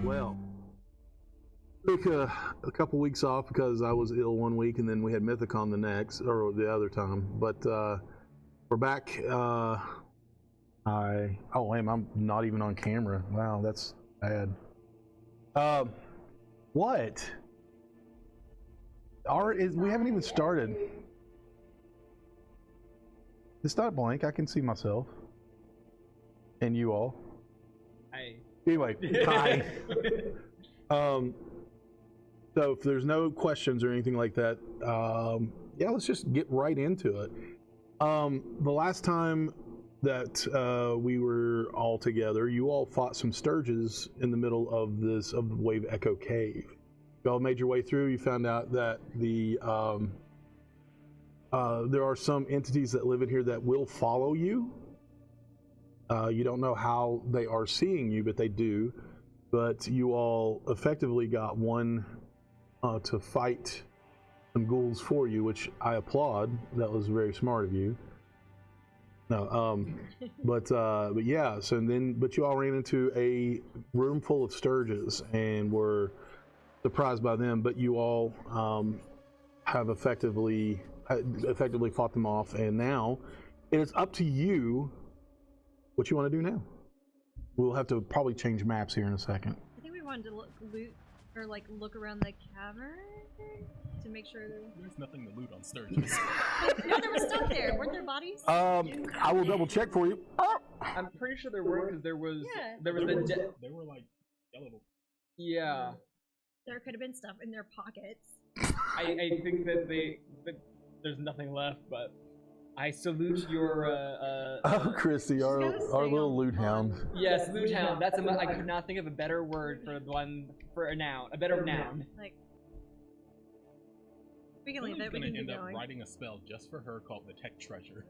Well, took a couple weeks off because I was ill one week, and then we had Mythicon the next, or the other time. But we're back. Oh, I'm not even on camera. Wow, that's bad. What? We haven't even started. It's not blank. I can see myself and you all. Hi. Anyway, hi. So if there's no questions or anything like that, yeah, let's just get right into it. The last time that we were all together, you all fought some Sturges in the middle of the Wave Echo Cave. You all made your way through. You found out that there are some entities that live in here that will follow you. You don't know how they are seeing you, but they do. But you all effectively got one to fight some ghouls for you, which I applaud. That was very smart of you. No, but yeah. So but you all ran into a room full of Sturges and were surprised by them. But you all have effectively fought them off, and now it is up to you what you want to do now. We'll have to probably change maps here in a second. I think we wanted to look around the cavern to make sure there's nothing to loot on Sturges. No, there was stuff there. Weren't there bodies? I will double check for you. I'm pretty sure there were, because there was They were like yellow. Yeah. There could have been stuff in their pockets. I think that there's nothing left, but I salute your oh, Christy, our little loot hound. Yes, loot hound. That's I could not think of a better word for a noun. A better noun. Like, we can leave it. We We're can gonna keep end up going. writing a spell just for her called Detect Treasure.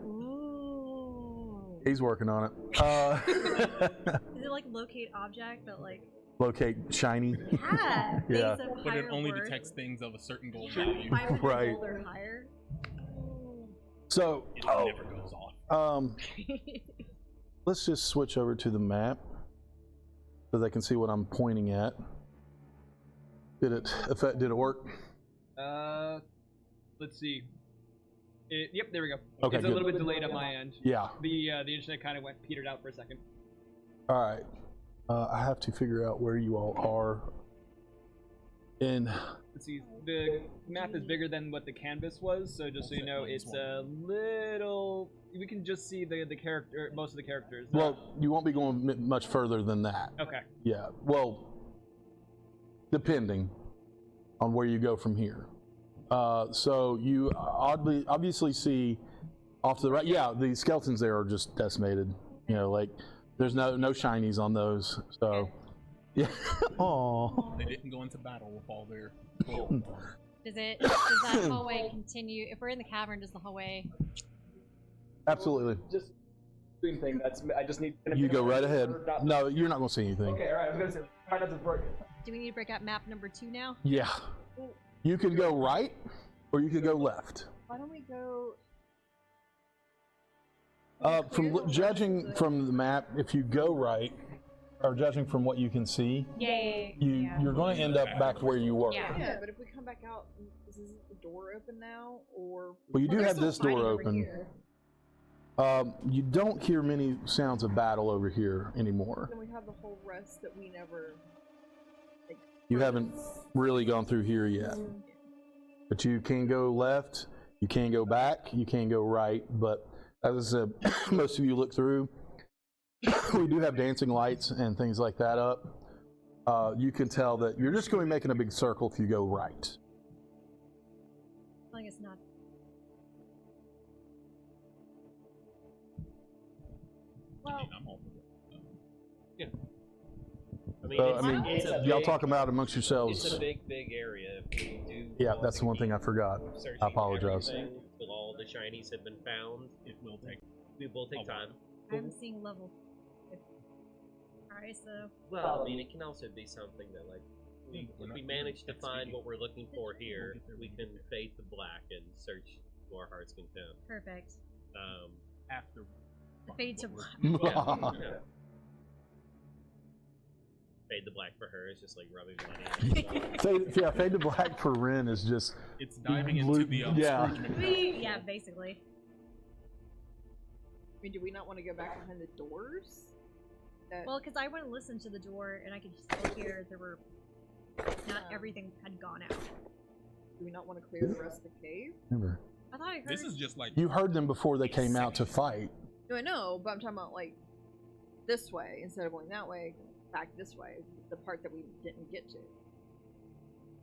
Ooh. He's working on it. Is it like locate object, but like locate shiny? yeah. Yeah. But it only detects things of a certain gold Yeah, value. 500 Right. gold or higher. So, It never goes off. let's just switch over to the map so they can see what I'm pointing at. Did it work? Let's see. Yep, there we go. Okay, it's a good. little bit delayed on my end. Yeah. The internet kind of petered out for a second. All right. I have to figure out where you all are. Let's see. The map is bigger than what the canvas was, so just so you know, it's a little. We can just see the character, most of the characters. Well, you won't be going much further than that. Okay. Yeah. Well, depending on where you go from here. So you obviously see off to the right. Yeah, the skeletons there are just decimated. You know, like there's no shinies on those. So. Yeah. Aww. They didn't go into battle with all their. Does that hallway continue? If we're in the cavern, does the hallway? Absolutely. Just doing thing. I just need. You go right ahead. No, you're not going to see anything. Okay, alright. I was gonna say, try not to break it. Do we need to break out map number 2 now? Yeah. You can go right, or you can go left. Why don't we go? From judging from the map, if you go right, or judging from what you can see, you're going to end up back where you were. Yeah, but if we come back out, is the door open now, or? Well, you do have this door open. Here. You don't hear many sounds of battle over here anymore. Then we have the whole rest that we never. You haven't really gone through here yet. But you can go left, you can go back, you can go right, but as I said, most of you look through. We do have dancing lights and things like that up. You can tell that you're just going to be making a big circle if you go right. I think it's not. Well, Yeah. Y'all talk about it amongst yourselves. It's a big area. If we do Yeah, that's the one thing I forgot. I apologize. Until all the shinies have been found, it will take time. I'm seeing level 50. Alright, so. Well, I mean, it can also be something that, like, if we manage to find what we're looking for here, we can fade to black and search to our heart's content. Perfect. After Fade to black. Yeah. Fade to black for her is just like rubbing money. Fade to black for Ren is just. It's diving into the yeah. Yeah, basically. I mean, do we not want to go back behind the doors? Well, because I went and listened to the door, and I could still hear there were not everything had gone out. Do we not want to clear the rest of the cave? Never. I thought I heard. This is just like You heard them before they came out to fight. No, I know, but I'm talking about like this way instead of going that way, back this way, the part that we didn't get to.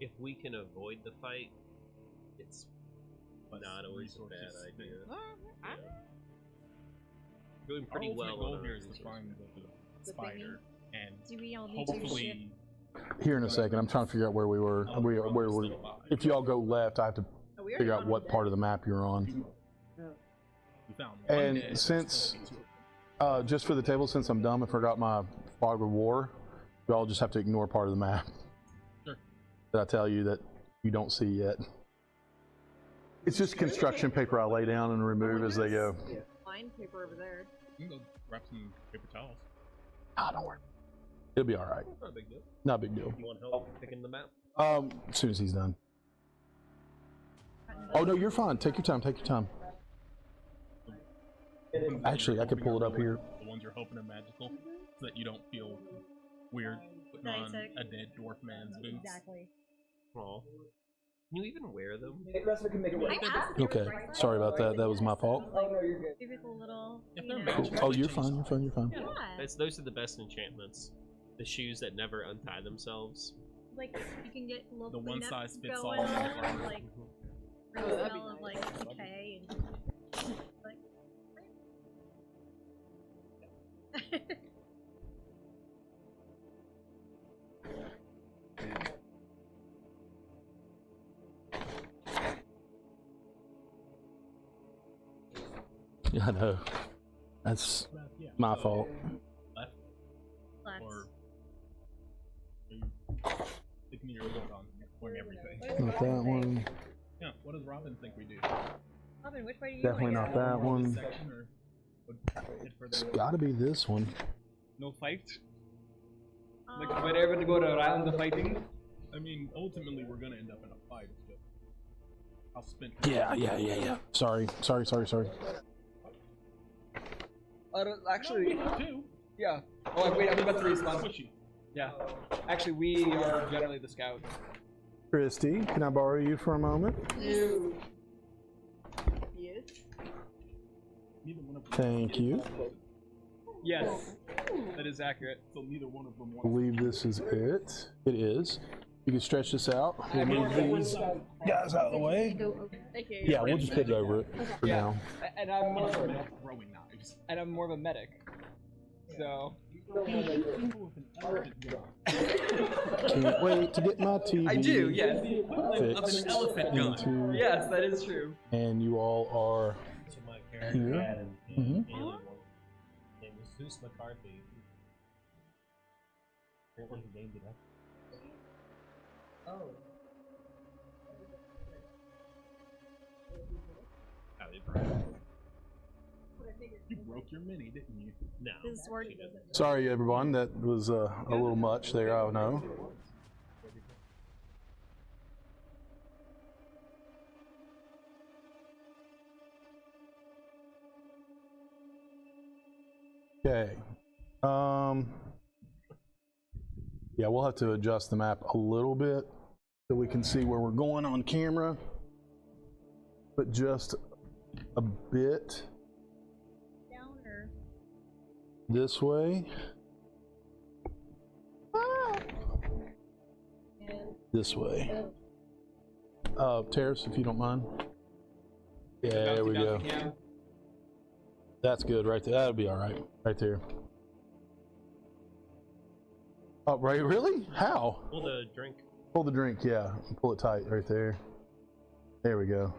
If we can avoid the fight, it's not always a bad idea. Doing pretty well. Goal here is to find the spider and Do we all need to shift? hopefully Here in a second, I'm trying to figure out where we were. Where we're. If y'all go left, I have to Oh, we already figure out found what one part of the map you're on. we found one And dead, since, still two. just for the table, since I'm dumb and forgot my fog of war, y'all just have to ignore part of the map Sure. that I tell you that you don't see yet. It's just construction paper I lay down and remove as they go. Line paper over there. You can go grab some paper towels. Ah, don't worry. It'll be all right. Not a big deal. Not a big deal. You want help picking the map? As soon as he's done. Oh no, you're fine. Take your time. Take your time. Actually, I could pull it up here. The ones you're hoping are magical, so that you don't feel weird putting on a dead dwarf man's boots. Exactly. Aw. Can you even wear them? I asked. Okay. Sorry about that. That was my fault. Maybe it's a little. If You they're know. magical, Oh, you're fine. You're fine. You're fine. Yeah. Those are the best enchantments. The shoes that never untie themselves. Like you can get a little The one cleanup size fits going all. on, like Oh, that'd be smell of nice. like decay and like. Yeah, I know. That's Yeah, my so fault. Left Let's. or sticking your foot on wearing everything. Not that one. Yeah, what does Robin think we do? Robin, which way do you Definitely want not to go? that one. Section or would head further It's north? gotta be this one. No fight. Like Um, whenever to go around the fighting. I mean, ultimately we're gonna end up in a fight. It's just I'll spend. Yeah. Sorry. Actually, Two. yeah. Oh wait, I'm about to respawn. Squishy. Yeah. Actually, we are generally the scout. Christy, can I borrow you for a moment? Yes. Neither one of them. Thank you. Yes, that is accurate. So neither one of them I wants. believe this is it. It is. You can stretch this out. We'll move these guys out of the way. Okay. Yeah, we'll just put it over it for Yeah. now. And I'm more of a, Throwing knives. and I'm more of a medic. So People with an elephant gun. Can't wait to get my TV. I do, yes. Fixed Of an elephant gun. into- Yes, that is true. And you all are So my character here. had an Mhm. alien one. Name was Zeus McCarthy. Apparently he named it up. Oh. How they broke it. You broke your mini, didn't you? No. His sword she doesn't. Sorry, everyone. That was a little much there. I know. Okay. Yeah, we'll have to adjust the map a little bit so we can see where we're going on camera, but just a bit down or this way. This way. Terrace, if you don't mind. Yeah, there we go. That's good right there. That'll be all right. Right there. Oh, right, really? How? Pull the drink. Pull the drink, yeah. Pull it tight right there. There we go.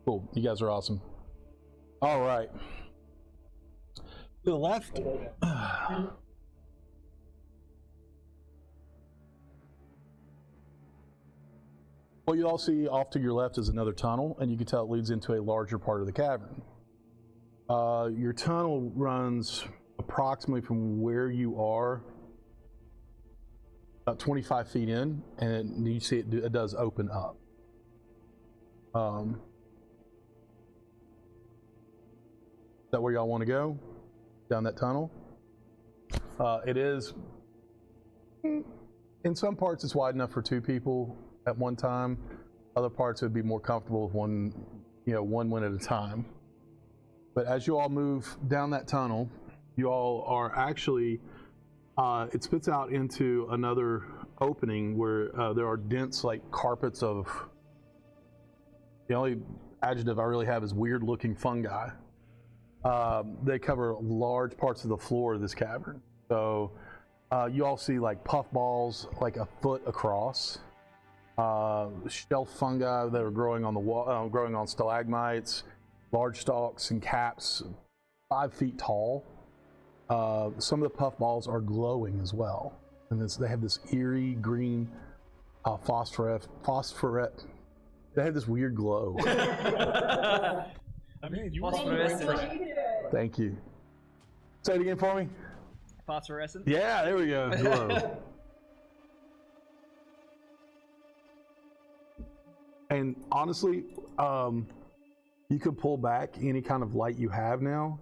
Cool. You guys are awesome. All right. To the left. What you all see off to your left is another tunnel, and you can tell it leads into a larger part of the cavern. Your tunnel runs approximately from where you are about 25 feet in, and you see it does open up. Is that where y'all want to go? Down that tunnel? It is, in some parts it's wide enough for 2 people at one time. Other parts it would be more comfortable with one went at a time. But as you all move down that tunnel, you all are actually, it spits out into another opening where there are dense like carpets of, the only adjective I really have is weird looking fungi. They cover large parts of the floor of this cavern. So you all see like puff balls like a foot across, shelf fungi that are growing on the wall, growing on stalagmites, large stalks and caps 5 feet tall. Some of the puff balls are glowing as well, and they have this eerie green phosphorate. They have this weird glow. I mean, you Phosphorescent. Thank you. Say it again for me. Phosphorescent? Yeah, there we go. Glow. And honestly, you could pull back any kind of light you have now,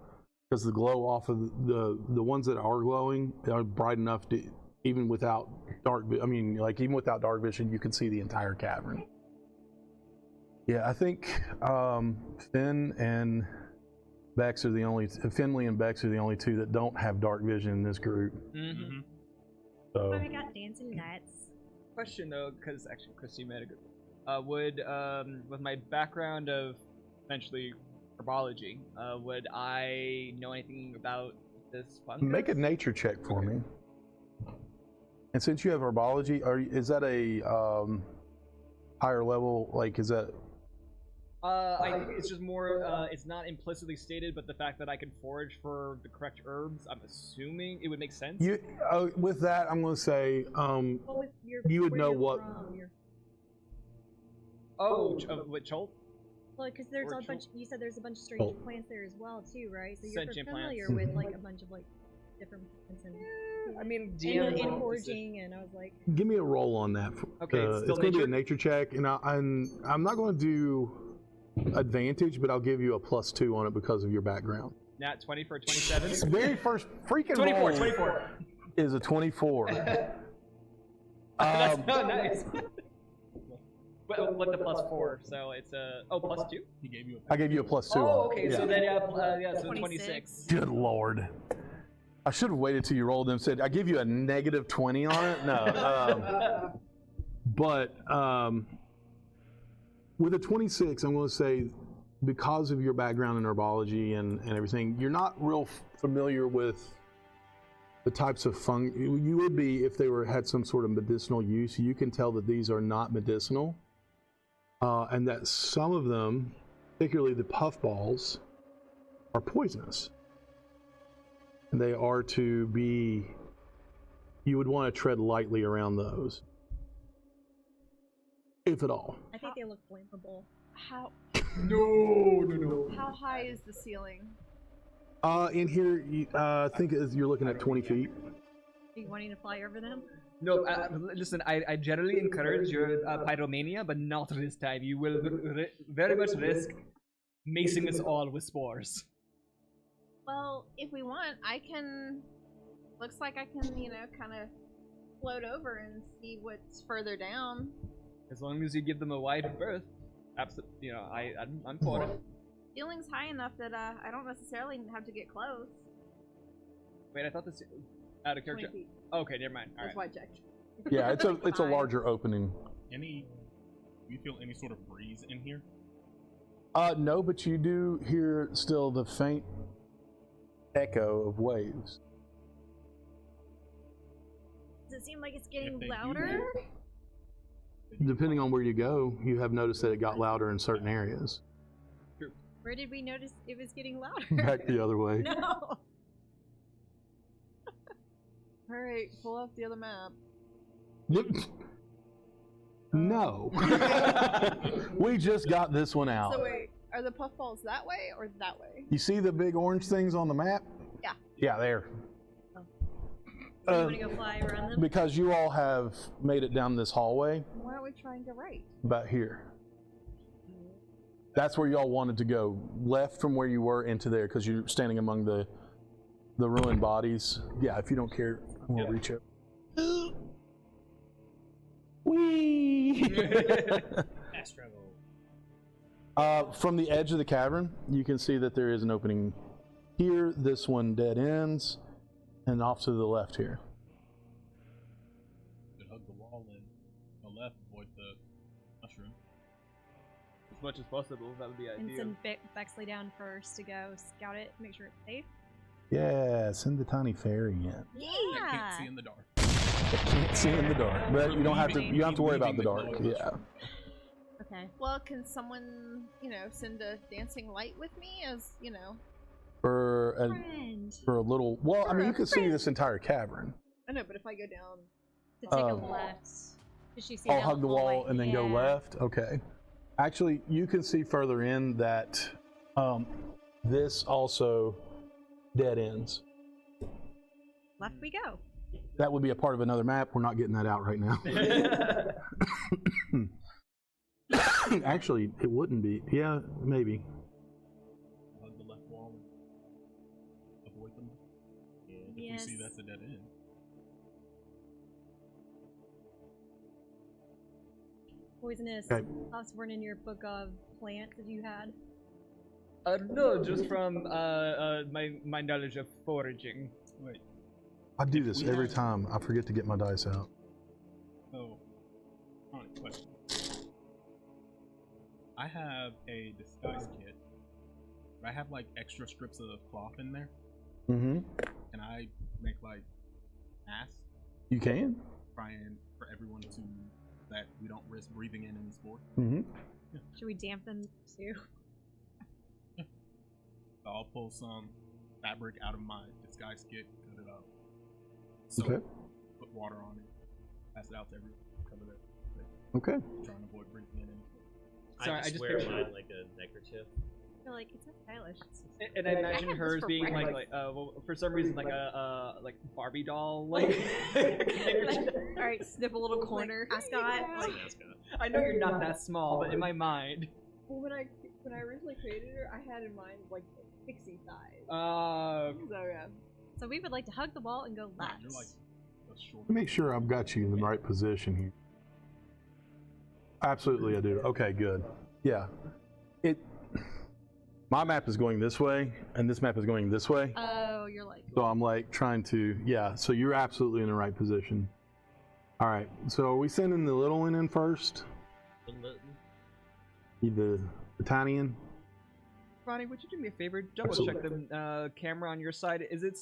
because the glow off of the ones that are glowing are bright enough to, even without even without dark vision, you can see the entire cavern. Yeah, I think Finley and Bex are the only 2 that don't have dark vision in this group. Mm-hmm. So Oh, we got dancing lights. Question though, because actually Christy made a good would with my background of essentially herbology, would I know anything about this fungus? make a nature check for me. And since you have herbology, is that a higher level? Like, is that? I think it's just more. It's not implicitly stated, but the fact that I can forage for the correct herbs, I'm assuming it would make sense. With that, I'm going to say you would know what. With Cholt? Well, because there's Or a bunch. You said there's a bunch of strange plants there as well, too, right? So you're Sentient familiar plants. with like a bunch of like different plants and I mean, and foraging, and I was like, Give me a roll on that. Okay, it's still it's going to be a nature? nature check, and I'm not going to do advantage, but I'll give you a +2 on it because of your background. Nat 20 for a 27. This very first freaking 24. roll 24. is a 24. That's so nice. With the +4, so it's a +2. He gave you I gave you a +2 Oh, on it. okay. Yeah. So then so 26. Good lord. I should have waited till you rolled them and said, I give you a -20 on it. No. But with a 26, I'm going to say, because of your background in herbology and everything, you're not real familiar with the types of fungi. You would be if they had some sort of medicinal use. You can tell that these are not medicinal, and that some of them, particularly the puffballs, are poisonous. And they are to be, you would want to tread lightly around those, if at all. I think they look flammable. How No. how high is the ceiling? In here, I think you're looking at 20 feet. Are you wanting to fly over them? No, listen, I generally encourage your pyromania, but not this time. You will very much risk macing us all with spores. Well, if we want, I can. Looks like I can, kind of float over and see what's further down. As long as you give them a wide berth, absolutely. I'm for it. Ceiling's high enough that I don't necessarily have to get close. Wait, I thought this out of 20 character. feet. Okay, never mind. All That's right. why I checked. Yeah, it's a Fine. larger opening. Do you feel any sort of breeze in here? No, but you do hear still the faint echo of waves. Does it seem like it's getting If they do louder? Depending on where you go, you have noticed that it got louder in certain areas. Where did we notice it was getting louder? Back the other way. No. Alright, pull up the other map. No. We just got this one out. So wait, are the puffballs that way or that way? You see the big orange things on the map? Yeah. Yeah, there. You want to go fly around them? Because you all have made it down this hallway Why don't we try and go right? about here. That's where y'all wanted to go, left from where you were into there, because you're standing among the ruined bodies. Yeah, if you don't care, we'll reach out. Whee! From the edge of the cavern, you can see that there is an opening here. This one dead ends, and off to the left here. Could hug the wall and the left, avoid the mushroom. As much as possible, that would be And ideal. send Bexley down first to go scout it, make sure it's safe. Yeah, send the tiny fairy in. I can't see in the dark. Can't see in the dark, but you don't have to. You don't have to worry about the dark. Yeah. Okay. Well, can someone, send a dancing light with me as, For Friend. a little. Well, I mean, you For a can see this entire cavern. I know, but if I go down. To take a Um, left. Does she see I'll down hug the hallway? wall and then go Yeah. left. Okay. Actually, you can see further in that this also dead ends. Left we go. That would be a part of another map. We're not getting that out right now. Actually, it wouldn't be. Yeah, maybe. Hug the left wall and avoid them. If we Yes. see that's a dead end. Poisonous. Okay. Password in your book of plants that you had. No, just from my knowledge of foraging. Wait, I do this We every have- time. I forget to get my dice out. so, question. I have a disguise kit. I have like extra strips of cloth in there. Mm-hmm. Can I make like masks? You can. Try and for everyone to that we don't risk breathing in any spores. Mm-hmm. Should we damp them too? So I'll pull some fabric out of my disguise kit, cut it up, soak, Okay. put water on it, pass it out to everyone, cover that. Okay. Trying to avoid breathing in any spores. Sorry, I I just just wear pictured- mine like a neckerchief. I feel like it's not stylish. And I imagine had this hers for being like, breakfast. well, for some reason, like a like Barbie doll, like. All right, snip a little corner. Ascot. Like, I know you're not that small, but in my mind. Well, when I originally created her, I had in mind like pixie size. Uh, So yeah. so we would like to hug the wall and go left. You're like a short. Make sure I've got you in the right position here. Absolutely, I do. Okay, good. Yeah. My map is going this way, and this map is going this way. Oh, you're like. So I'm like trying to, yeah, so you're absolutely in the right position. All right, so are we sending the little one in first? The tiny one? Ronnie, would you do me a favor? Double check the camera on your side. Is it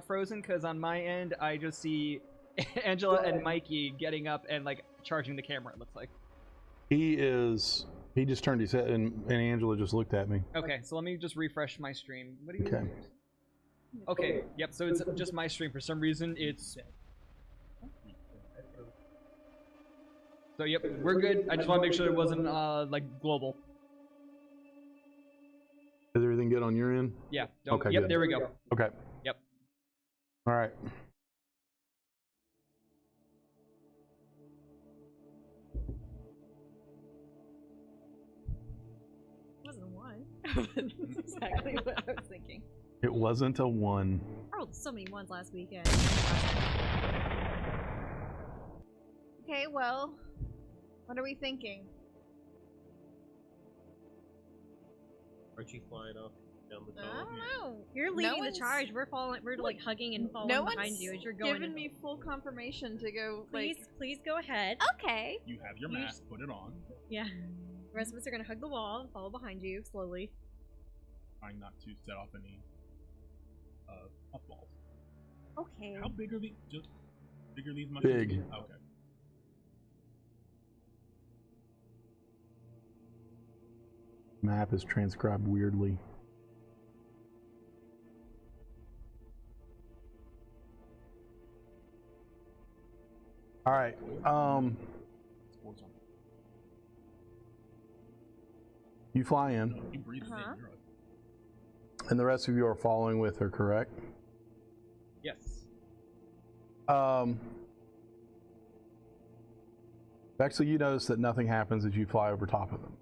frozen? Because on my end, I just see Angela and Mikey getting up and like charging the camera. It looks like. He just turned his head, and Angela just looked at me. Okay, so let me just refresh my stream. What do you? Okay. Okay. Yep. So it's just my stream. For some reason, it's. So yep, we're good. I just want to make sure it wasn't like global. Is everything good on your end? Yeah. Okay, Yep. good. There we go. Okay. Yep. All right. It wasn't a one. That's exactly what I was thinking. It wasn't a 1. I rolled so many ones last weekend. Okay, well, what are we thinking? Aren't you flying off down the I tunnel? don't know. You're No leading the one's- charge. We're following. We're like hugging and following No behind one's you as you're going. given me full confirmation to go. Please, please go ahead. Okay. You have your You mask, put it on, Yeah. The rest of us are gonna hug the wall and follow behind you slowly. trying not to set off any puffballs. Okay. How big are these? Just bigger these mushrooms? Big. Okay. Map is transcribed weirdly. All right. Sports on. You fly in, You breathe it Uh-huh. in. You're and the rest of you are following with her, correct? Yes. Actually, you notice that nothing happens as you fly over top of them.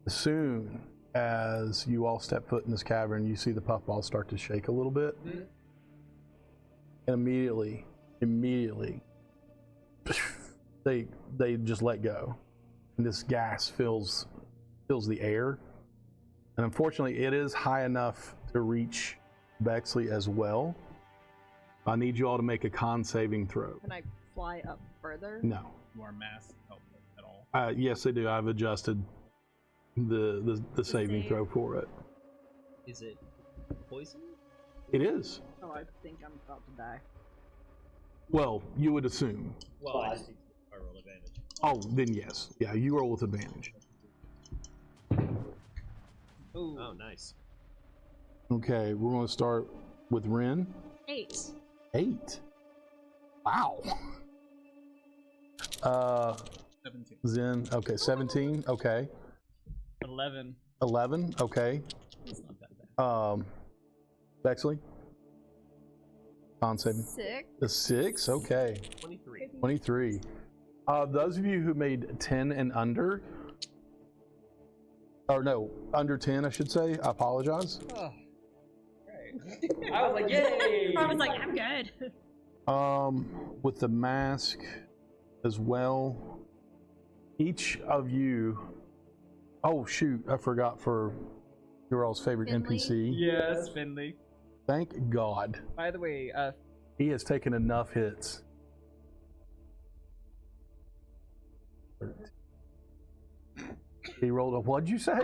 As soon as you all step foot in this cavern, you see the puffballs start to shake a little bit. Mm-hmm. And immediately, they just let go. And this gas fills the air. And unfortunately, it is high enough to reach Bexley as well. I need you all to make a con saving throw. Can I fly up further? No. Do our masks help at all? Yes, they do. I've adjusted the saving throw for it. Is it poison? It is. Oh, I think I'm about to die. Well, you would assume. Well, I just need to roll advantage. Oh, then yes. Yeah, you roll with advantage. Ooh. Oh, nice. Okay, we're going to start with Ren. 8. 8. Wow. 17. Zen. Okay, 17. Okay. 11. 11. Okay. It's not that bad. Bexley. Con saving. 6. The 6. Okay. 23. 23. Those of you who made 10 and under, or no, under 10, I should say. I apologize. Oh. Right. I was like, yay! I was like, I'm good. With the mask as well, each of you. Oh shoot! I forgot for your all's favorite Finley? NPC. Yes, Finley. Thank God. By the way, He has taken enough hits. He rolled a. What'd you say?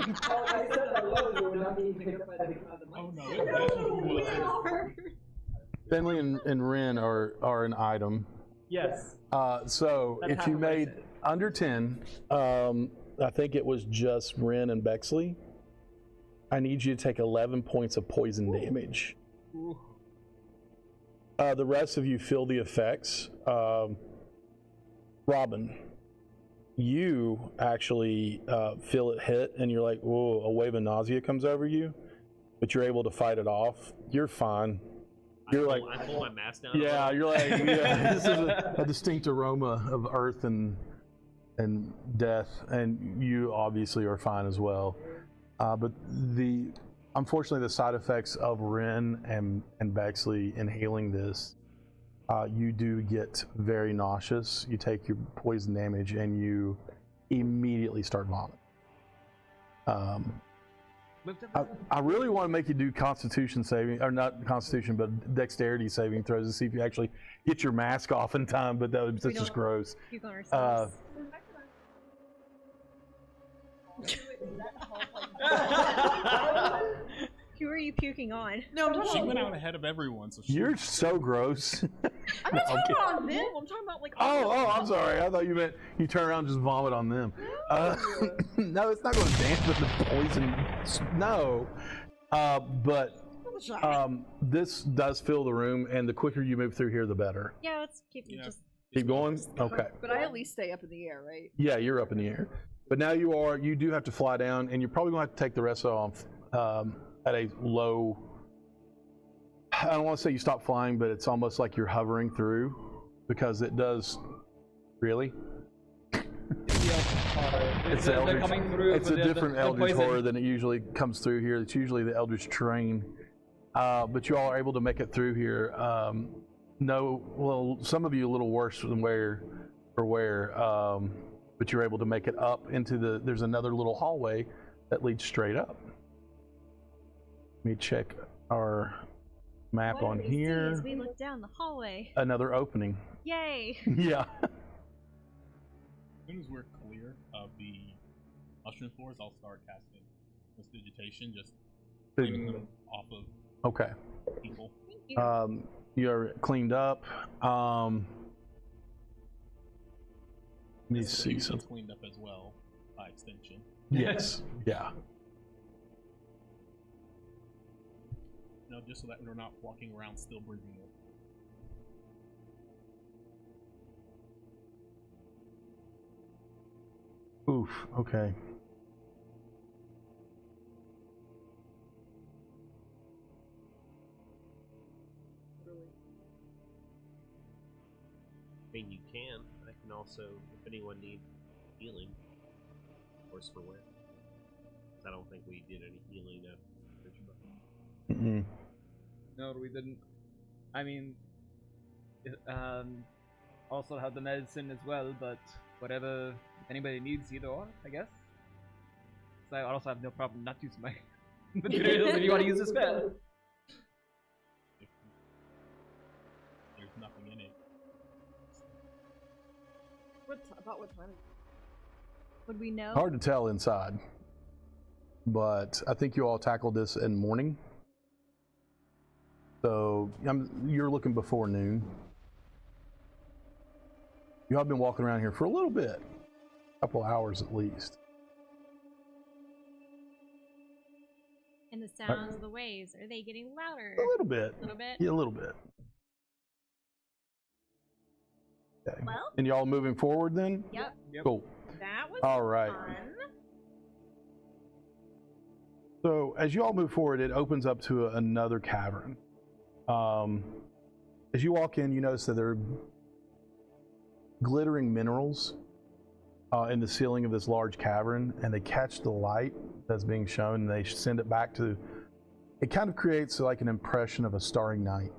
Oh no. Finley and Ren are an item. yes. So That's if half you of what I made said. under 10, I think it was just Ren and Bexley. I need you to take 11 points of poison damage. Ooh. The rest of you feel the effects. Robin, you actually feel it hit, and you're like, whoa, a wave of nausea comes over you, but you're able to fight it off. You're fine. You're like, I pull my mask down. yeah, you're like, yeah, this is a distinct aroma of earth and death, and you obviously are fine as well. But unfortunately, the side effects of Ren and Bexley inhaling this, you do get very nauseous. You take your poison damage, and you immediately start vomiting. I really want to make you do Constitution saving, or not Constitution, but Dexterity saving throws to see if you actually get your mask off in time. But that's just gross. Puke on ourselves. Who are you puking on? No, I'm She talking went about. out ahead of everyone, so she. You're so gross. I'm not talking about them. I'm talking about like. Oh, I'm sorry. I thought you meant you turn around and just vomit on them. No, it's not going to dance with the poison. No. But this does fill the room, and the quicker you move through here, the better. Yeah, let's keep Yeah. just. Keep going? Okay. But I at least stay up in the air, right? Yeah, you're up in the air. But now you do have to fly down, and you're probably going to have to take the rest of it off at a low. I don't want to say you stop flying, but it's almost like you're hovering through, because it does. Really? It's they're Eldritch. coming through It's for a the different Eldritch poison. horror than it usually comes through here. It's usually the Eldritch train. But you all are able to make it through here. Some of you a little worse than where, but you're able to make it up into there's another little hallway that leads straight up. Let me check our map What on do we see here. as we look down the hallway. Another opening. Yay! Yeah. As soon as we're clear of the mushroom floors, I'll start casting prestidigitation, just cleaning them off of Okay. people. Thank you. You're cleaned up. Let me see She's something. cleaned up as well, by extension. Yes. Yeah. No, just so that we're not walking around still breathing it. Oof. Okay. mean, you can. I can also, if anyone needs healing, of course, for when. I don't think we did any healing after the bridge. No, we didn't. I mean, also have the medicine as well, but whatever, if anybody needs either or, I guess. So I also have no problem not using my materials if you want to use the spell. There's nothing in it. About what time? Would we know? Hard to tell inside, but I think you all tackled this in morning. So you're looking before noon. You all have been walking around here for a little bit, a couple hours at least. And the sounds of the waves, are they getting louder? A little bit. A little bit? Yeah, a little bit. Okay. Well? And y'all moving forward then? Yep. Cool. That was All right. fun. So as you all move forward, it opens up to another cavern. As you walk in, you notice that there are glittering minerals in the ceiling of this large cavern, and they catch the light that's being shown, and they send it back to. It kind of creates like an impression of a starry night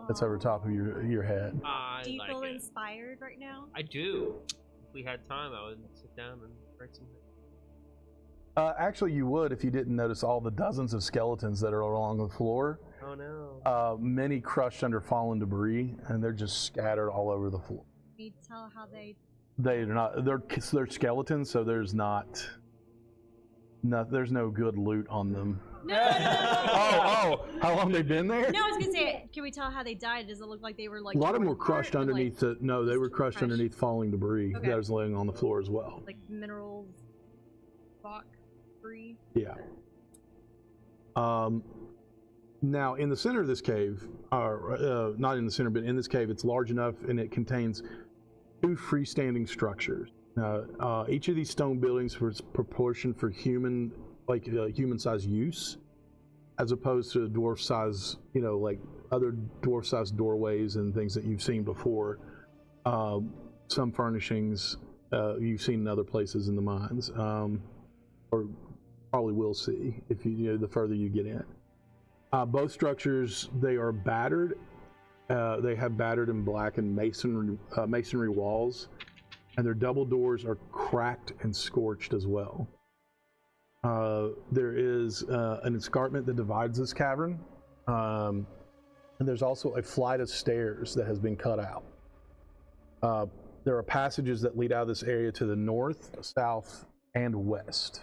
that's over top of your head. Do you like feel it. inspired right now? I do. If we had time, I would sit down and write some. Actually, you would if you didn't notice all the dozens of skeletons that are along the floor. Oh no. Many crushed under fallen debris, and they're just scattered all over the floor. Can you tell how they... They're not. They're skeletons, so there's there's no good loot on them. No! Oh, how long they been there? No, I was gonna say, can we tell how they died? Does it look like they were like... A lot of them were torn crushed apart, or, underneath like, no, they were crushed crushed? underneath falling debris Okay. that was laying on the floor as well. Like minerals, rock, debris? Yeah. Now, in the center of this cave, not in the center, but in this cave, it's large enough and it contains 2 freestanding structures. Each of these stone buildings was proportioned for human-sized use, as opposed to dwarf-size, like other dwarf-sized doorways and things that you've seen before. Some furnishings you've seen in other places in the mines, or probably will see if the further you get in. Both structures, they are battered. They have battered and blackened masonry walls, and their double doors are cracked and scorched as well. There is an escarpment that divides this cavern, and there's also a flight of stairs that has been cut out. There are passages that lead out of this area to the north, south, and west.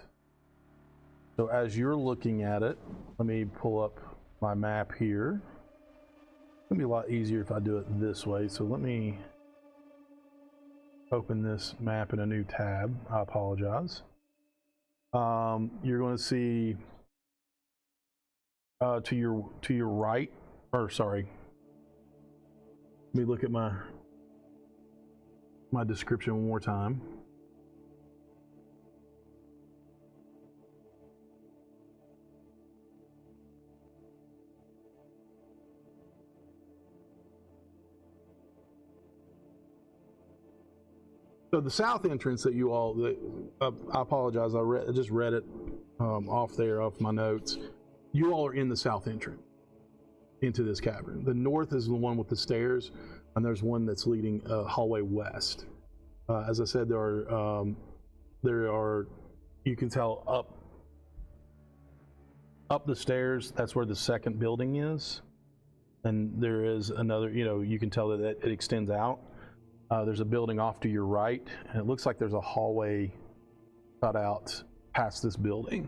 So as you're looking at it, let me pull up my map here. It's gonna be a lot easier if I do it this way. So let me open this map in a new tab. I apologize. You're going to see to your right, or sorry. Let me look at my description one more time. So the south entrance that you all, I apologize, I just read it off my notes. You all are in the south entrance into this cavern. The north is the one with the stairs, and there's one that's leading hallway west. As I said, there are, you can tell up the stairs, that's where the second building is. And there is another, you can tell that it extends out. There's a building off to your right, and it looks like there's a hallway cut out past this building.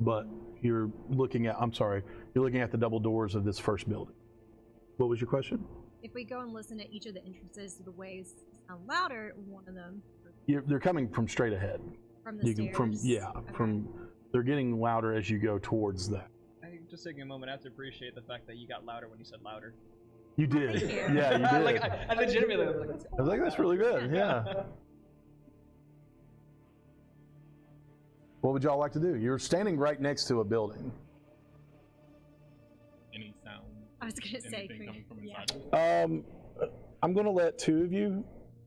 But you're looking at the double doors of this first building. What was your question? If we go and listen at each of the entrances to the waves sound louder, one of them... They're coming from straight ahead. From the stairs? Okay. They're getting louder as you go towards that. I'm just taking a moment. I have to appreciate the fact that you got louder when you said louder. You did. Thank you. Yeah, you did. Like, I legitimately was like, I was like, that's really good. Yeah. What would y'all like to do? You're standing right next to a building. any sound? I was gonna say, Anything coming from yeah. inside? I'm gonna let two of you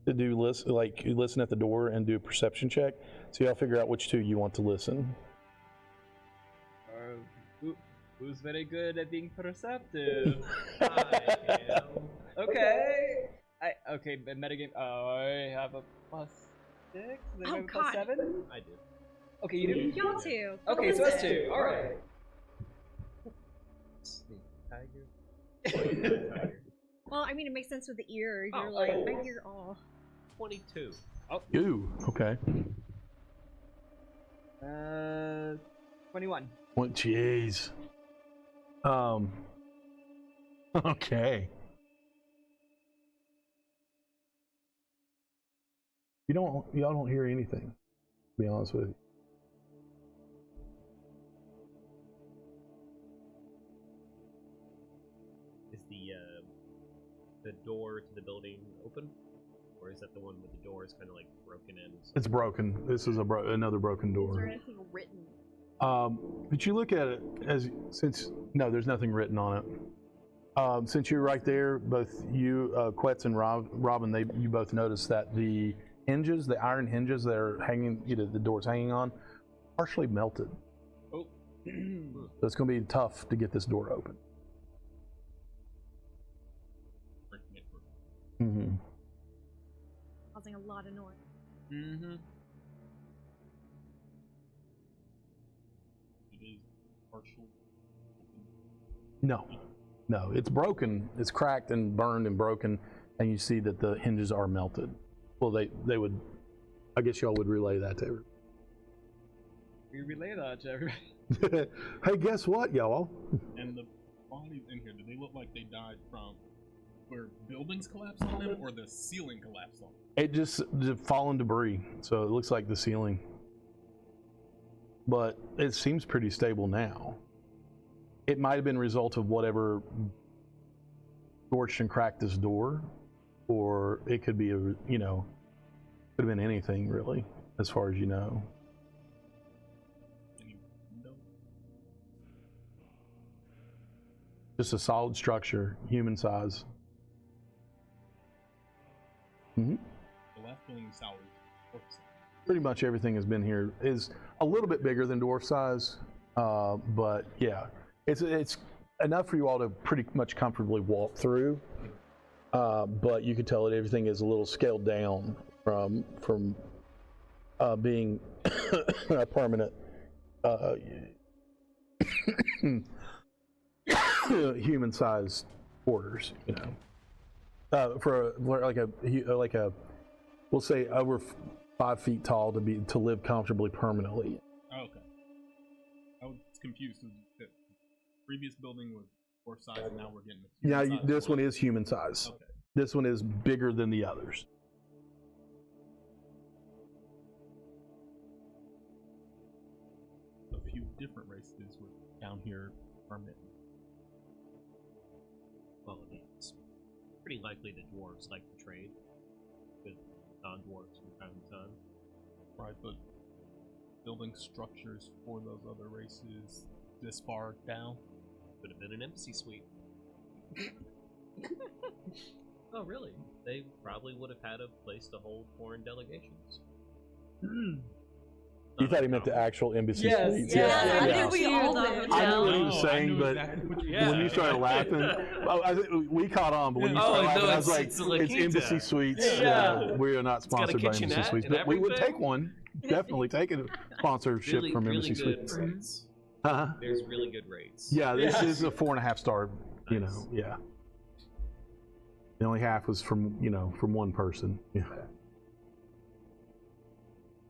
to do listen at the door and do a perception check. So y'all figure out which two you want to listen. Who's very good at being perceptive? I am. Okay. Metagame. I have a +6. Does anyone have a God. +7? I do. Okay, you do. Y'all two. Okay, so that's 2. All right. Sneak tiger. Tiger. Well, I mean, it makes sense with the ear. You're Oh, like, oh. I hear all. 22. Ooh, okay. 21. What? Jeez. Okay. Y'all don't hear anything, to be honest with you. Is the door to the building open? Or is that the one with the doors kind of like broken in? It's broken. This is another broken Is there door. anything written? But you look at it no, there's nothing written on it. Since you're right there, both you, Quetz and Robin, you both noticed that the hinges, the iron hinges that are hanging, the door's hanging on, partially melted. Oh. So it's going to be tough to get this door open. Breaking it for Mm-hmm. Causing a lot of noise. Mm-hmm. it is partial. No, it's broken. It's cracked and burned and broken, and you see that the hinges are melted. Well, they would. I guess y'all would relay that to everybody. We relay that to everybody. Hey, guess what, y'all? And the bodies in here, do they look like they died from where buildings collapsed on them or the ceiling collapsed on them? It just fallen debris, so it looks like the ceiling. But it seems pretty stable now. It might have been a result of whatever scorched and cracked this door, or it could be could have been anything really, as far as you know. Any window? Just a solid structure, human size. Mm-hmm. The last building south is Pretty much everything has been here is a little bit bigger than dwarf size, but yeah, it's enough for you all to pretty much comfortably walk through. But you can tell that everything is a little scaled down from being a permanent human-sized quarters. For like a we'll say over 5 feet tall to live comfortably permanently. Oh, okay. I was confused. The previous building was dwarf size, and now we're getting the Yeah, human size this one building. is human size. Okay. This one is bigger than the others. A few different races were down here permanently. Well, it's pretty likely the dwarves like to trade with non-dwarves from time to time. Right, but building structures for those other races this far down? Could have been an embassy suite. Oh, really? They probably would have had a place to hold foreign delegations. You thought he meant the actual embassy Yes, suites. yes, I yeah. think we all I knew know. what he was Oh, I saying, knew but exactly what you were when saying. you started laughing, I think we caught on. But when you Oh, started no, laughing, I was like, it's La "It's Quinta." embassy suites. Yeah. We are not got a sponsored by embassy kitchenette suites, and but we would everything. take one. Definitely take a sponsorship Really, from really embassy good suites. rates. Uh-huh. There's really good rates. Yeah, this Yeah. is a 4.5 star. Nice. Yeah. The only half was from from one person. Yeah.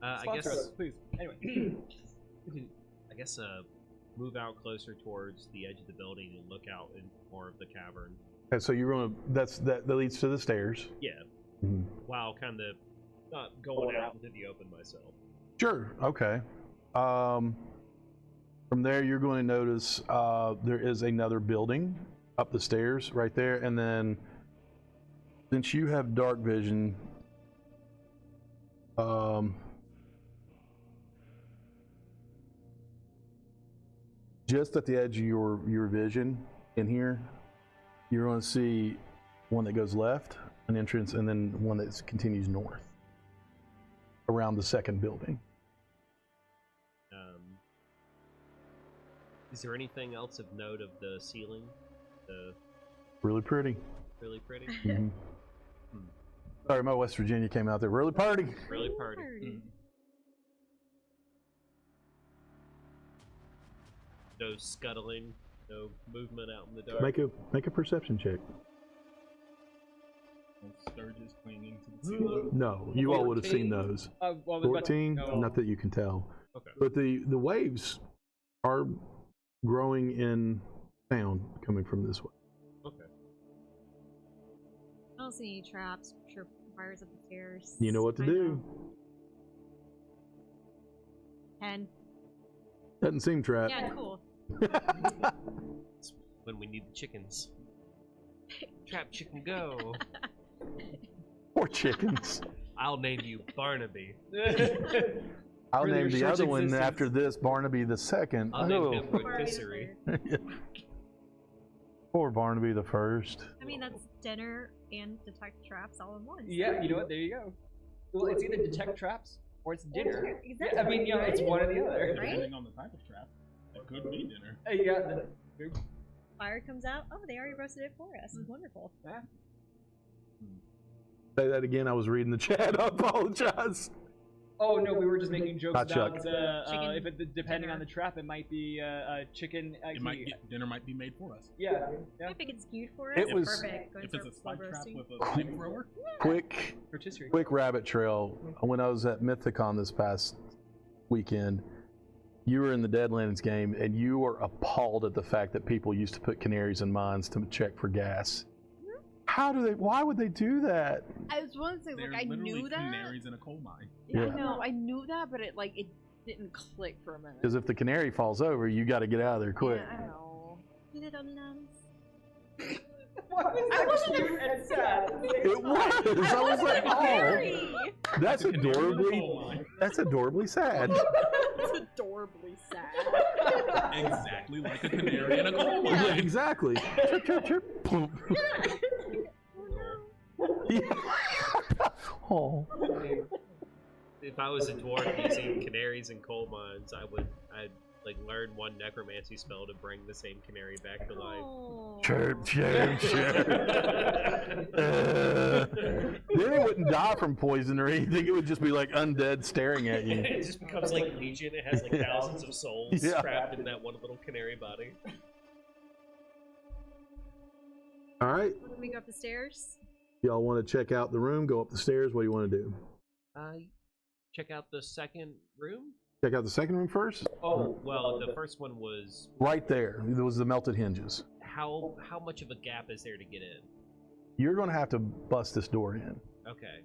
I Sponsor guess. us, please. Anyway. Continue. I guess move out closer towards the edge of the building and look out into more of the cavern. Okay, so you're gonna that leads to the stairs. Yeah, Mhm. while kind of not going out into the open myself. Sure. Okay. From there, you're going to notice there is another building up the stairs right there, and then since you have dark vision, just at the edge of your vision in here, you're going to see one that goes left, an entrance, and then one that continues north around the second building. Is there anything else of note of the ceiling? Really pretty. Really pretty? Mm-hmm. Sorry, my West Virginia came out there. Really pretty. Really pretty. No scuttling, no movement out in the dark. Make a perception check. No sturges clinging to the ceiling. No, you all would have seen those. 14, not that you can tell. Okay. But the waves are growing in sound coming from this way. Okay. I don't see any traps. I'm sure fires up the stairs. You know what to do. 10. Doesn't seem trapped. Yeah, cool. It's when we need the chickens. Trap chicken go. Poor chickens. I'll name you Barnaby. I'll For name their the other short one existence. after this, Barnaby the second. I'll name him Barnaby the Rotisserie. Poor Barnaby the first. I mean, that's dinner and detect traps all in one. Yeah, you know what? There you go. Well, it's either detect traps or it's dinner. Exactly. Yeah, I mean, it's one or the other. Right? Depending on the type of trap, it could be dinner. Yeah. Fire comes out. Oh, they already roasted it for us. Wonderful. Yeah. Say that again. I was reading the chat. I apologize. Oh no, we were just making jokes Not about Chicken if it, depending on dinner. the trap, it might be chicken. Dinner might be made for us. Yeah. I think it's skewed for us. It was- perfect. Going If it's for a spike trap roasting. with a flamethrower, Rotisserie. Quick rabbit trail. When I was at Mythicon this past weekend, you were in the Deadlands game, and you were appalled at the fact that people used to put canaries in mines to check for gas. Why would they do that? I was one thing, they're like I literally knew that. canaries in a coal mine. Yeah, Yeah. I know, I knew that, but it didn't click for a minute. Because if the canary falls over, you got to get out of there quick. Yeah, I know. Little nuns. I wasn't cute and sad. It was. I was like, oh, Very. that's Canary in a adorably. coal mine. That's adorably sad. It's adorably sad. Exactly like a canary in a coal Yeah, mine. exactly. Chirp, chirp, chirp. Boom. Yeah. Oh. If I was a dwarf using canaries in coal mines, I'd like learn one necromancy spell to bring the same canary back to life. Oh. Chirp, chirp, chirp. Then it wouldn't die from poison or anything. It would just be like undead staring at you. It just becomes like Legion. It has like thousands of souls Yeah. trapped in that one little canary body. All right. Can we go up the stairs? Y'all want to check out the room, go up the stairs? What do you want to do? Check out the second room. Check out the second room first? Oh, well, the first one was Right there. There was the melted hinges. how much of a gap is there to get in? You're going to have to bust this door in. Okay,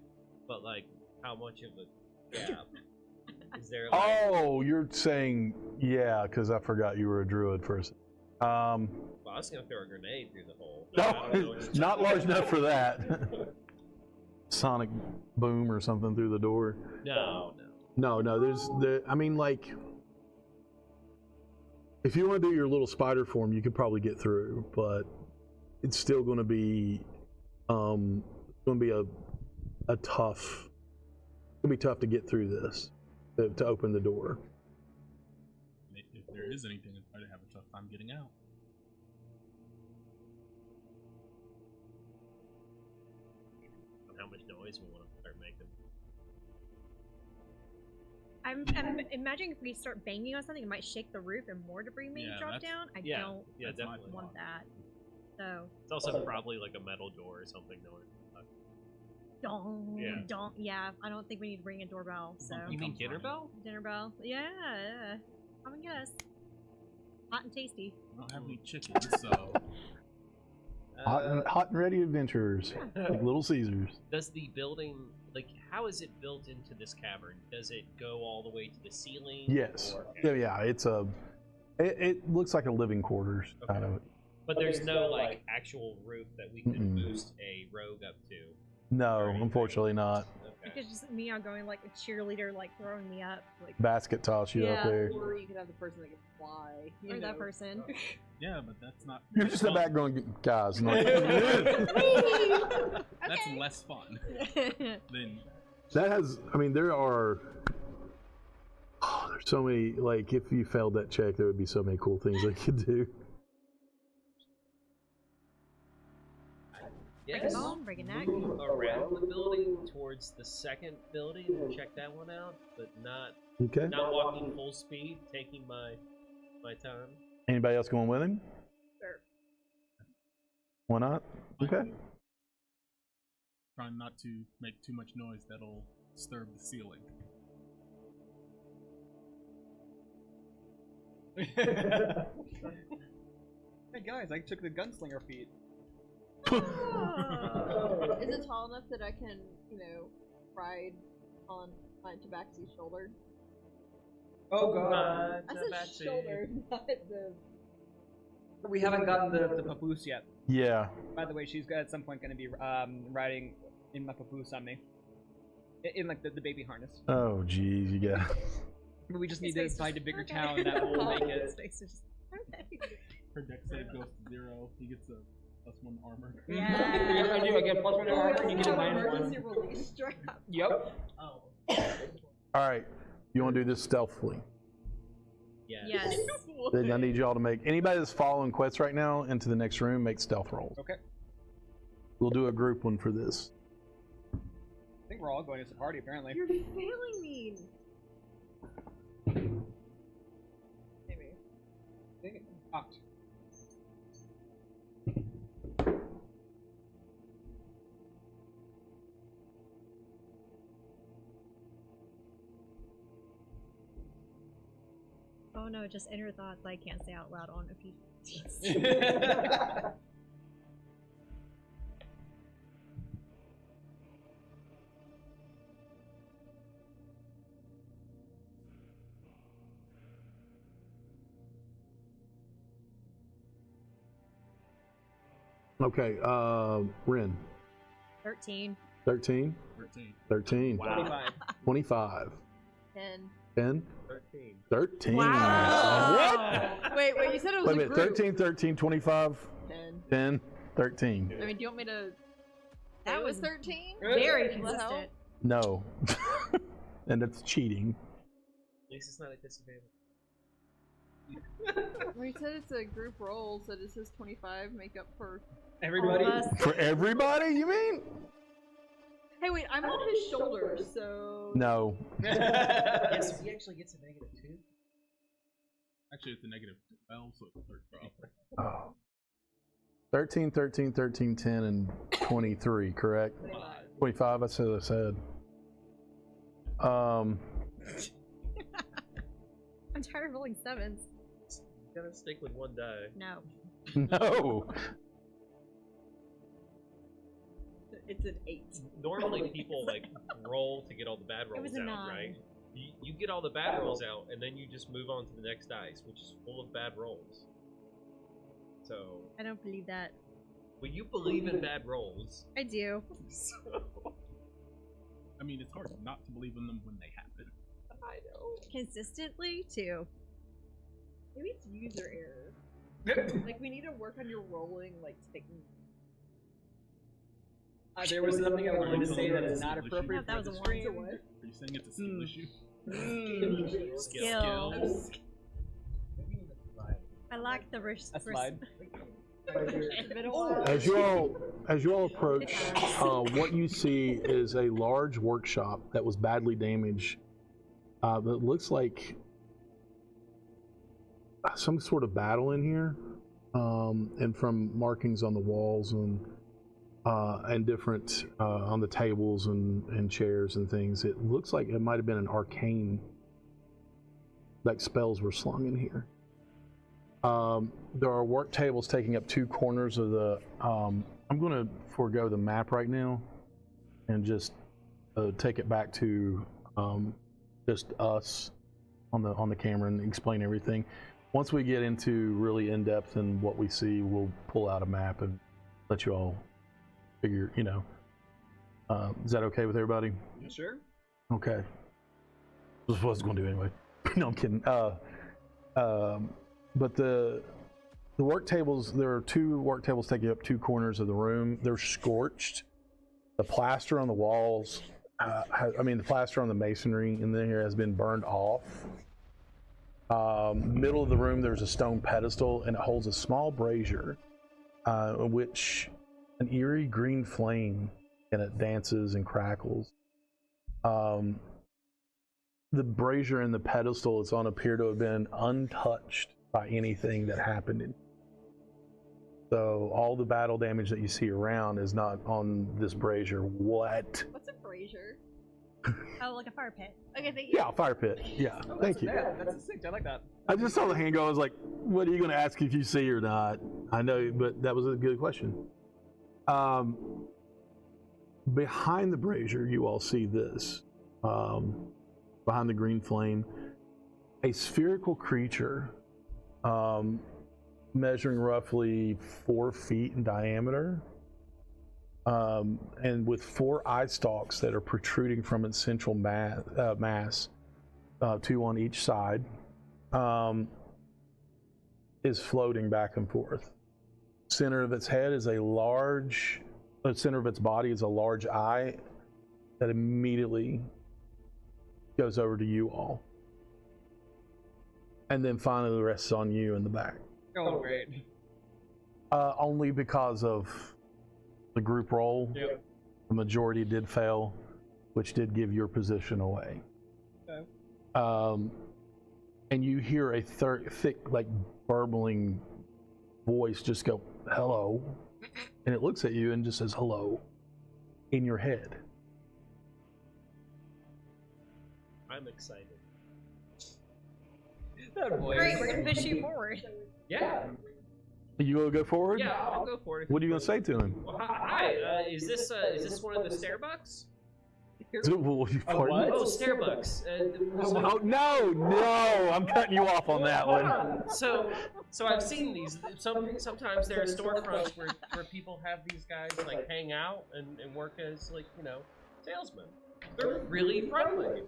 but like how much of a gap is there? Like, Oh, you're saying, yeah, because I forgot you were a druid for a second. well, I was gonna throw a grenade through the hole. I don't know No, what you're not talking large enough about. for that. Sonic boom or something through the door. No. No, I mean, like, if you want to do your little spider form, you could probably get through, but it's still going to be, a tough, it's going to be tough to get through this, to open the door. If there is anything, it's going to have a tough time getting out. How much noise we want to start making? I'm imagining if we start banging on something, it might shake the roof and more debris may Yeah, drop that's- down. I Yeah, don't yeah, That's my definitely. want that. So, It's also probably like a metal door or something. yeah, I don't think we need to ring a doorbell. So, You mean dinner bell? dinner bell. Yeah. Come and get us. Hot and tasty. We don't have any chickens, so Hot and ready adventurers, like Little Caesars. Does the building, like, how is it built into this cavern? Does it go all the way to the ceiling? Yes. Or- Yeah, it looks like a living quarters kind of. But there's no, like, actual roof that we could Mm-mm. boost a rogue up to. No, unfortunately not. Okay. Like it's just me going like a cheerleader, like throwing me up, like Basket toss you up Yeah. there. Or you could have the person that can fly. or that person. Yeah, but that's not. You're just in the back going, guys. Not, That's less fun than. that has. I mean, there are. Oh, there's so many. Like, if you failed that check, there would be so many cool things they could do. Break a Yes. bone, break a neck. Move around the building towards the second building and check that one out, but Okay. not walking full speed, taking my time. Anybody else going with him? Sure. Why not? Okay. Trying not to make too much noise that'll disturb the ceiling. Hey guys, I took the gunslinger feat. Is it tall enough that I can, ride on my Tabaxi's shoulder? Oh god. I said shoulder, not the. We haven't gotten the papoose yet. Yeah. By the way, she's at some point going to be riding in my papoose on me. In like the baby harness. Oh, geez, you got. But we just need His to face find a is- bigger okay. town that will make it. His face is just- Her deck save goes to 0. He gets a +1 armor. Yeah, I do. I get +1 to armor, and you get a emergency -1. release strap. Yep. Oh. All right. You want to do this stealthily? Yes. Yes. Then I need y'all to make anybody that's following quests right now into the next room make stealth rolls. Okay. We'll do a group one for this. I think we're all going as a party, apparently. You're failing me. Maybe. Fucked. Oh no, just inner thoughts I can't say out loud on a few. Okay, Ren. 13. 13? 13. 13. Wow. 25. 25. 10. 10? 13. 13. Wow. Wait, you said it was Wait a a minute, group. 13, 13, 25, 10. 10, 13. I mean, do you want me to? That It was was 13. very What the hell? consistent. No. And it's cheating. At least it's not a disadvantage. Well, you said it's a group roll, so does his 25 make up for? Everybody. All of us. For everybody, you mean? Hey, wait, I'm on his shoulder, so. No. Yes, he actually gets a -2. Actually, it's a -12, so it's 13. Oh. 13, 13, 13, 10, and 23, correct? 25, that's what I said. I'm tired of rolling sevens. You gotta stick with one die. No. No. It's an 8. Normally, people like roll to get all the bad rolls was a out, 9. right? You get all the bad rolls out, and then you just move on to the next dice, which is full of bad rolls. So, I don't believe that. well, you believe in bad rolls. I do. So, I mean, it's hard not to believe in them when they happen. I know. Consistently, too. Maybe it's user error. Like, we need to work on your rolling, like, technique. There was something I wanted to say that is not Yeah, appropriate that for was the a stream. one. Are you saying it's a skill issue? Skill. Skill. I like the risk. A slide. It's been a while. As you all approach, what you see is a large workshop that was badly damaged. That looks like some sort of battle in here, and from markings on the walls and different on the tables and chairs and things, it looks like it might have been an arcane. Like spells were slung in here. There are work tables taking up 2 corners of the. I'm going to forego the map right now, and just take it back to just us on the camera and explain everything. Once we get into really in depth and what we see, we'll pull out a map and let you all figure. Is that okay with everybody? Sure. Okay. This is what I was going to do anyway. No, I'm kidding. But the work tables, there are 2 work tables taking up 2 corners of the room. They're scorched. The plaster on the walls, the plaster on the masonry in here has been burned off. Middle of the room, there's a stone pedestal, and it holds a small brazier, in which an eerie green flame, and it dances and crackles. The brazier and the pedestal it's on appear to have been untouched by anything that happened in. So all the battle damage that you see around is not on this brazier. What? What's a brazier? Oh, like a fire pit. Okay, thank you. Yeah, fire pit. Yeah, thank you. Yeah, that's sick. I like that. I just saw the hand go. I was like, "What are you going to ask if you see or not?" I know, but that was a good question. Behind the brazier, you all see this. Behind the green flame, a spherical creature, measuring roughly 4 feet in diameter, and with 4 eye stalks that are protruding from its central mass, 2 on each side, is floating back and forth. Center of its head is the center of its body is a large eye that immediately goes over to you all. And then finally the rest is on you in the back. Oh, great. Only because of the group roll. Yep. The majority did fail, which did give your position away. Okay. And you hear a thick, like, burbling voice just go, "Hello." And it looks at you and just says, "Hello," in your head. I'm excited. That voice. Great, we're gonna push you forward. Yeah. You gonna go forward? Yeah, I'll go for it. What are you gonna say to him? Well, hi, is this one of the Starbucks? Pardon? Oh, Starbucks. Oh, no, I'm cutting you off on that one. So I've seen these. Sometimes there are storefronts where people have these guys like hang out and work as salesmen. They're really friendly.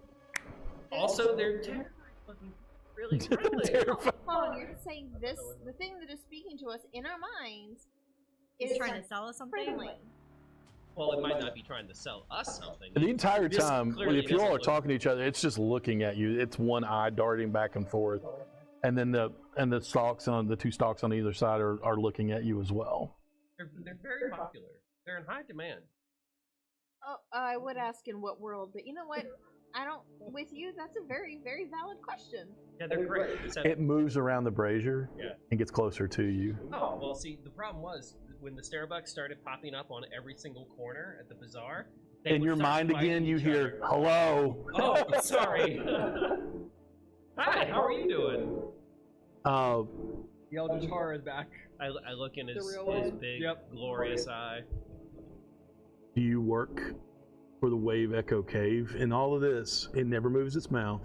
Also, they're terrifying. Really friendly. Hold on, you're saying this, the thing that is speaking to us in our minds He's is trying to sell us something. friendly. Well, it might not be trying to sell us something. The entire This time, clearly if you all doesn't are look- talking to each other, it's just looking at you. It's one eye darting back and forth, and then the 2 stalks on either side are looking at you as well. They're very popular. They're in high demand. Oh, I would ask in what world, but you know what? With you, that's a very, very valid question. Yeah, they're great. Except, It moves around the brazier and gets closer to you. oh, well, see, the problem was when the Starbucks started popping up on every single corner at the bazaar. In your mind again, you hear, "Hello." Oh, sorry. Hi, how are you doing? The Eldritch Horror is back. I look in his real one? big, Yep. glorious eye. Do you work for the Wave Echo Cave? In all of this, it never moves its mouth.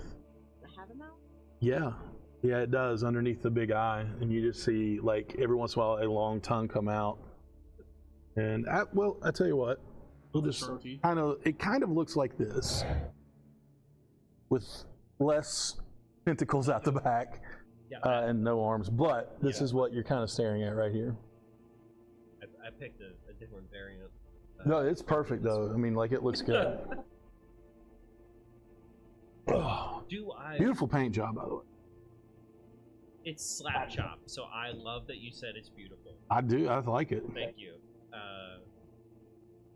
Does it have a mouth? Yeah, it does underneath the big eye, and you just see, like, every once in a while a long tongue come out. And I tell you what, we'll just it kind of looks like this, with less tentacles out the back, and no arms. But this is what you're kind of staring at right here. I picked a different variant. No, it's perfect though. I mean, like, it looks good. Oh, beautiful paint job, by the way. It's slap chop, so I love that you said it's beautiful. I do. I like it. Thank you.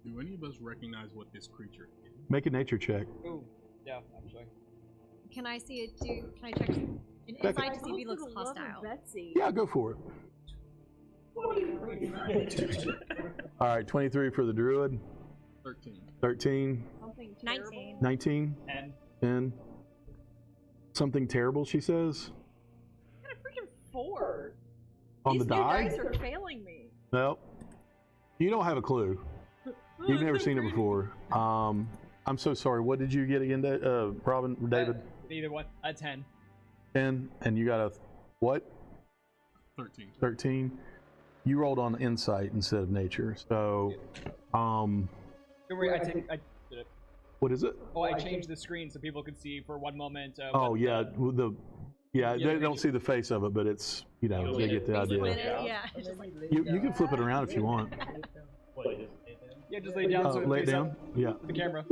Do any of us recognize what this creature is? Make a nature check. Ooh, yeah, actually. Can I see it too? Can I check an insight to see if he looks hostile? Betsy. Yeah, go for it. All right, 23 for the druid. 13. 13. Something terrible. 19. 19. And 10. Something terrible, she says. I got a freaking 4. On These the new die? dice are failing me. Nope. You don't have a clue. You've never seen it before. I'm so sorry. What did you get again, Robin, David? either one. A 10. 10. And you got a what? 13. 13. You rolled on insight instead of nature. So, Go Don't worry, I did it. What is it? Oh, I changed the screen so people could see for one moment. Oh yeah, they don't see the face of it, but it's they get the idea. Yeah. It's just like, You can flip it around if you want. Yeah, just lay down so it Lay it faces down. Yeah. the camera.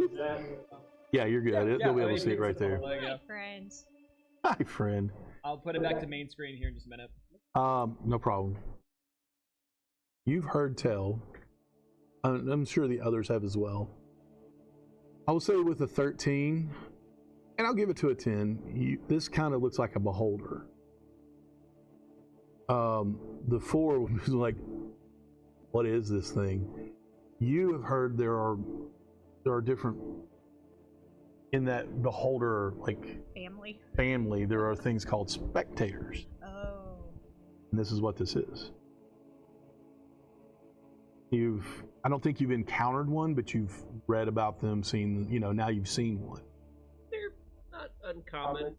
Yeah, you're good. They'll be able to see it right there. hi, friends. Hi, friend. I'll put it back to main screen here in just a minute. No problem. You've heard tell. I'm sure the others have as well. I will say with a 13, and I'll give it to a 10. This kind of looks like a beholder. The 4 was like, what is this thing? You have heard there are different in that beholder family. There are things called spectators. Oh. And this is what this is. I don't think you've encountered one, but you've read about them, seen, now you've seen one. They're not uncommon.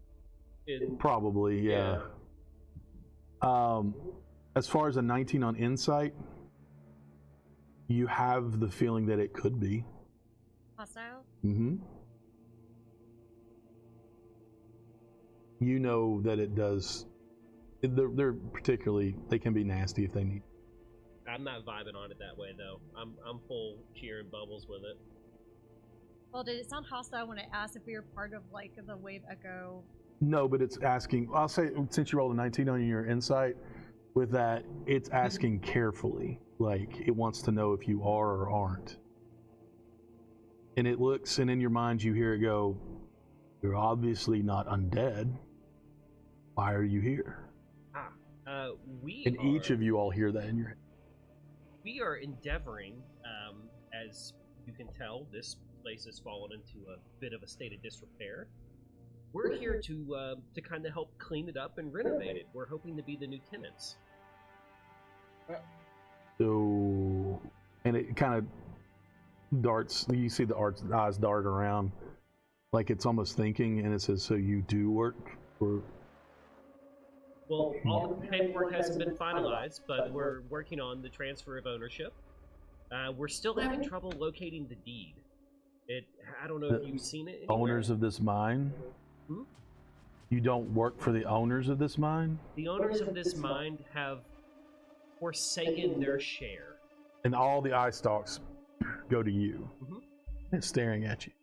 Probably, yeah. As far as a 19 on insight, you have the feeling that it could be. Hostile? Mm-hmm. You know that it does. They're particularly, they can be nasty if they need. I'm not vibing on it that way though. I'm full cheer and bubbles with it. Well, did it sound hostile when it asked if we were part of the wave echo? No, but it's asking. I'll say since you rolled a 19 on your insight, with that, it's asking carefully. Like it wants to know if you are or aren't. And it looks, and in your mind you hear it go, "You're obviously not undead. Why are you here?" Each of you all hear that in your head. We are endeavoring, as you can tell, this place has fallen into a bit of a state of disrepair. We're here to kind of help clean it up and renovate it. We're hoping to be the new tenants. So, and it kind of darts. You see the eyes dart around, like it's almost thinking, and it says, "So you do work for?" Well, all the paperwork hasn't been finalized, but we're working on the transfer of ownership. We're still having trouble locating the deed. I don't know if you've seen it anywhere. Owners of this mine? Hmm? You don't work for the owners of this mine? The owners of this mine have forsaken their share. And all the eye stalks go to you. Mm-hmm. It's staring at you.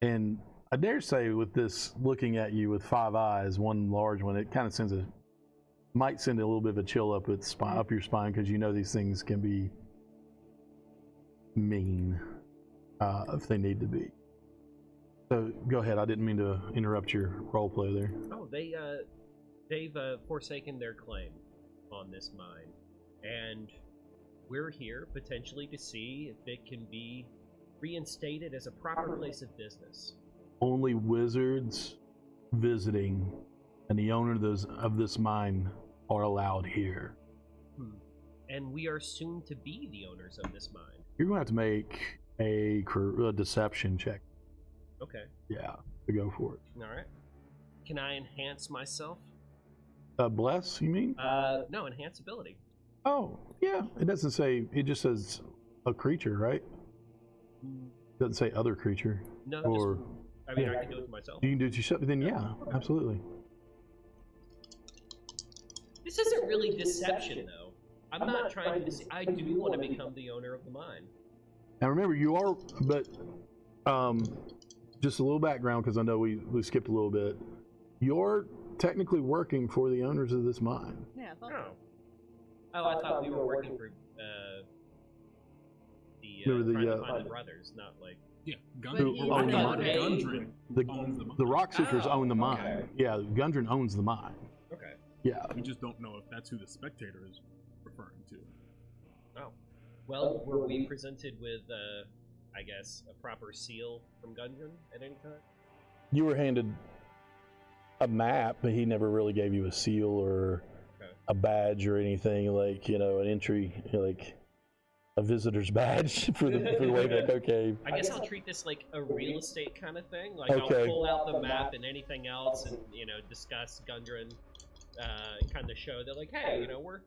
And I dare say with this looking at you with 5 eyes, one large one, it kind of might send a little bit of a chill up your spine, because you know these things can be mean if they need to be. So go ahead. I didn't mean to interrupt your role play there. Oh, they've forsaken their claim on this mine, and we're here potentially to see if it can be reinstated as a proper place of business. Only wizards visiting and the owner of this mine are allowed here. And we are soon to be the owners of this mine. You're going to have to make a deception check. Okay. Yeah, to go for it. All right. Can I enhance myself? Bless, you mean? No, enhance ability. Oh, yeah. It doesn't say, it just says a creature, right? It doesn't say other creature. No, or... I mean, I can do it to myself. You can do it yourself, then yeah, absolutely. This isn't really deception, though. I'm not trying to deceive. I do want to become the owner of the mine. Now remember, you are, but just a little background, because I know we skipped a little bit. You're technically working for the owners of this mine. Yeah, I thought Oh, I thought we were working for the brothers, not like... Yeah, Gundren. The Rockseekers own the mine. Okay. Yeah, Gundren owns the mine. Okay. Yeah. We just don't know if that's who the spectator is referring to. Oh. Well, were we presented with, I guess, a proper seal from Gundren at any time? You were handed a map, but he never really gave you a seal or a badge or anything, like, an entry, like a visitor's badge for the way back. Okay. I guess I'll treat this like a real estate kind of thing. Like Okay. I'll pull out the map and anything else, and discuss Gundren, kind of show that, like, hey, we're.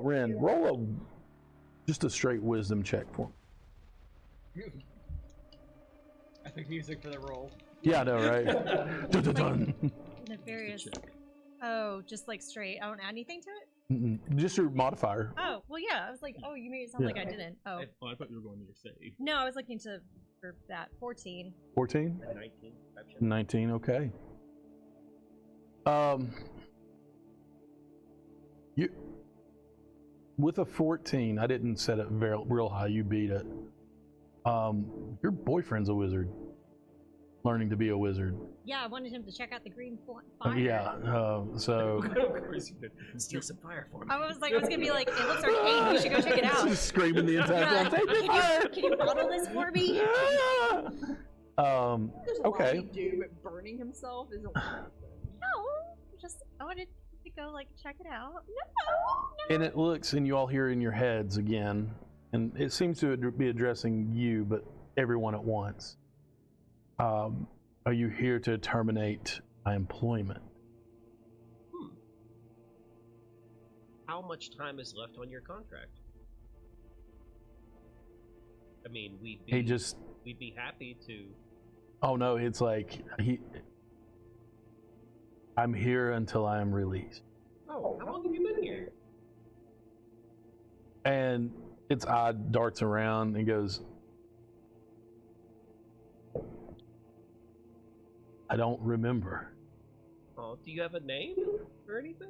Ren, roll Just a straight wisdom check for me. Epic music for the roll. Yeah, I know, right? Dun, dun, dun. Nefarious. Oh, just like straight. I don't add anything to it? Just your modifier. Oh, well, yeah. I was like, oh, you made it sound like I didn't. Oh. I thought you were going to your save. No, I was looking for that. 14. 14? 19. 19, okay. You with a 14, I didn't set it real high. You beat it. Your boyfriend's a wizard, learning to be a wizard. Yeah, I wanted him to check out the green fire. Yeah. So. Of course you did. Steal some fire for me. I was gonna be like, it looks arcane. You should go check it out. Just screaming the entire time. Take the fire! Can you model this for me? There's a lot Okay. he do, but burning himself isn't one of them. No, I wanted to go check it out. No. And it looks, and you all hear in your heads again, and it seems to be addressing you, but everyone at once. Are you here to terminate my employment? How much time is left on your contract? I mean, we'd be happy to. Oh no, it's like I'm here until I am released. Oh, how long have you been here? And its eye darts around and goes, I don't remember. Oh, do you have a name or anything?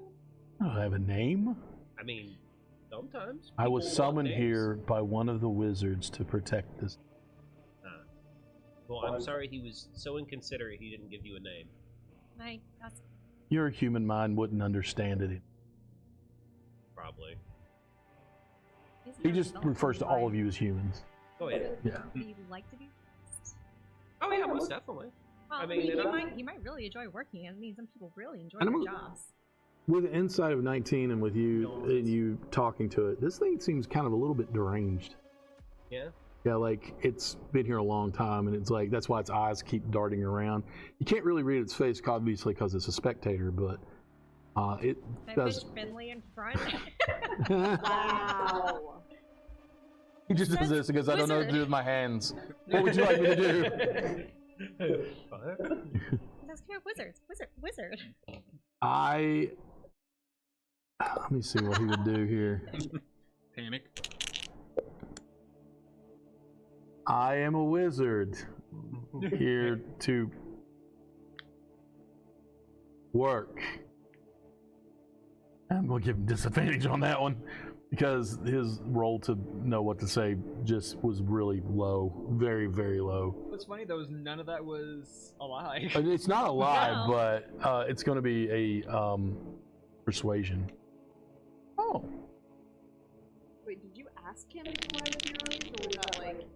I don't have a name. I mean, sometimes. I was people want summoned names. here by one of the wizards to protect this. Well, I'm sorry he was so inconsiderate he didn't give you a name. Your human mind wouldn't understand it. Probably. He just refers to all of you as humans. Oh, yeah. Yeah. Do you like to be? Oh, yeah, most definitely. Well, I mean, he might really enjoy working. I mean, some people really enjoy And their I'm- jobs. With the inside of 19 and with you and you talking to it, this thing seems kind of a little bit deranged. Yeah. Yeah, like it's been here a long time, and it's like that's why its eyes keep darting around. You can't really read its face, obviously, because it's a spectator, but it I does. push Finley in front. Wow. He just does this because I don't know what to do with my hands. What would you like me to do? That's good. Wizard. Let me see what he would do here. Panic. I am a wizard here to work. I'm gonna give him disadvantage on that one because his roll to know what to say just was really low, very, very low. What's funny though is none of that was a lie. It's not a lie, No. but it's going to be a persuasion. Oh, Wait, did you ask him why was he released, or was that like?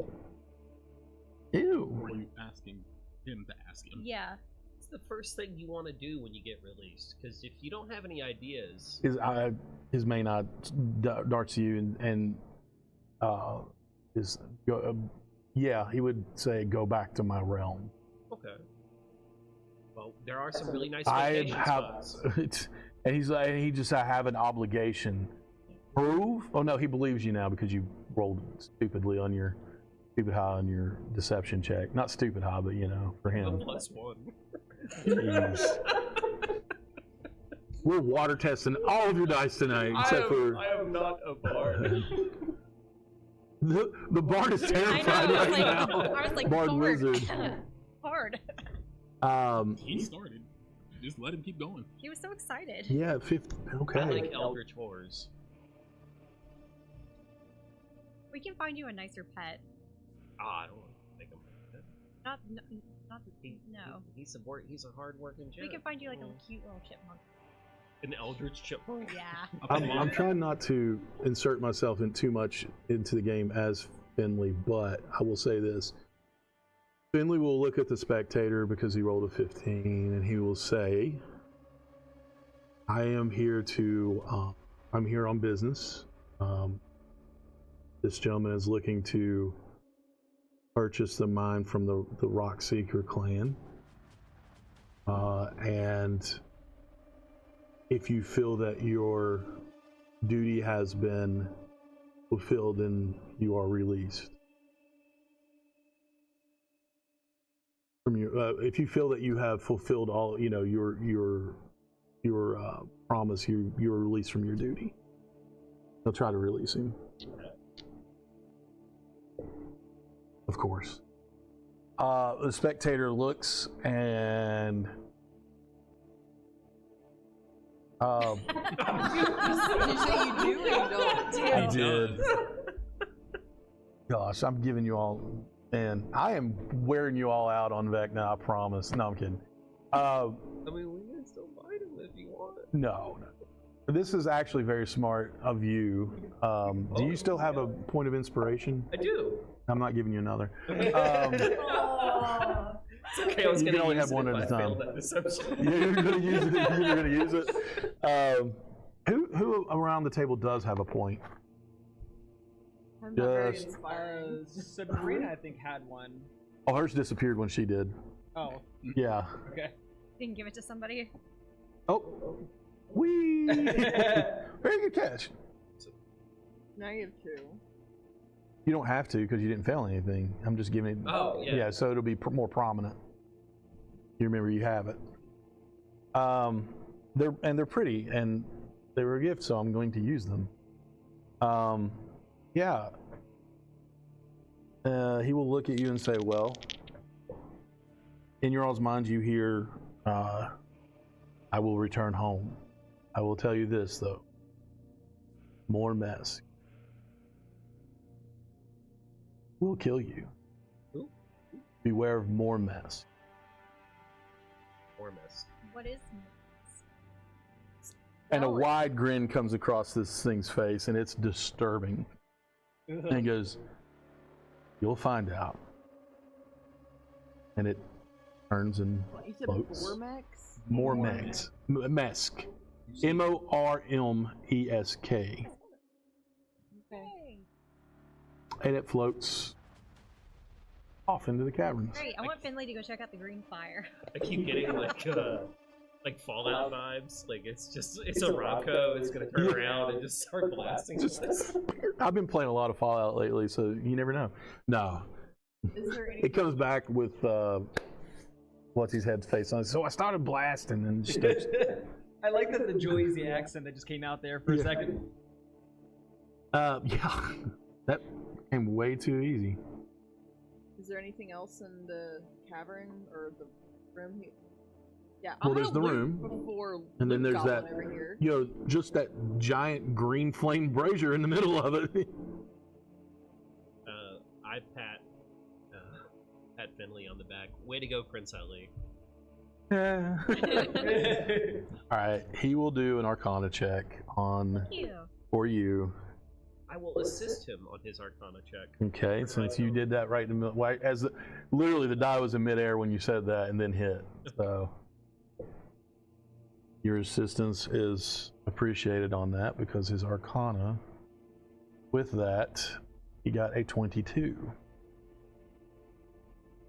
ew! Or are you asking him to ask him? Yeah. It's the first thing you want to do when you get released, because if you don't have any ideas, His main eye darts to you and yeah, he would say, "Go back to my realm." okay. Well, there are some really nice I vacation have, spots. and he's like, he just, I have an obligation. Prove? Oh no, he believes you now because you rolled stupid high on your deception check. Not stupid high, but for A him. +1. Jeez. We're water testing all of your dice tonight, except for I am not a bard. the bard is I terrified know. right I now. was like, Bard Bard. wizard. Bard. He started. Just let him keep going. He was so excited. Yeah, 50. Okay. I like eldritch horrors. We can find you a nicer pet. I don't want to make him. Not no. He's a hard-working We gent. can find you like a cute little chipmunk. An eldritch chipmunk. Yeah. I'm trying not to insert myself in too much into the game as Finley, but I will say this. Finley will look at the spectator because he rolled a 15, and he will say, I am here to, I'm here on business. This gentleman is looking to purchase the mine from the Rockseeker clan. And if you feel that your duty has been fulfilled, then you are released. From your, if you feel that you have fulfilled all, your promise, you're released from your duty. They'll try to release him. Of course. The spectator looks and You say you do and don't. I did. Gosh, I'm giving you all, man. I am wearing you all out on Vec now. I promise. No, I'm kidding. I mean, we can still fight him if you want. No. This is actually very smart of you. Do you still have a point of inspiration? I do. I'm not giving you another. It's okay. I was You going can only to use have one it at if a I time. failed that deception. You're going to use it. You're going to use it. Who around the table does have a point? I'm not very Just- inspiring. Sabrina, I think, had one. Oh, hers disappeared when she did. Oh, Yeah. okay. Didn't give it to somebody. Oh. Whee! Very good catch. Now you have 2. You don't have to because you didn't fail anything. I'm just giving it. Oh, yeah. Yeah, so it'll be more prominent. You remember you have it. They're pretty and they were a gift, so I'm going to use them. Yeah. He will look at you and say, well, in your all's mind you hear, I will return home. I will tell you this though. More mess will kill you. Ooh. Beware of more mess. Or miss. What is And a wide grin comes across this thing's face, and it's disturbing. And he goes, "You'll find out." And it turns and You said floats. Bormax? More mess. Mesk. Mormesk. Okay. And it floats off into the caverns. Great, I want Finley to go check out the green fire. I keep getting like Fallout vibes. Like it's a Robco. It's gonna turn around and just start blasting. I've been playing a lot of Fallout lately, so you never know. No. Is there any? It comes back with what's his head's face on it. So I started blasting and starts, I like that the Joyzy accent that just came out there for a second. yeah, that came way too easy. Is there anything else in the cavern or the room? Yeah. Well, I'm there's gonna the loot room, before and then Luke there's Goblin that, over here. just that giant green flame brazier in the middle of it. I pat Finley on the back. Way to go, Prince Ali. All right, he will do an Arcana check Thank you. for you. I will assist him on his Arcana check. Okay, since you did that right in the middle, right as literally the die was in midair when you said that and then hit. So your assistance is appreciated on that because his Arcana, with that, he got a 22.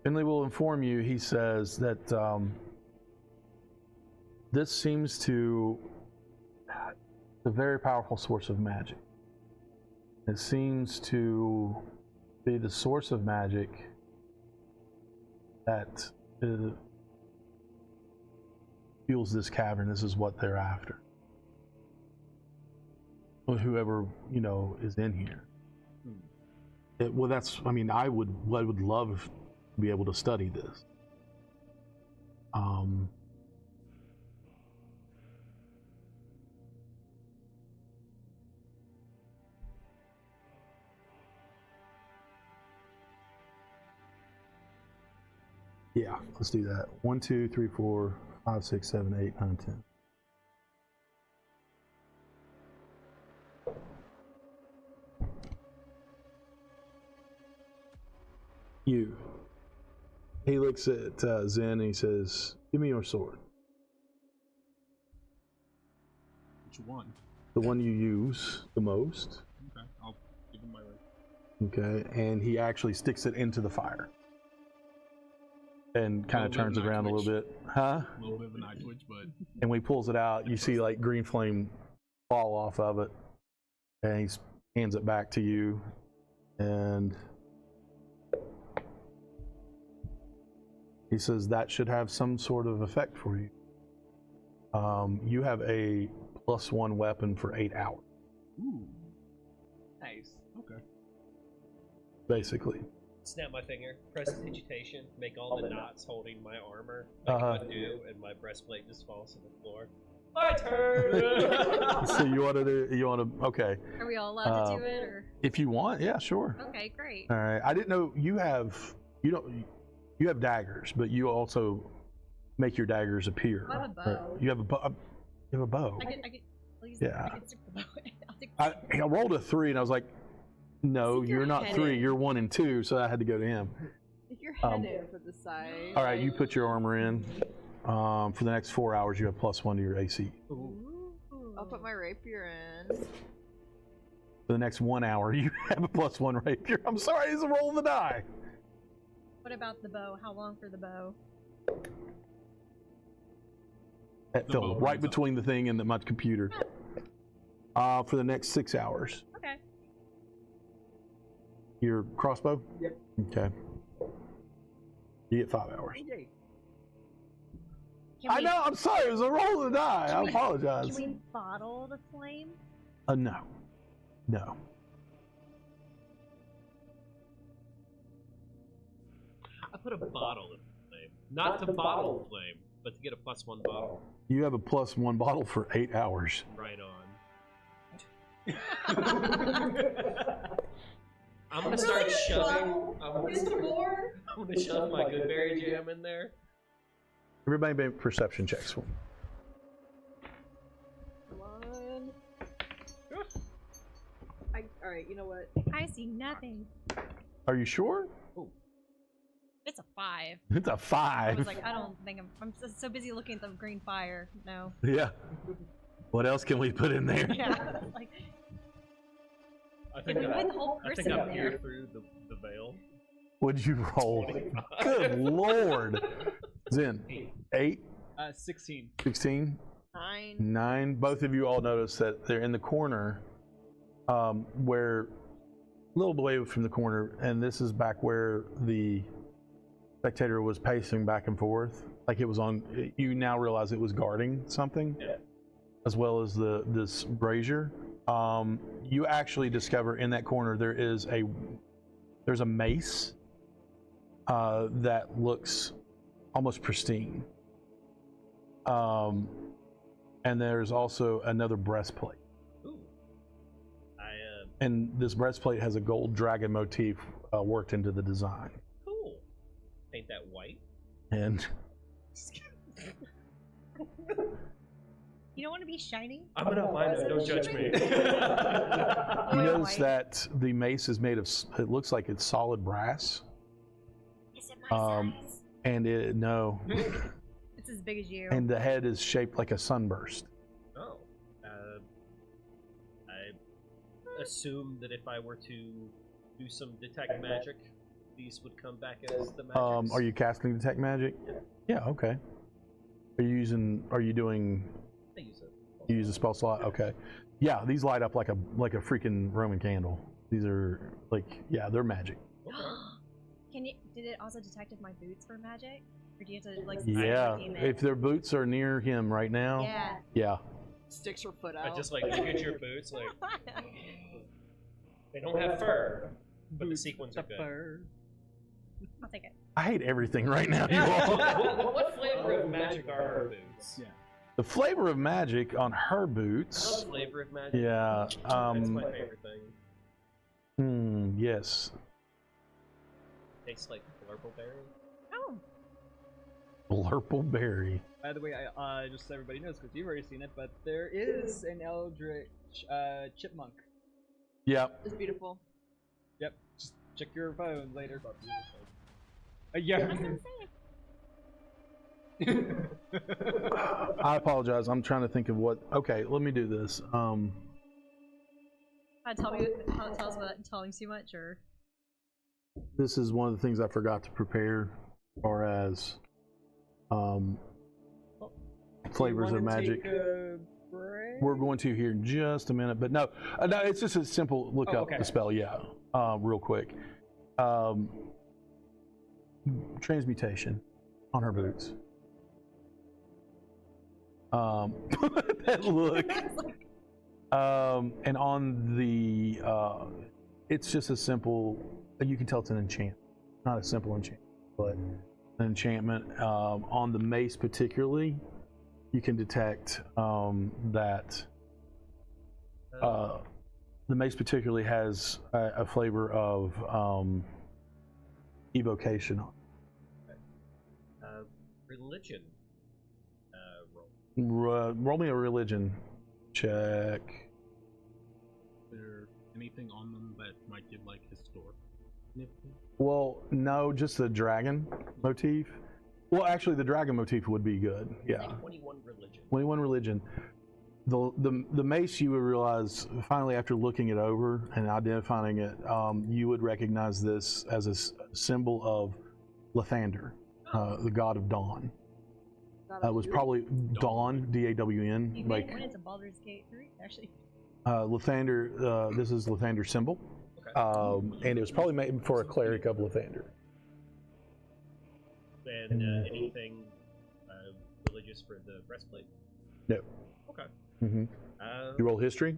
Finley will inform you, he says that this seems to be a very powerful source of magic. It seems to be the source of magic that fuels this cavern. This is what they're after. Well, whoever, is in here. Well, that's, I would love to be able to study this. Yeah, let's do that. 1, 2, 3, 4, 5, 6, 7, 8, 9, 10. You. He looks at Zen and he says, "Give me your sword. Which one? The one you use the most." Okay, I'll give him my right. Okay, and he actually sticks it into the fire. And kind of turns it around a little bit. Huh? A little bit of an eye twitch, but And when he pulls it out, you see like green flame fall off of it. And he hands it back to you, and he says that should have some sort of effect for you. You have a +1 weapon for 8 hours. Ooh. Nice. Okay. Basically. Snap my finger, press digitation, make all the knots holding my armor like undo, and my breastplate just falls to the floor. My turn! So you want to okay. Are we all allowed to do it, or? If you want, yeah, sure. Okay, great. All right. I didn't know you have daggers, but you also make your daggers appear. I have a bow. You have a bow. You have a bow. I can use Yeah. I can stick the bow in. I'll take I rolled a 3, and I was like, no, Stick your you're not head 3. in. You're 1 and 2, so I had to go to him. Stick your head in for the side. All right, you put your armor in. For the next 4 hours, you have +1 to your AC. I'll put my rapier in. For the next 1 hour, you have a +1 rapier. I'm sorry, it's a roll of the die. What about the bow? How long for the bow? That fell bow right brings up. between the thing and my computer. For the next 6 hours. Okay. Your crossbow? Yep. Okay. You get 5 hours. Yay. Can I we- know, I'm sorry, it was a roll of the die. I Can apologize. we bottle the flame? No. No. I put a bottle in the flame. Not to bottle the flame, but to get a +1 bottle. You have a +1 bottle for 8 hours. Right on. I'm gonna start shoving. I'm gonna shove my good berry jam in there. Everybody make perception checks for me. Come on. Alright, you know what? I see nothing. Are you sure? It's a 5. It's a I 5. was like, I don't think I'm so busy looking at the green fire. No. Yeah. What else can we put in there? Yeah. Like, I think we put the whole I person think I in there. peered through the veil. What'd you roll? Good lord. Zen. 8, 16. 16, 9. 9. Both of you all notice that they're in the corner, where a little away from the corner, and this is back where the spectator was pacing back and forth. Like it was on, you now realize it was guarding something, as well as this brazier. You actually discover in that corner there's a mace that looks almost pristine. And there's also another breastplate. Ooh. And this breastplate has a gold dragon motif worked into the design. Cool. Paint that white. And you don't want to be shiny? I'm gonna mind it. Don't judge me. you Oil notice white. that the mace is made of, it looks like it's solid brass. Is it my size? And It's as big as you. and the head is shaped like a sunburst. Oh. I assume that if I were to do some detect magic, these would come back as the magic. Are you casting detect magic? Yeah, okay. Are you doing, I use it. you use a spell slot? Okay. Yeah, these light up like a freaking Roman candle. These are yeah, they're magic. Did it also detect if my boots were magic? Or do you have to Yeah, aim it? if their boots are near him right now, Yeah. yeah. Sticks her foot I out. just look at your boots, they don't have fur, but the sequins are good. I'll take it. I hate everything right now, you all. What flavor of magic are her boots? Yeah. The flavor of magic on her I love boots. flavor of magic. Yeah. That's my favorite thing. Yes. Tastes like blurpleberry. Oh. Blurple berry. By the way, I just so everybody knows, because you've already seen it, but there is an eldritch chipmunk. Yeah. It's beautiful. Yep, just check your phone later. Yeah. I apologize. I'm trying to think of what. Okay, let me do this. Tell us about telling too much, or This is one of the things I forgot to prepare, as far as flavors of magic. Take a break? We're going to here in just a minute, but no, it's just a simple look up the spell. Yeah, real quick. Transmutation on her boots. That look. And on the, it's just a simple. You can tell it's an enchantment, not a simple enchantment, but an enchantment. On the mace particularly, you can detect that the mace particularly has a flavor of evocation. Religion. Roll me a religion check. Is there anything on them that might give like historic significance? Well, no, just the dragon motif. Well, actually, the dragon motif would be good. Yeah. 21 religion. 21 religion. The mace, you would realize finally after looking it over and identifying it, you would recognize this as a symbol of Lathander, the god of dawn. It was probably Dawn, D-A-W-N. You Like when it's a Baldur's Gate 3, actually. Lathander. This is Lathander's symbol, and it was probably made for a cleric of Lathander. And anything religious for the breastplate? No. Okay. Mm-hmm. You roll history.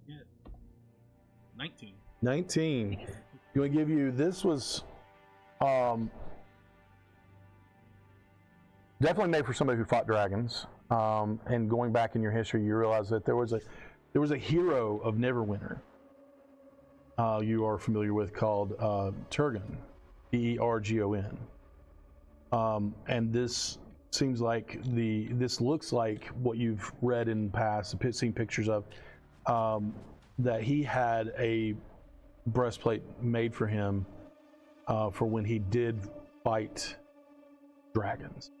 Yeah. 19. 19. You want to give you this was definitely made for somebody who fought dragons. And going back in your history, you realize that there was a hero of Neverwinter you are familiar with called Turgon, T-E-R-G-O-N. And this seems like this looks like what you've read in past, seen pictures of, that he had a breastplate made for him for when he did fight dragons.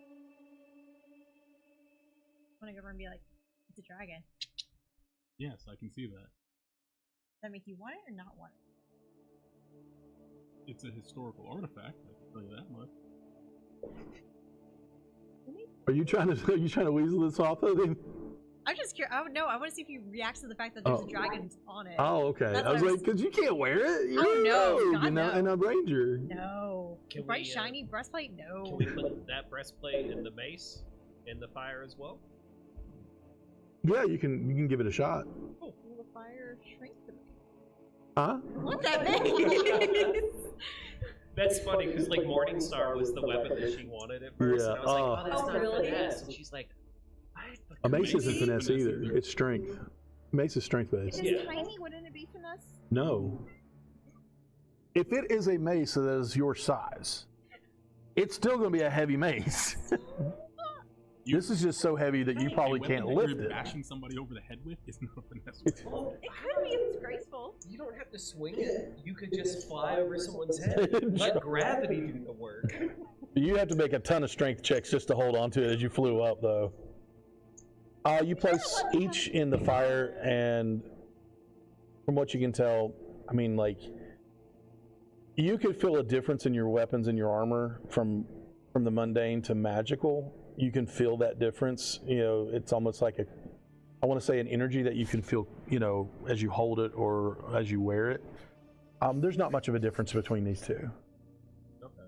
I want to go over and be like, it's a dragon. Yes, I can see that. Does that make you want it or not want it? It's a historical artifact, I can tell you that much. Are you trying to weasel this off of him? I'm just curious. I want to see if he reacts to the fact that there's a dragon on it. Oh, okay. That's I was what I like, because you can't wear it. You're Oh, no. a rogue, God, you know, no. and a ranger. No. Can Bright we, shiny breastplate? No. Can we put that breastplate and the mace in the fire as well? Yeah, you can give it a shot. Will the fire shrink the Huh? What that means? That's funny because like Morningstar was the weapon that she wanted at first, Yeah, and I was like, "Oh, that's oh, not really? finesse." And she's like, "What?" A mace isn't Mace finesse is finesse either. either. It's strength. Mace is strength If based. it's Yeah. tiny, wouldn't it be finesse? No. If it is a mace that is your size, it's still going to be a heavy mace. This is just so heavy that you probably A weapon can't that lift you're it. bashing somebody over the head with is not a finesse weapon. Well, It could be if it's graceful. you don't have to swing it. You could just fly over someone's head. Let gravity do the work. You have to make a ton of strength checks just to hold on to it as you flew up, though. You place each in the fire, and from what you can tell, I mean, like, you could feel a difference in your weapons and your armor from the mundane to magical. You can feel that difference. You know, it's almost like I want to say an energy that you can feel, you know, as you hold it or as you wear it. There's not much of a difference between these two. Okay.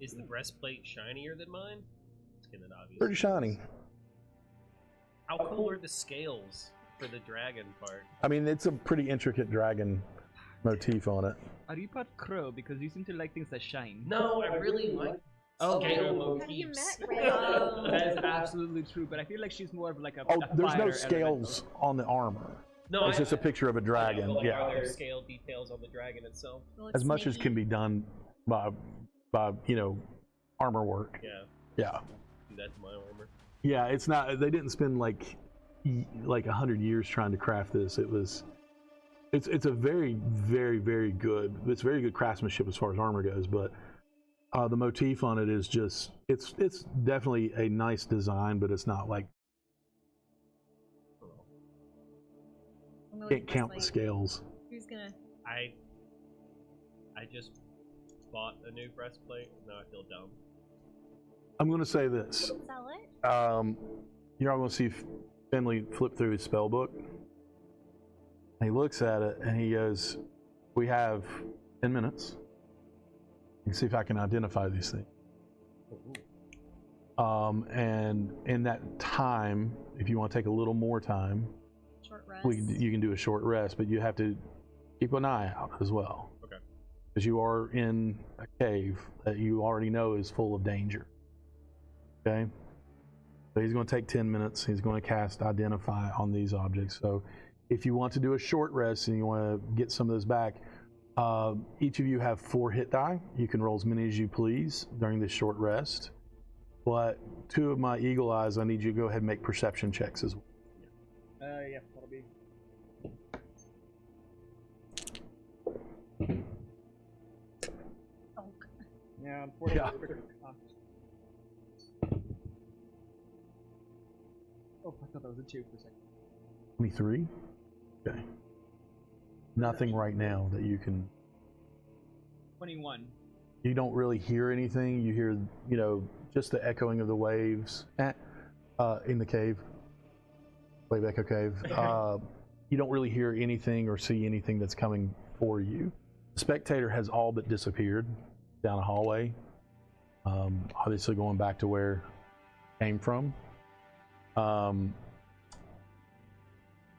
Is the breastplate shinier than mine? It's kind of obvious. Pretty shiny. How cool are the scales for the dragon part? I mean, it's a pretty intricate dragon motif on it. Are you part crow? Because you seem to like things that shine. No, I really like scale Have you motifs. met Ray? That is absolutely true, but I feel like she's more of like a. Oh, a there's no fighter scales on the armor. No, It's just a picture of a dragon. Like, Yeah. Are there scale details on the dragon itself? Well, As it's much as snaky. can be done by you know, armor work. Yeah, Yeah. do that to my armor. Yeah, it's not. They didn't spend like 100 years trying to craft this. It's a very, very, very good. It's very good craftsmanship as far as armor goes. But the motif on it is just. It's definitely a nice design, but it's not like I'm gonna can't look at count the this, like, scales. Who's gonna? I just bought a new breastplate. Now I feel dumb. I'm going to say this. Sell it? you're all going to see Finley flip through his spell book. And he looks at it and he goes, we have 10 minutes. You can see if I can identify these things. And in that time, if you want to take a little more time, Short rest. you can do a short rest, but you have to keep an eye out as well. Okay. Because you are in a cave that you already know is full of danger. Okay? So he's going to take 10 minutes. He's going to cast Identify on these objects. So if you want to do a short rest and you want to get some of this back, each of you have 4 hit die. You can roll as many as you please during this short rest. But 2 of my eagle eyes, I need you to go ahead and make perception checks as well. Yeah, that'll be. Oh, Yeah, unfortunately. Oh, I thought that was a 2 for a second. 23? Okay. Nothing right now that you can... 21. You don't really hear anything. You hear, just the echoing of the waves in the cave. Wave Echo Cave. You don't really hear anything or see anything that's coming for you. The spectator has all but disappeared down a hallway. Obviously going back to where it came from.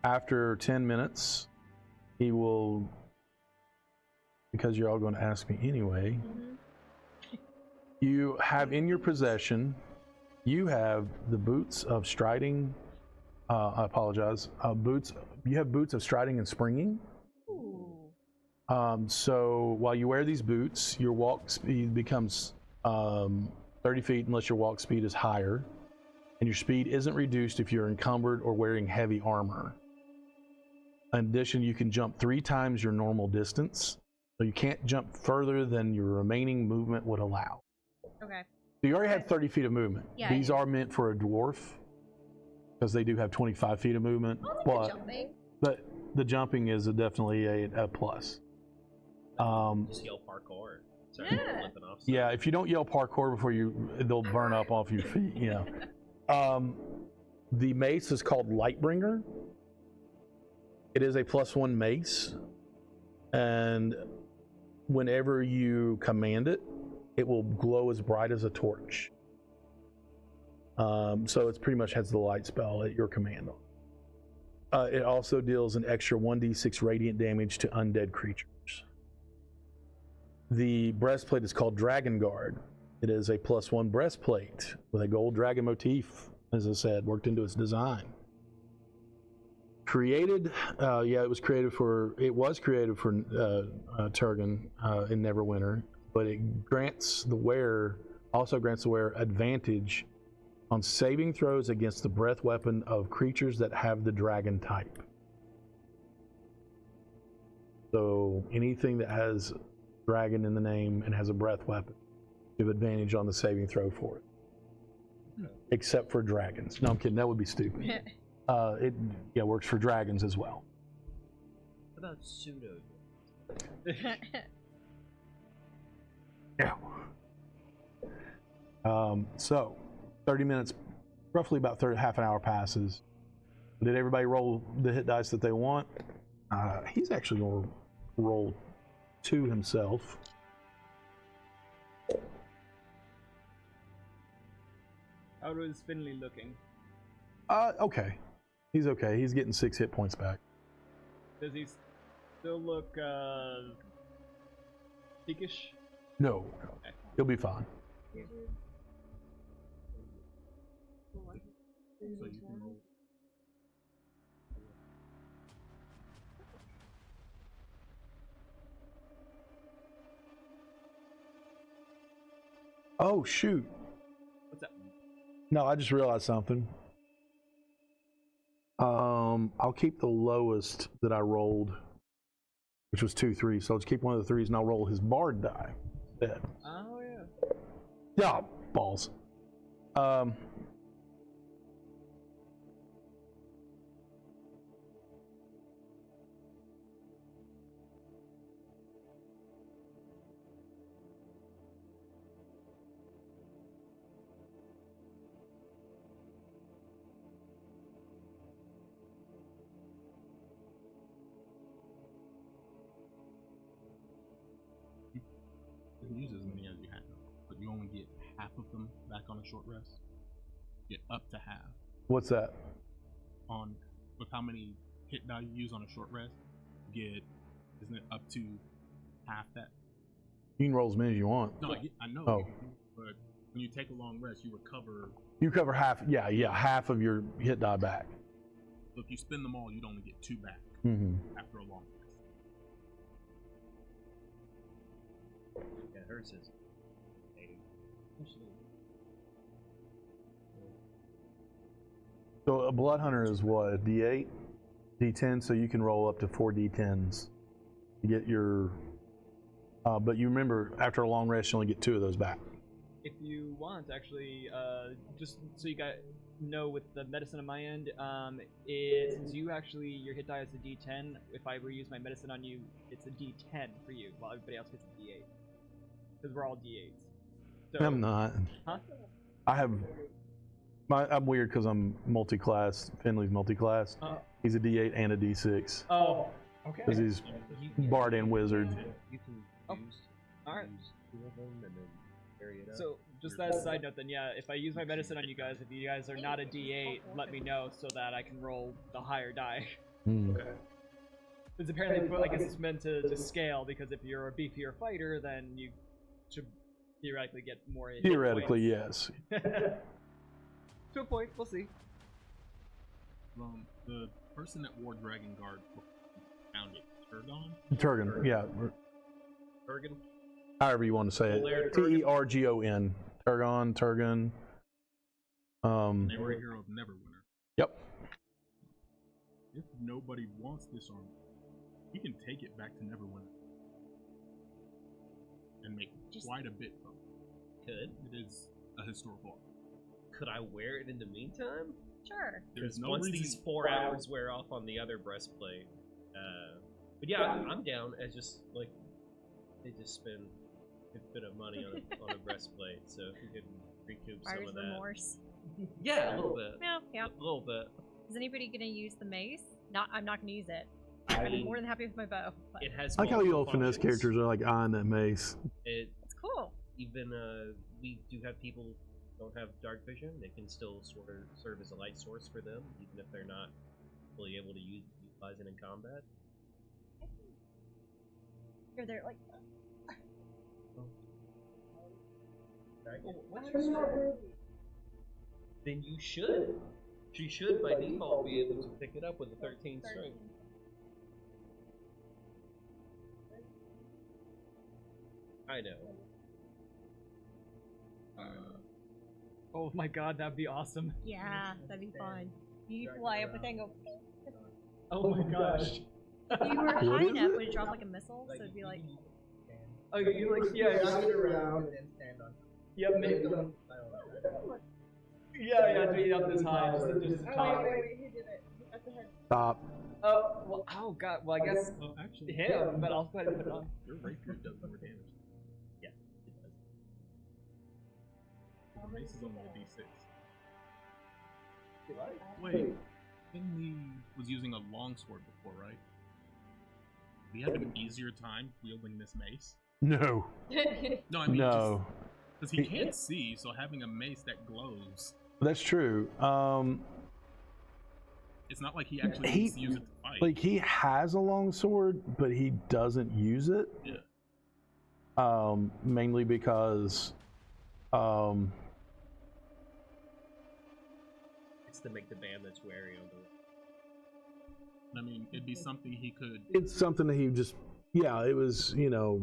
After 10 minutes, he will, because you're all going to ask me anyway, you have in your possession, you have the boots of striding, I apologize, you have boots of striding and springing. So while you wear these boots, your walk speed becomes 30 feet unless your walk speed is higher, and your speed isn't reduced if you're encumbered or wearing heavy armor. In addition, you can jump 3 times your normal distance, so you can't jump further than your remaining movement would allow. okay. So you already have 30 feet of movement. Yeah, These are meant for a dwarf, because they do have 25 feet of movement. Jumping. But the jumping is definitely a plus. Just yell parkour. Sorry, Yeah. flipping off. Yeah, if you don't yell parkour before they'll burn up off your feet. Yeah. The mace is called Lightbringer. It is a +1 mace, and whenever you command it, it will glow as bright as a torch. So it pretty much has the light spell at your command on. It also deals an extra 1d6 radiant damage to undead creatures. The breastplate is called Dragon Guard. It is a +1 breastplate with a gold dragon motif, as I said, worked into its design. Created, it was created for Turgon in Neverwinter, but it grants the wearer advantage on saving throws against the breath weapon of creatures that have the dragon type. So anything that has dragon in the name and has a breath weapon, you have advantage on the saving throw for it. Except for dragons. No, I'm kidding. That would be stupid. It works for dragons as well. What about pseudo? Yeah. So 30 minutes, roughly about half an hour passes. Did everybody roll the hit dice that they want? He's actually going to roll 2 himself. How is Finley looking? Okay. He's okay. He's getting 6 hit points back. Does he still look peakish? No. He'll be fine. So you can roll. Oh, shoot. What's that? No, I just realized something. I'll keep the lowest that I rolled, which was 2 3s. So I'll just keep one of the 3s and I'll roll his bard die instead. Oh yeah. Yeah, balls. use as many as you have, but you only get half of them back on a short rest. Get up to half. What's that? On with how many hit die you use on a short rest, get isn't it up to half that? You can roll as many as you want. No, I know. Oh. But when you take a long rest, you recover. You cover half. Yeah, half of your hit die back. So if you spend them all, you'd only get 2 back after a long rest. Yeah, hers is. So a blood hunter is what, a D8, D10, so you can roll up to 4 D10s to get your. But you remember, after a long rest, you only get 2 of those back. If you want, actually, just so you guys know, with the medicine on my end, since you actually your hit die is a D10. If I reuse my medicine on you, it's a D10 for you, while everybody else gets a D8. Because we're all D8s. So, I'm not. Huh? I'm weird because I'm multi-class. Finley's multi-class. He's a D8 and a D6. Oh, okay. Because he's bard and wizard. You can use, alright. use 2 of them and then carry it up. So, just that side note then, yeah, if I use my medicine on you guys, if you guys are not a D8, let me know so that I can roll the higher die. Okay. It's apparently, I guess it's meant to scale, because if you're a beefier fighter, then you should theoretically get more hit Theoretically, yes. To a point, we'll see. The person that wore Dragon Guard found it. Turgon, yeah. Turgon? However you want to say it. Tergon. Turgon. They were a hero of Neverwinter. Yep. If nobody wants this armor, you can take it back to Neverwinter and make quite a bit from it. Could. It is a historical armor. Could I wear it in the meantime? Sure. There's no once reason. these 4 hours wear off on the other breastplate. But yeah, I'm down. As just like they just spend a bit of money on a breastplate, so if we could recoup some Buyer's of that. remorse. Yeah, a little bit. Yeah. A little bit. Is anybody gonna use the mace? I'm not gonna use it. I I'm mean, more than happy with my bow. But it has. I like how you multiple old finesse functions. characters are like eyeing that mace. it's cool. Even we do have people who don't have dark vision. They can still sort of serve as a light source for them, even if they're not fully able to utilize it in combat. They're like. What's your strength? Then you should. She should by default be able to pick it up with a 13 strength. I know. Oh my god, that'd be awesome. Yeah, that'd be fun. You fly up with it and go. Oh my gosh. If you were What high is enough, it? would it drop like a missile? So it'd be like. Oh, you like, yeah, Knock it around and then stand on. yep, maybe. Yeah, to be up this high, just top. Wait, he did it. At the head. Stop. Oh, well, oh god, well, I guess Well, actually, him, but I'll go ahead and put it on. your rapier does more damage. Yeah, it does. The mace is only a D6. Wait, Finley was using a longsword before, right? Do you have an easier time wielding this mace? No. No, I mean, No. because he can't see, so having a mace that glows, That's true. it's not like he actually He- needs to use it to fight. Like, he has a long sword, but he doesn't use it. Yeah. Mainly because It's to make the bandits wary of the. I mean, it'd be something he could. it's something that he just, yeah, it was,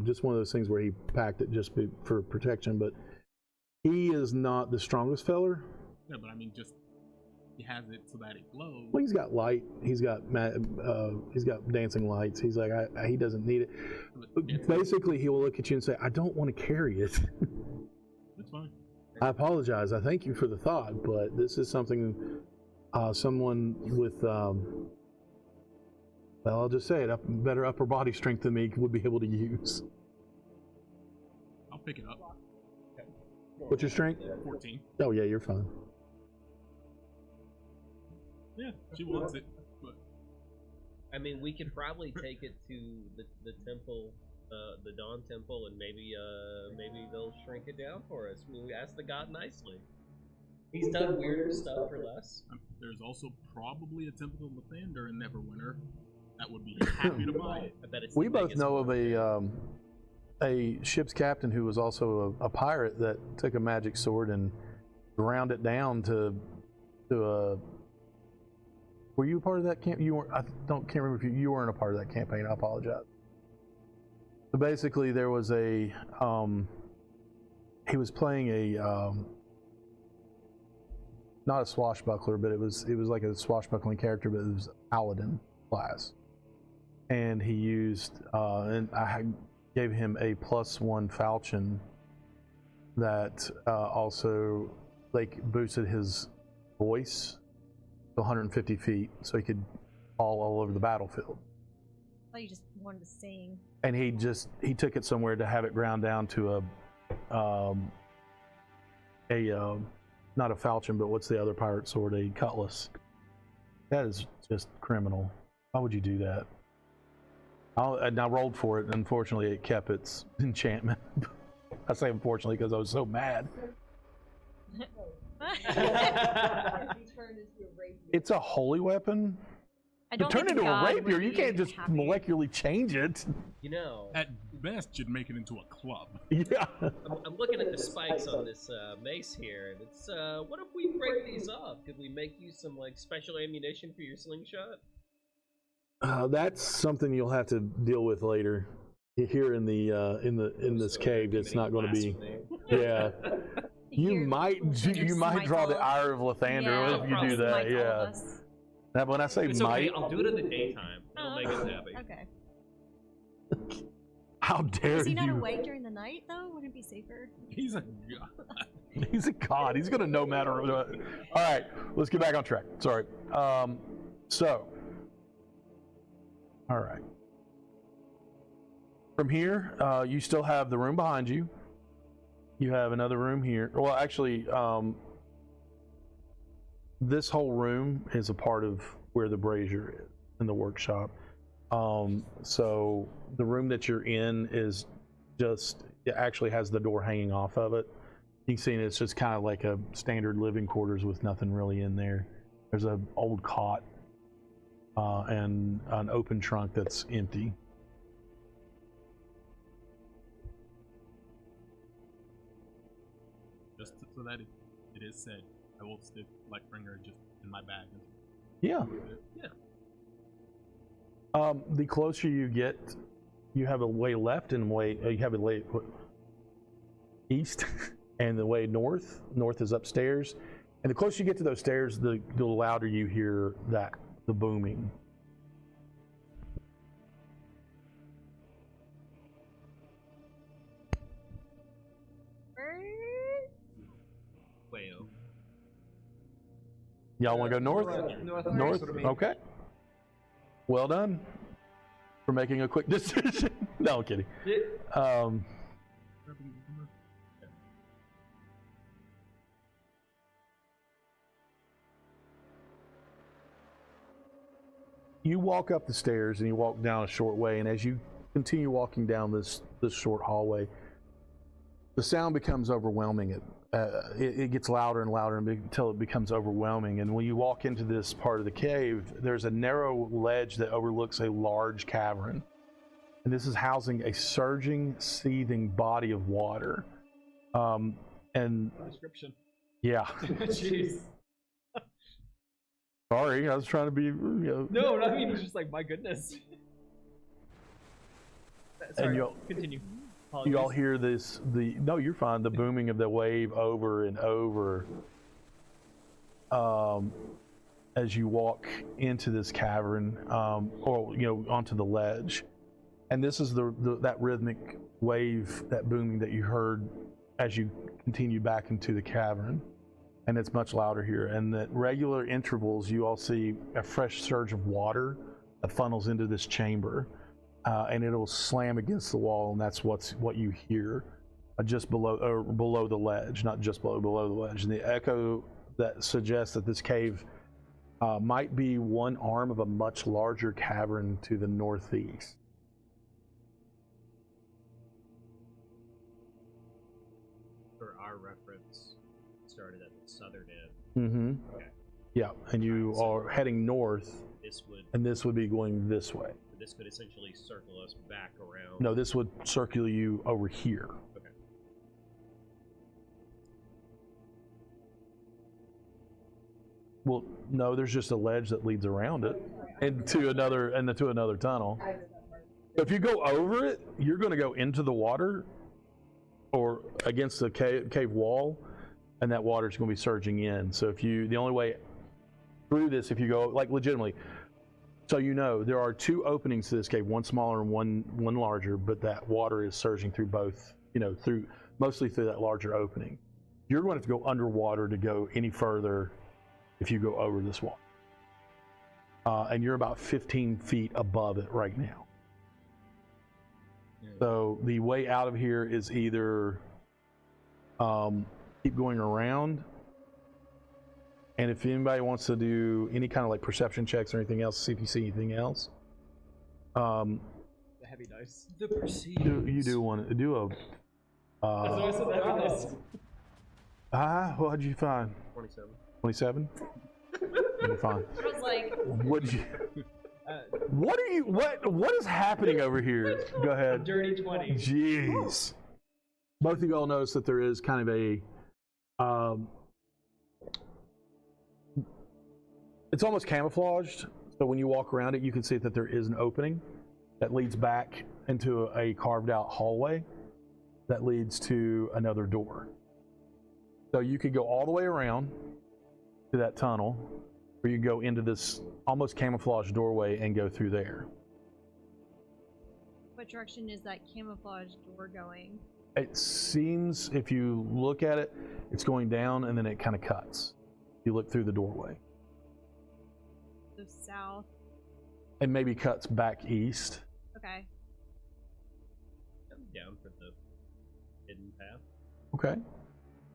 just one of those things where he packed it just for protection, but he is not the strongest feller. Yeah, but I mean, just he has it so that it glows. Well, he's got light. He's got dancing lights. He's like, he doesn't need it. It's, Basically, he will look at you and say, "I don't want to carry it. it's fine. I apologize. I thank you for the thought, but this is something someone with, well, I'll just say it, better upper body strength than me would be able to use." I'll pick it up. What's your strength? 14. Oh yeah, you're fine. Yeah, she wants it, but I mean, we could probably take it to the temple the Dawn Temple, and maybe they'll shrink it down for us. I mean, we asked the god nicely. He's done weirder stuff for less. There's also probably a Temple of Lathander in Neverwinter that would be happy to buy it. I bet it's We the both biggest know of one. a ship's captain who was also a pirate that took a magic sword and ground it down to a. Were you a part of that camp? You weren't. Can't remember if you weren't a part of that campaign. I apologize. So basically, there was a. He was playing a. Not a swashbuckler, but it was like a swashbuckling character, but it was Paladin class, and he used and I gave him a +1 falchion that also like boosted his voice to 150 feet, so he could call all over the battlefild. I thought you just wanted to sing. And he took it somewhere to have it ground down to a not a falchion, but what's the other pirate sword? A cutlass. That is just criminal. Why would you do that? I rolled for it, and unfortunately it kept its enchantment. I say unfortunately because I was so mad. It's a holy weapon. I To don't turn think into a God rapier, would you be can't just happy. molecularly change it. You know, At best, you'd make it into a club. Yeah. I'm looking at the spikes on this mace here, and it's what if we break these off? Could we make you some like special ammunition for your slingshot? That's something you'll have to deal with later. Here in this cave, it's not going to be. Yeah. You Here, might just might draw the smite ire of Lathander Yeah, if you do that. smite all of Yeah. us. Now, when I say It's might, okay. I'll do it in the daytime. It'll make us happy. Okay. how dare Is he not you? awake during the night though? Wouldn't it be safer? He's a god. He's a god. He's gonna no matter what. All right, let's get back on track. Sorry. So, all right. From here, you still have the room behind you. You have another room here. Well, actually, this whole room is a part of where the brazier is in the workshop. So the room that you're in is just, it actually has the door hanging off of it. You can see it's just kind of like a standard living quarters with nothing really in there. There's an old cot and an open trunk that's empty. Just so that it is said, I will stick Lightbringer just in my bag. Yeah. Yeah. The closer you get, you have a way left and way you have a way east, and the way north. North is upstairs, and the closer you get to those stairs, the louder you hear the booming. Wayo. Y'all want to go north? North. Okay. Well done for making a quick decision. No, I'm kidding. You walk up the stairs and you walk down a short way, and as you continue walking down this short hallway, the sound becomes overwhelming. It gets louder and louder until it becomes overwhelming. And when you walk into this part of the cave, there's a narrow ledge that overlooks a large cavern. And this is housing a surging, seething body of water. And Description. yeah. Jeez. Sorry, I was trying to be, No, I mean, it's just like, my goodness. Sorry, you'll- continue. You all hear this, no, you're fine, the booming of the wave over and over as you walk into this cavern, or, onto the ledge. And this is that rhythmic wave, that booming that you heard as you continue back into the cavern. And it's much louder here. And at regular intervals, you all see a fresh surge of water that funnels into this chamber. And it'll slam against the wall, and that's what you hear just below the ledge, not just below the ledge. And the echo that suggests that this cave might be one arm of a much larger cavern to the northeast. our reference started at the southern end. Mm-hmm. Okay. Yeah, and you are heading north, This would and this would be going this way. this could essentially circle us back around. No, this would circle you over here. Okay. Well, no, there's just a ledge that leads around it into another tunnel. If you go over it, you're going to go into the water or against the cave wall, and that water is going to be surging in. So the only way through this, if you go like legitimately, so there are two openings to this cave, one smaller and one larger, but that water is surging through both, mostly through that larger opening. You're going to have to go underwater to go any further if you go over this wall. And you're about 15 feet above it right now. So the way out of here is either keep going around, and if anybody wants to do any kind of like perception checks or anything else, see if you see anything else. The heavy dice. The perceived. You do want to do a. That's why I said the heavy dice. What'd you find? 27. 27. You're fine. I was like, What'd you? What is happening over here? Go ahead. Dirty 20. Jeez. Both of y'all notice that there is kind of a. It's almost camouflaged, so when you walk around it, you can see that there is an opening that leads back into a carved out hallway that leads to another door. So you could go all the way around to that tunnel, or you go into this almost camouflaged doorway and go through there. what direction is that camouflage door going? It seems, if you look at it, it's going down and then it kind of cuts. You look through the doorway. So south. And maybe cuts back east. Okay. I'm down for the hidden path. Okay.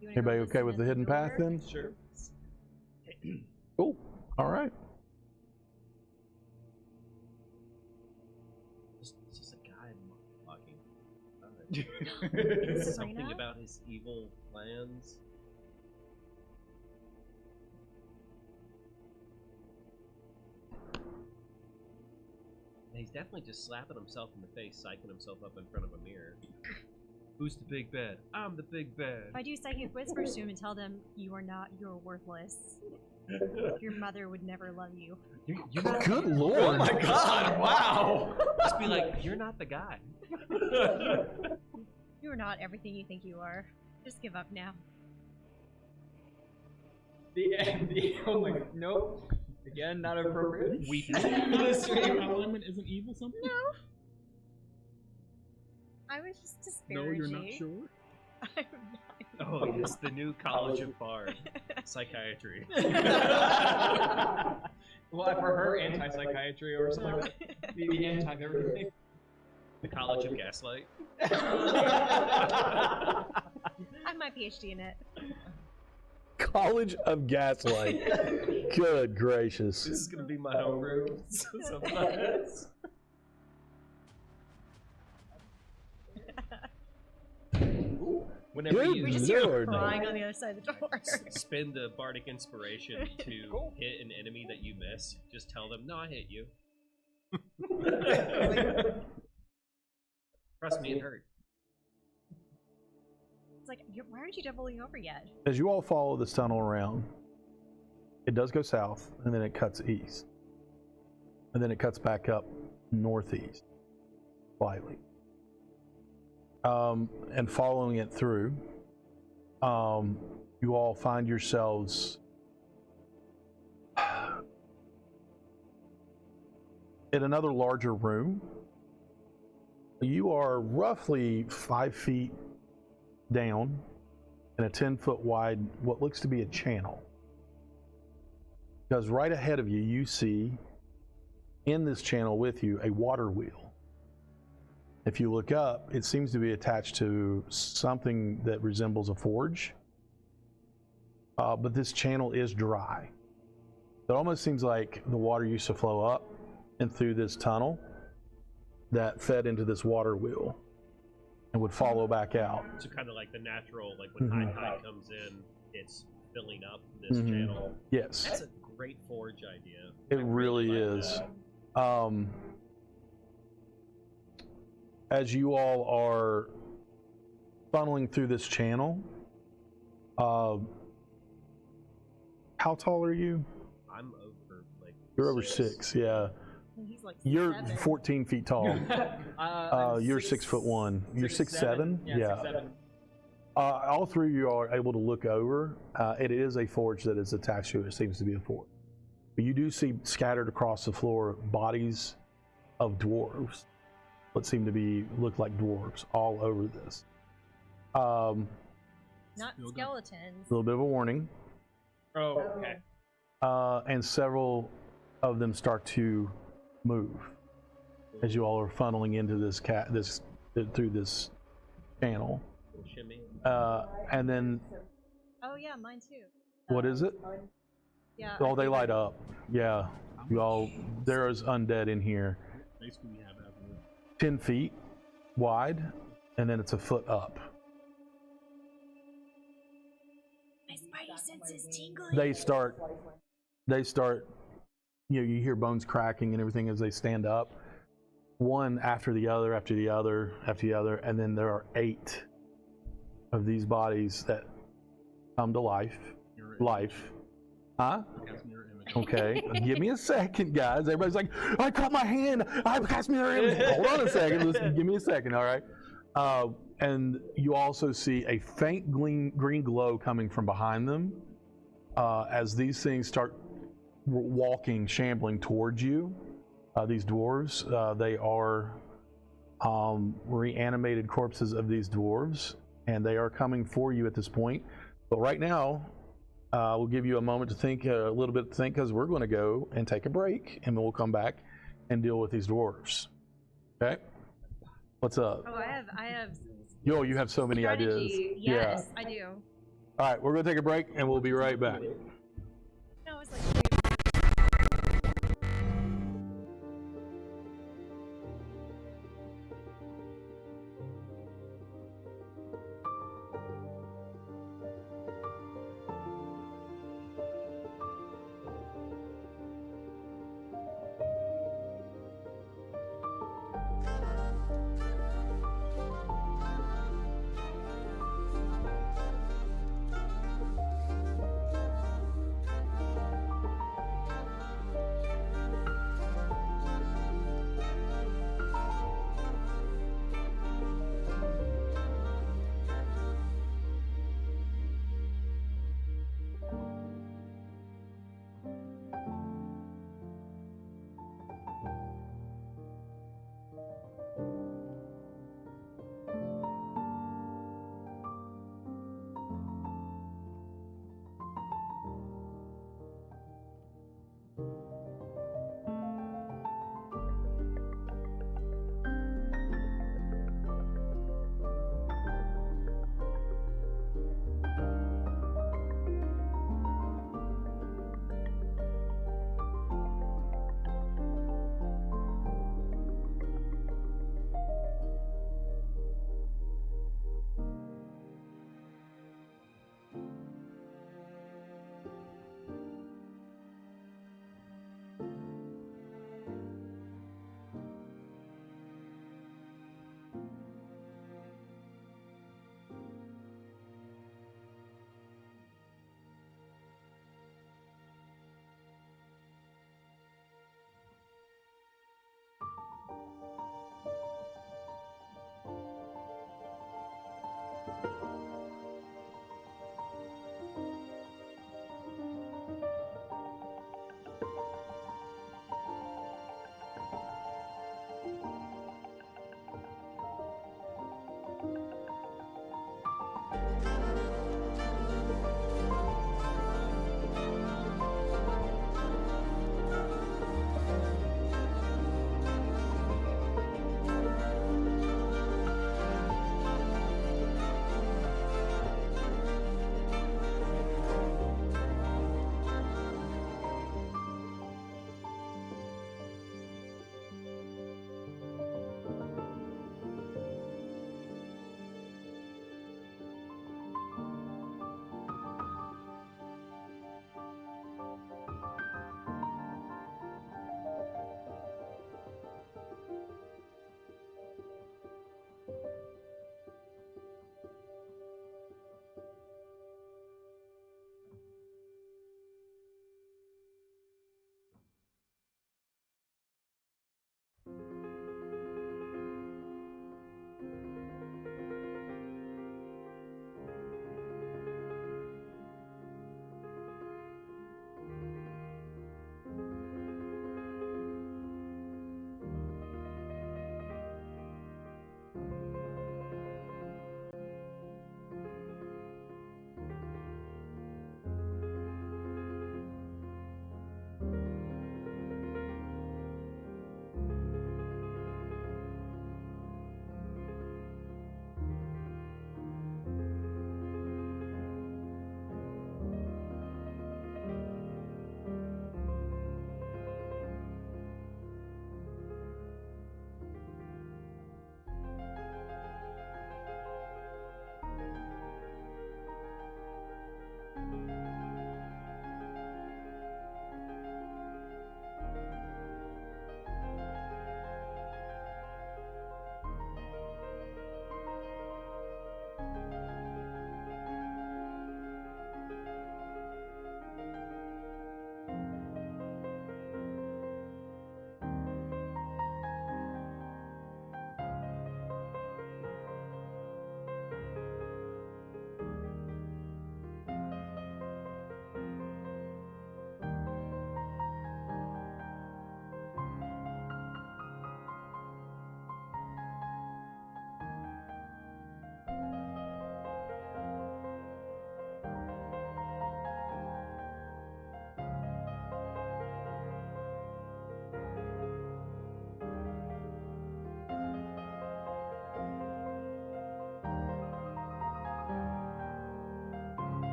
You wanna go Everybody okay listen with at the hidden path door? then? Sure. Cool. All right. It's just a guy talking. Something Serena? about his evil plans. And he's definitely just slapping himself in the face, psyching himself up in front of a mirror. Who's the big bad? I'm the big bad. If I do psychic whispers to him and tell them you're worthless. Your mother would never love you. Good lord. Oh my god, wow! Just be like, you're not the guy. You're not everything you think you are. Just give up now. Oh my, nope. Again, not appropriate. We Element isn't evil something? No. I was just No, disparaging. you're not sure? I'm Oh, it's the new College of Bard. Psychiatry. Well, for her, anti-psychiatry or something like that. Maybe anti-everything. The College of Gaslight. I have my PhD in it. College of Gaslight. Good gracious. This is gonna be my homeroom sometimes. Whenever Good We you just hear Lord. crying on the other side of the door. spend the bardic inspiration to Cool. hit an enemy that you miss, just tell them, no, I hit you. Trust me, it hurt. It's like, why aren't you doubling over yet? As you all follow this tunnel around, it does go south, and then it cuts east. And then it cuts back up northeast, slightly. And following it through, you all find yourselves in another larger room. You are roughly 5 feet down in a 10-foot wide, what looks to be a channel. Because right ahead of you, you see in this channel with you a water wheel. If you look up, it seems to be attached to something that resembles a forge. But this channel is dry. It almost seems like the water used to flow up and through this tunnel that fed into this water wheel. and would follow back out. So kind of like the natural, like when Mhm. high tide comes in, it's filling up this Mhm. channel. Yes, That's a great forge idea. it I really like is. that. As you all are funneling through this channel, how tall are you? I'm over like. You're over 6, yeah. And he's like You're 7. 14 feet tall. I'm You're 6'1". You're 6'7". Yeah. 6'7". All three of you are able to look over. It is a forge that is attached to it. It seems to be a forge. But you do see scattered across the floor bodies of dwarves. What seem to look like dwarves all over this. Not Still skeletons. A little bit of a warning. Oh, okay. And several of them start to move as you all are funneling into through this channel. Shimmy. And then Oh yeah, mine too. what is it? Yeah. Oh, they light up. Yeah, you all. There is undead in here. Basically, we have that. 10 feet wide, and then it's a foot up. My spidey sense is tingling. They start. You hear bones cracking and everything as they stand up, one after the other, after the other, after the other, and then there are 8 of these bodies that come to life. Huh? Okay, give me a second, guys. Everybody's like, I caught my hand. I cast mirror image. Hold on a second. Give me a second, all right? And you also see a faint green glow coming from behind them as these things start walking, shambling towards you. These dwarves, they are reanimated corpses of these dwarves, and they are coming for you at this point. But right now, we'll give you a moment to think, a little bit to think, because we're going to go and take a break, and then we'll come back and deal with these dwarves. Okay? What's up? Oh, I have. Yo, you have so many strategy. ideas. Yes, I do. All right, we're going to take a break, and we'll be right back. No, it's like.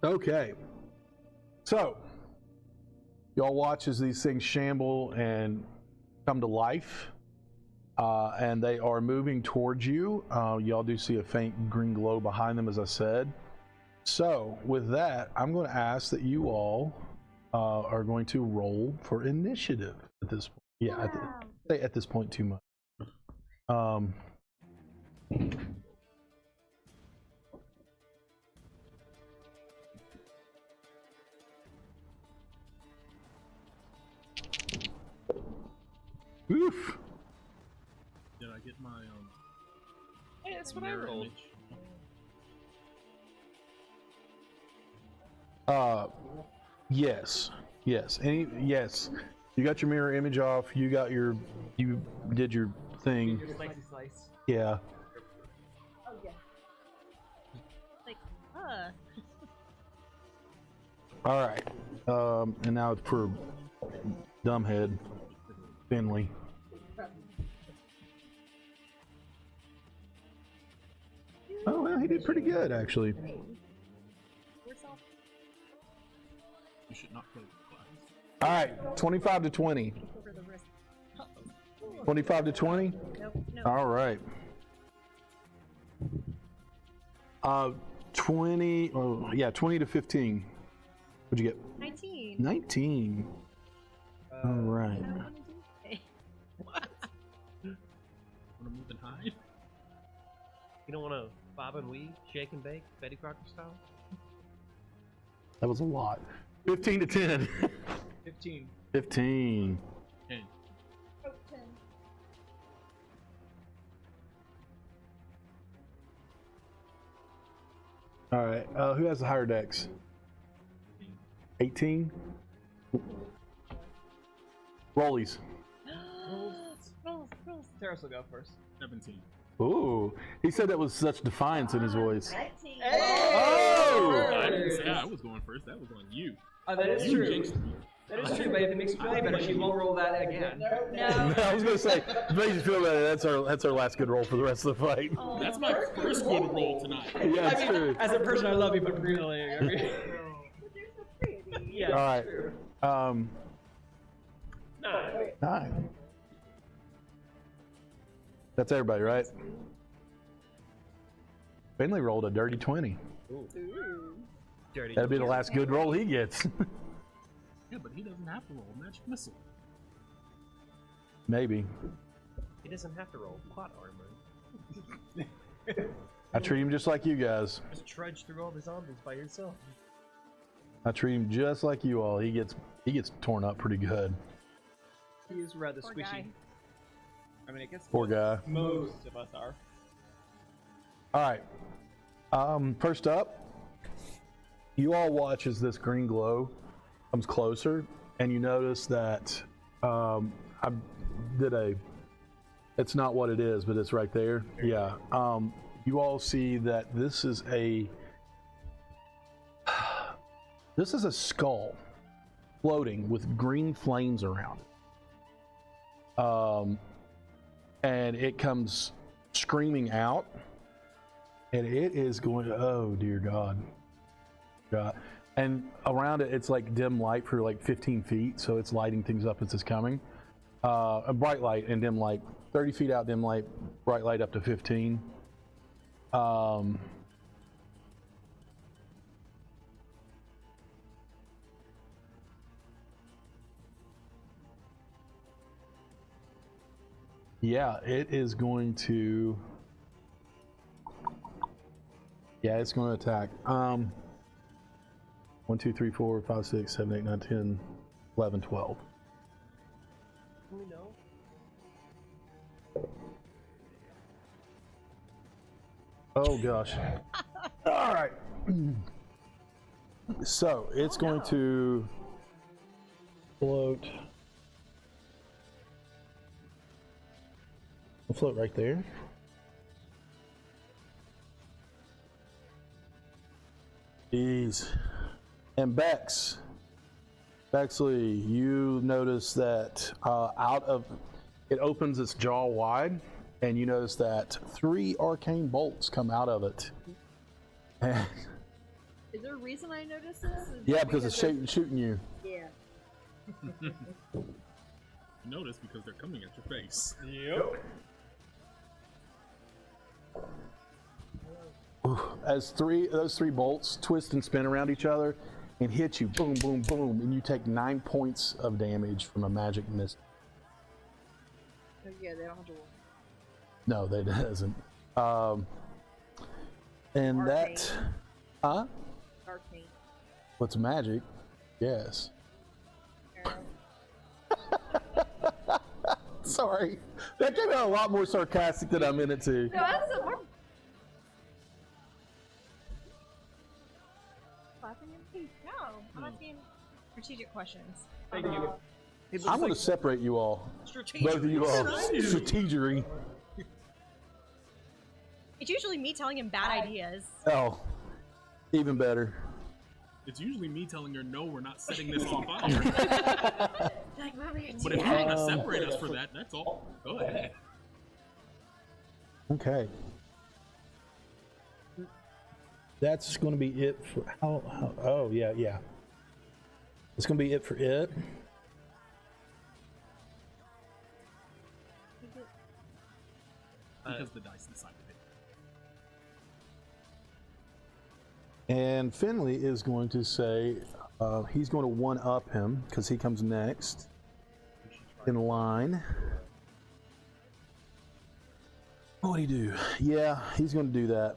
Okay. So, y'all watch as these things shamble and come to life. And they are moving towards you. Y'all do see a faint green glow behind them, as I said. So, with that, I'm going to ask that you all are going to roll for initiative at this point. Yeah, at this point too much. Oof. Did I get my Hey, that's what I mirror rolled. image? Yes. Yes. You got your mirror image off. You did your thing. Your slicey slice. Yeah. Oh yeah. Like, All right. And now it's for Dumbhead Finley. Oh well, he did pretty good actually. You should not play with glass. All right, 25 to 20. over the wrist. 25 to 20. Nope, no. All right. 20. Oh yeah, 20 to 15. What'd you get? 19. 19. All right. I don't want to do it. What? Want to move and hide? You don't want to bob and weave, shake and bake, Betty Crocker style? That was a lot. 15 to 10. 15. 15. Okay. Oh, 10. All right. Who has the higher dex? 18. Rollies. Rolls. Terrace will go first. 17. Ooh, he said that with such defiance in his voice. Oh! I didn't say I was going first. That was on you. Oh, that is You true. jinxed me. That is true, but if it makes you feel any better, she won't roll that again. No. I was gonna say, if it makes you feel better, that's our last good roll for the rest of the fight. That's my first good roll tonight. Yeah, it's true. As a person, I love you, but really, I mean, But they're so pretty. yeah. All right. True. 9. That's everybody, right? Finley rolled a dirty 20. Dirty. That'd be the last good roll he gets. Yeah, but he doesn't have to roll magic missile. Maybe. He doesn't have to roll plot armor. I treat him just like you guys. Just trudge through all the zombies by yourself. I treat him just like you all. He gets torn up pretty good. He is rather Poor squishy. guy. I mean, I guess Poor guy. most of us are. All right. First up, you all watch as this green glow comes closer, and you notice that I did a. It's not what it is, but it's right there. Yeah. You all see that this is a. This is a skull floating with green flames around it. And it comes screaming out. And it is going to, oh dear God. God. And around it, it's like dim light for like 15 feet. So it's lighting things up as it's coming. A bright light and dim light. 30 feet out, dim light, bright light up to 15. Yeah, it is going to. Yeah, it's going to attack. 1, 2, 3, 4, 5, 6, 7, 8, 9, 10, 11, 12. We know. Oh gosh. All right. So it's going to float. It'll float right there. Jeez. And Bexley, you notice that out of it opens its jaw wide, and you notice that 3 arcane bolts come out of it. And Is there a reason I noticed this? Is yeah, it because it's shooting you. Yeah. You notice because they're coming at your face. Yep. As those three bolts twist and spin around each other and hit you, boom, boom, boom, and you take 9 points of damage from a magic missile. Oh, yeah, they don't have to roll. No, that doesn't. And Arcane. that, huh? Arcane. What's magic? Yes. Sorry, that came out a lot more sarcastic than I meant it to. No, that's a more. Clapping in peace. No, I'm asking strategic questions. Thank you. It looks I'm going like to separate you all. Strategic. Both of you all. Strategery. It's usually me telling him bad ideas. Oh, even better. It's usually me telling her, no, we're not setting this on fire. Like, what were you But if you want to separate us for that, that's all. Go ahead. Okay. That's going to be it for how oh yeah. It's going to be it for it. Because the dice decided it. And Finley is going to say he's going to one-up him because he comes next in line. What would he do? Yeah, he's going to do that.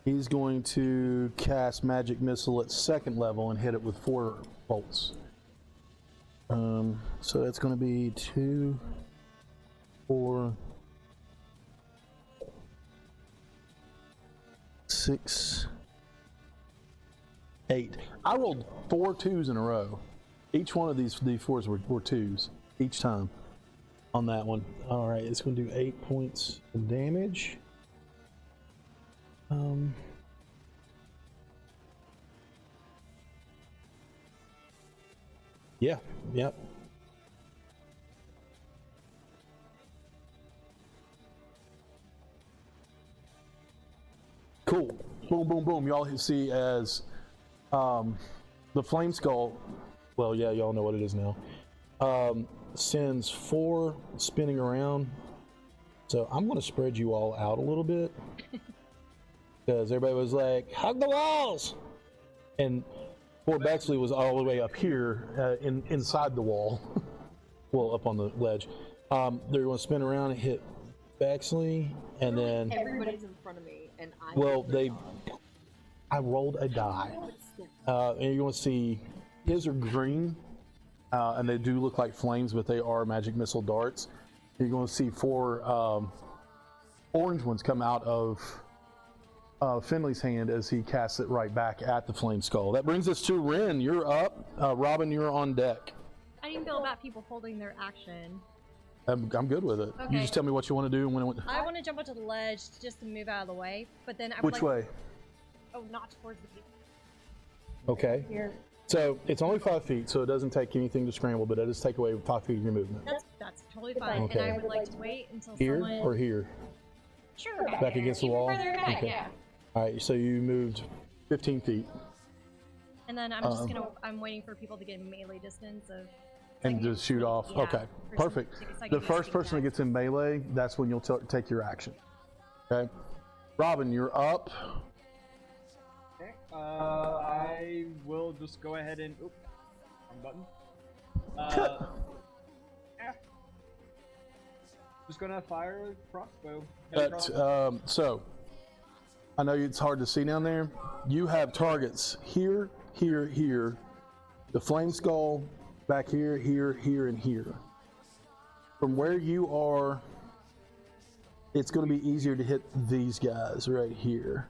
He's going to cast Magic Missile at 2nd level and hit it with 4 bolts. So that's going to be 2, 4, 6, 8. I rolled 4 2s in a row. Each one of these 4s were 2s each time. on that one. All right, it's going to do 8 points of damage. Yeah, yep. Cool. Boom, boom, boom. Y'all see as the flame skull, well, yeah, y'all know what it is now, sends 4 spinning around. So I'm going to spread you all out a little bit because everybody was like, hug the walls! And poor Bexley was all the way up here inside the wall. Well, up on the ledge. They're going to spin around and hit Bexley, and then... Everybody's in front of me, and I... Well, I rolled a die. And you're going to see, his are green, and they do look like flames, but they are magic missile darts. You're going to see 4 orange ones come out of Finley's hand as he casts it right back at the flame skull. That brings us to Ren. You're up. Robin, you're on deck. How do you feel about people holding their action? I'm good with it. Okay. You just tell me what you want to do. And when I want to jump onto the ledge just to move out of the way, but then I would Which way? Oh, not towards the people. Okay. Here. So it's only 5 feet, so it doesn't take anything to scramble, but it does take away 5 feet of your movement. That's totally fine. Okay. And I would like to wait until Here someone... or here? Sure. Back against the Even wall? further back, Okay. yeah. All right, so you moved 15 feet. And then I'm just gonna... I'm waiting for people to get melee distance of... And just shoot off. Yeah, okay, perfect. The first person that gets in melee, that's when you'll take your action. Okay, Robin, you're up. Okay. I will just go ahead and. Oop, wrong button. Just gonna fire a crossbow. But so, I know it's hard to see down there. You have targets here, here, here. The flame skull. Back here, here, here, and here. From where you are, it's going to be easier to hit these guys right here.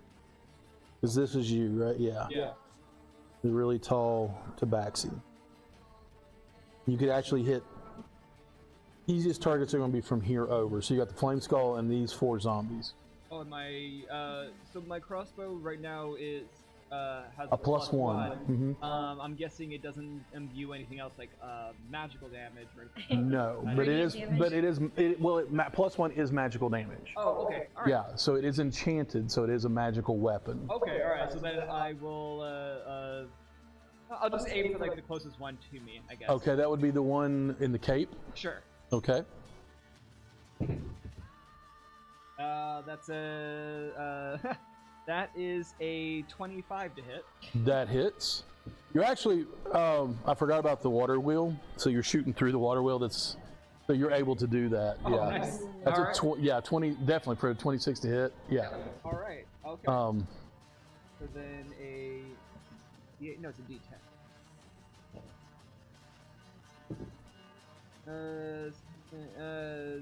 Because this is you, right? Yeah. Yeah. The really tall tabaxi. You could actually hit... Easiest targets are going to be from here over. So you got the flame skull and these 4 zombies. Oh, and so my crossbow right now is has A plus one. Mm-hmm. I'm guessing it doesn't imbue anything else like magical damage or anything. No, but it is. But it is. Plus 1 is magical damage. Oh, okay. All right. Yeah, so it is enchanted, so it is a magical weapon. Okay, all right. So then I will. I'll just aim for like the closest one to me, I guess. Okay, that would be the one in the cape. Sure. Okay. That's a. That is a 25 to hit. That hits. You're actually, I forgot about the water wheel. So you're shooting through the water wheel. So you're able to do that. Oh, yeah. Nice. That's All right. 20, definitely for a 26 to hit. Yeah. All right. Okay. So then no, it's a D10.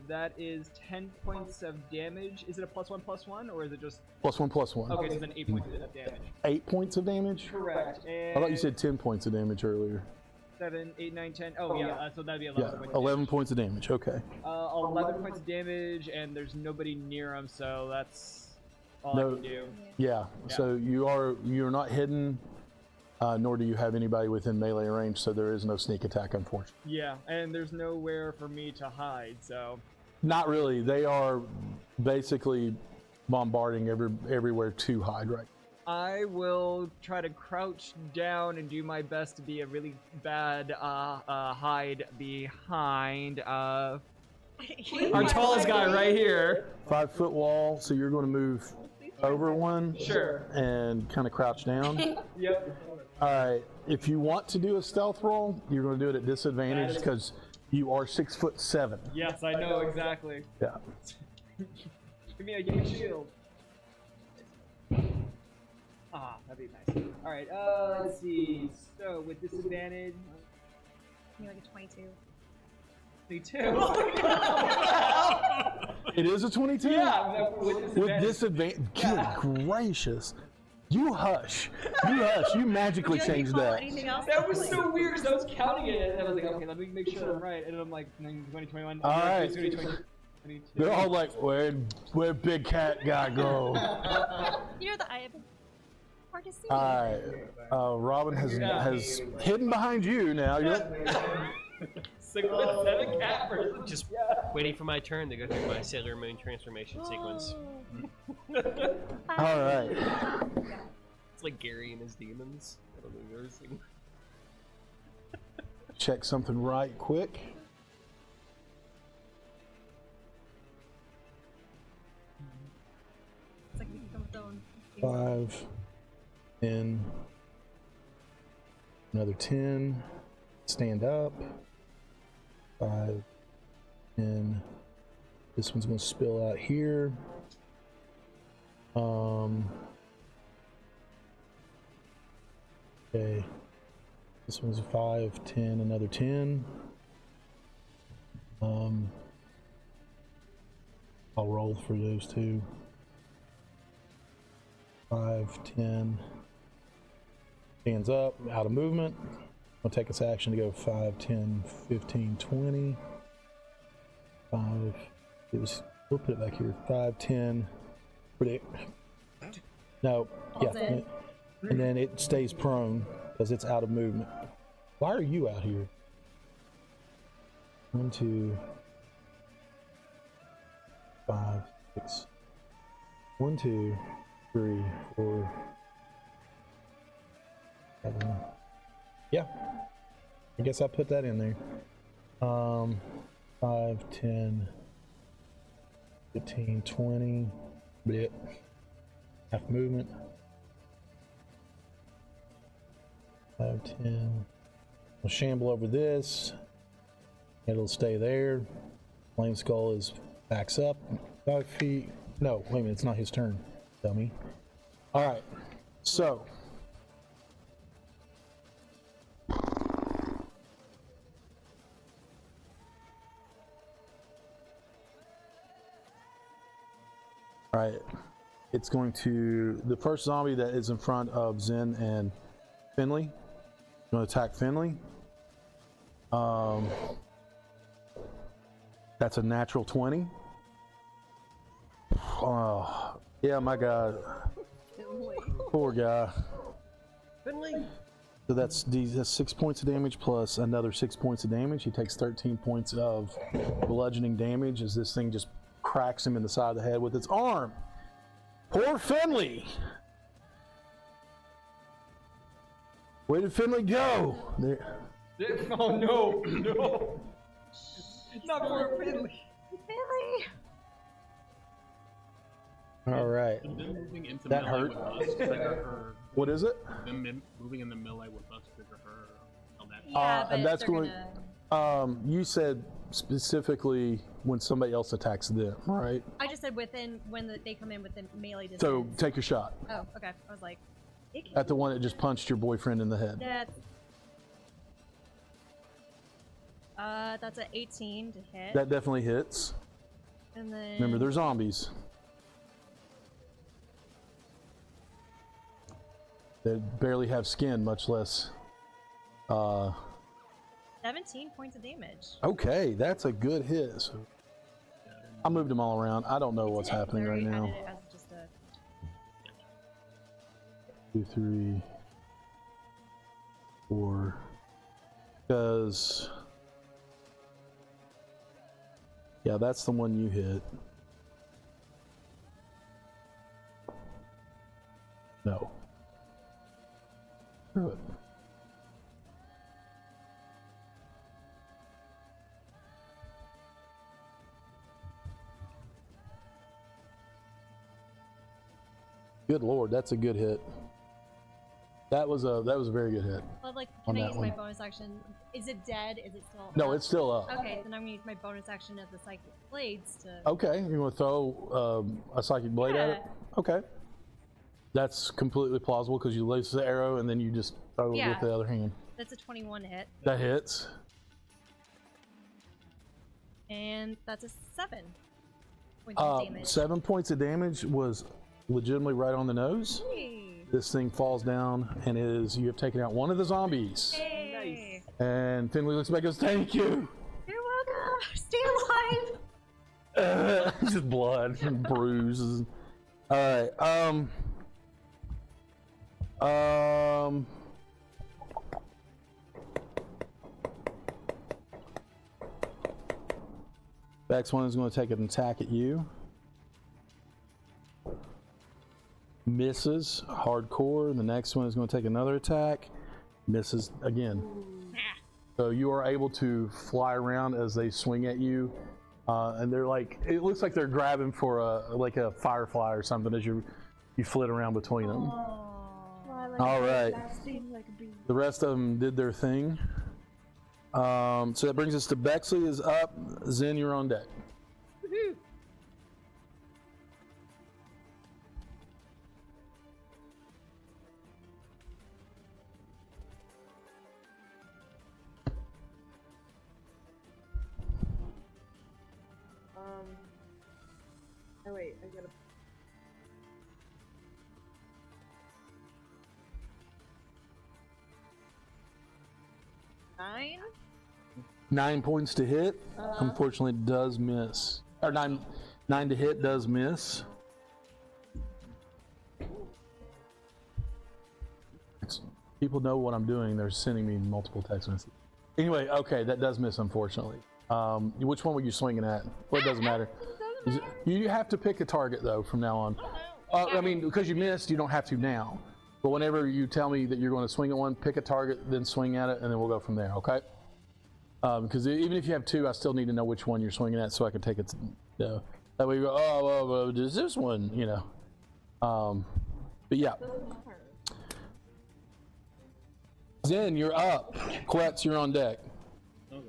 That is 10 points of damage. Is it a +1/+1 or is it just +1/+1? Okay, so then 8 points of damage. 8 points of damage? Correct. And I thought you said 10 points of damage earlier. 7, 8, 9, 10. Oh yeah, so that'd be 11 Yeah, points. 11 points of damage. Okay. 11 points of damage, and there's nobody near him, so that's all I can do. Yeah. So you're not hidden, nor do you have anybody within melee range, so there is no sneak attack, unfortunately. Yeah, and there's nowhere for me to hide, so. Not really. They are basically bombarding everywhere to hide right. I will try to crouch down and do my best to be a really bad hide behind our tallest guy right here. 5-foot wall, so you're going to move over one. Sure. And kind of crouch down. Yep. All right. If you want to do a stealth roll, you're going to do it at disadvantage because you are 6'7". Yes, I know exactly. Yeah. Give me a shield. Ah, that'd be nice. All right. Let's see. So with disadvantage. Give me like a 22. 22. It is a 22? Yeah, with disadvantage. Good gracious. You hush. You hush. You magically Would you like me to changed call that. anything else? That was so weird because I was counting it and I was like, okay, let me make sure I'm right. And I'm like, 2021. All right. It's gonna be 2022. They're all like, where'd Big Cat guy go? You know that I have hard to see. Robin has hidden behind you now. Sigma said a cat person. Just waiting for my turn to go through my Sailor Moon transformation sequence. All right. It's like Gary and his demons. I don't know if you've ever seen. Check something right quick. It's like we can come with their own. 5, 10, another 10. Stand up. 5, 10. This one's going to spill out here. Okay. This one's a 5, 10, another 10. I'll roll for those two. 5, 10. Stands up, out of movement. I'll take its action to go 5, 10, 15, 20. 5. We'll put it back here. 5, 10. Predict. No. Yeah. And then it stays prone because it's out of movement. Why are you out here? 1, 2, 5, 6. 1, 2, 3, 4, 7. Yeah. I guess I put that in there. 5, 10, 15, 20. Blip. Half movement. 5, 10. We'll shamble over this. It'll stay there. Flame Skull backs up 5 feet. No, wait a minute, it's not his turn, dummy. All right, so. All right, it's going to, the first zombie that is in front of Zen and Finley, going to attack Finley. That's a natural 20. Oh, yeah, my God. Poor guy. Finley. So that's 6 points of damage plus another 6 points of damage. He takes 13 points of bludgeoning damage as this thing just cracks him in the side of the head with its arm. Poor Finley. Where did Finley go? There. Oh no, no. Not poor Finley. Finley! All right. Them moving into That melee hurt. with us trigger her. What is it? Them moving into melee with us trigger her. How that. Yeah, but and that's they're going. gonna... You said specifically when somebody else attacks them, right? I just said when they come in within melee distance. So take your shot Oh, okay. I was like, it can... at the one that just punched your boyfriend in the head. That's an 18 to hit. That definitely hits. And then Remember, they're zombies. They barely have skin, much less. 17 points of damage. Okay, that's a good hit. So I moved them all around. I don't know what's happening right now. Added it as just a... 2, 3, 4. Because yeah, that's the one you hit. No. Screw it. Good Lord, that's a good hit. That was a very good hit. Well, like, On can I that use my one. bonus action? Is it dead? Is it still No, up? it's still up. Okay, then I'm gonna use my bonus action of the Psychic Blades to... Okay, you want to throw a psychic blade at it? Yeah. Okay. That's completely plausible because you lace the arrow and then you just throw it Yeah. with the other hand. That's a 21 hit. That hits. And that's a 7 points of damage. 7 points of damage was legitimately right on the nose. Hey. This thing falls down and you have taken out one of the zombies. Hey. And Finley looks back and goes, "Thank you." You're welcome. Stay alive. Just blood and bruises. All right. Next one is going to take an attack at you. Misses, hardcore. The next one is going to take another attack. Misses again. So you are able to fly around as they swing at you. And they're like, it looks like they're grabbing for a firefly or something as you flit around between them. All right. The rest of them did their thing. So that brings us to Bexley is up. Zen, you're on deck. Woohoo! Oh wait, I gotta. Nine? 9 points to hit. Unfortunately, does miss. Or nine to hit does miss. People know what I'm doing. They're sending me multiple text messages. Anyway, okay, that does miss, unfortunately. Which one were you swinging at? Well, it doesn't matter. You have to pick a target, though, from now on. I mean, because you missed, you don't have to now. But whenever you tell me that you're going to swing at one, pick a target, then swing at it, and then we'll go from there, okay? Because even if you have two, I still need to know which one you're swinging at so I can take it. That way you go, oh, well, does this one, you know? But yeah. Zen, you're up. Quetz, you're on deck. Okay.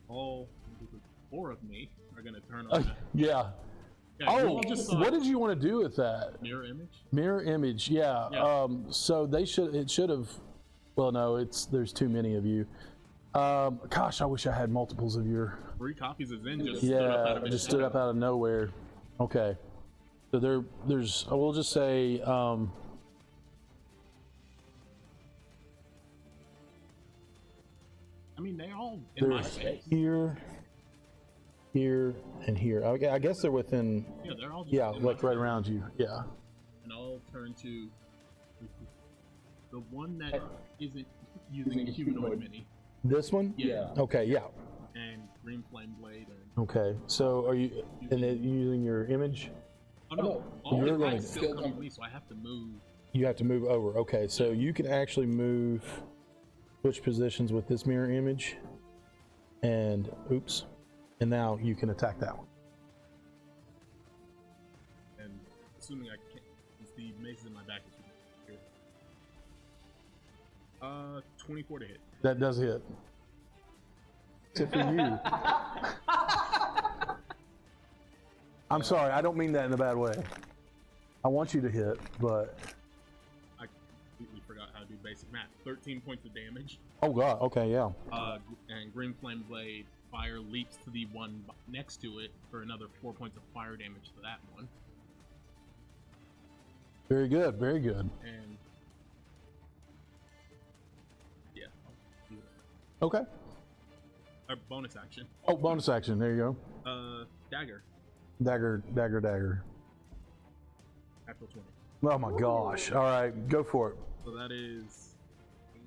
All 4 of me are gonna turn on that. Yeah. Oh, what did you want to do with that? Mirror image? Mirror image, yeah. So it should have, well, no, there's too many of you. Gosh, I wish I had multiples of your. 3 copies of Zen just stood up out of just stood up out of nowhere. Okay. So there's, I will just say, I mean, they all in my space. Here, and here. I guess they're within. Yeah, they're all just like right around you. Yeah. And I'll turn to the one that isn't using a humanoid mini. This one? Yeah. Okay, yeah. And Green Flame Blade. Okay, so are you using your image? Oh no, all the attacks still come to me, so I have to move. You have to move over. Okay, so you can actually switch positions with this mirror image, and and now you can attack that one. And assuming I can't, since the mace is in my back, it's here. 24 to hit. That does hit. Except for you. I'm sorry, I don't mean that in a bad way. I want you to hit, but I completely forgot how to do basic math. 13 points of damage. oh god, okay, yeah. And Green Flame Blade fire leaps to the one next to it for another 4 points of fire damage to that one. Very good, very good. And yeah, I'll do that. Okay. Bonus action. Oh, bonus action, there you go. Dagger. Dagger. Natural 20. Oh my gosh. All right, go for it. So that is 8.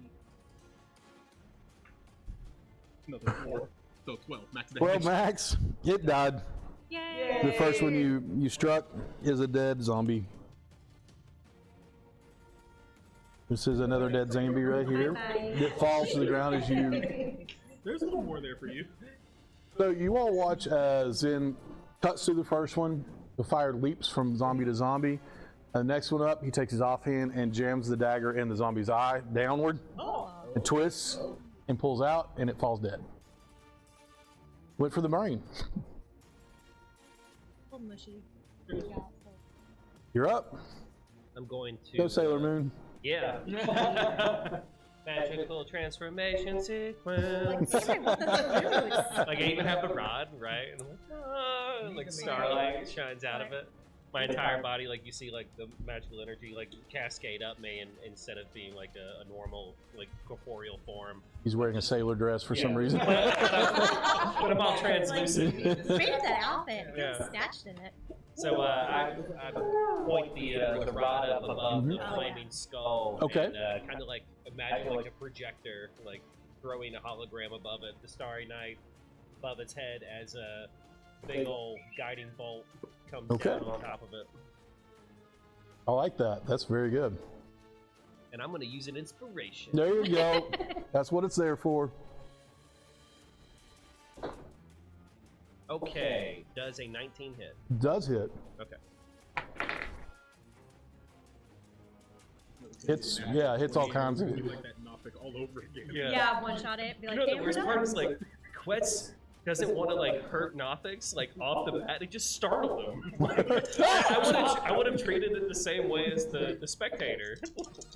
Another 4. So 12 max damage. 12 max. It died. Yay! The first one you struck is a dead zombie. This is another dead zombie right here. It falls to the ground as you. There's a little more there for you. So you all watch as Zen cuts through the first one. The fire leaps from zombie to zombie. The next one up, he takes his offhand and jams the dagger in the zombie's eye downward, and twists and pulls out, and it falls dead. Went for the brain. Oh, mushy. You're up. I'm going to Go Sailor Moon. Yeah. Magical transformation sequence. Like I even have the rod, right? And I'm like, like starlight shines out of it. my entire body, like you see, like the magical energy, like cascade up me, and instead of being like a normal, like corporeal form. He's wearing a sailor dress for some reason. But I'm all translucent. Straight up that outfit. Yeah. Snatched in it. So I point the rod up above the flaming skull. Okay. And kind of like imagine like a projector, like throwing a hologram above it, the Starry Night above its head as a big old guiding bolt comes down on top of it. I like that. That's very good. And I'm going to use an inspiration. There you go. That's what it's there for. Okay, does a 19 hit? Does hit. Okay. Hits all kinds of. You like that Nothic all over again. Yeah, one shot it. Be like, You know, hey, the we're worst done. part is like, Quetz doesn't want to like hurt Nothics like off the bat. It just startled him. I would have treated it the same way as the spectator.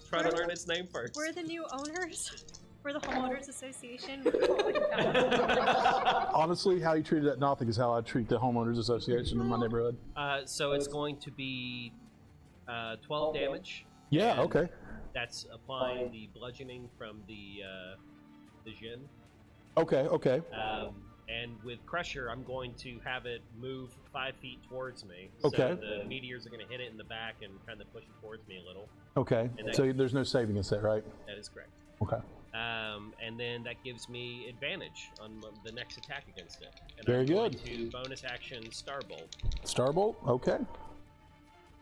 Try to learn its name first. We're the new owners. We're the homeowners association. Honestly, how you treated that Nothic is how I treat the homeowners association in my neighborhood. So it's going to be 12 damage. Yeah. and Okay. That's applying the bludgeoning from the Jinn. Okay. Okay. And with Crusher, I'm going to have it move 5 feet towards me. Okay. So the meteors are going to hit it in the back and kind of push it towards me a little. Okay. And So there's no saving against that, right? That is correct. Okay. And then that gives me advantage on the next attack against it. And Very I'm good. going to bonus action Starbolt. Starbolt. Okay.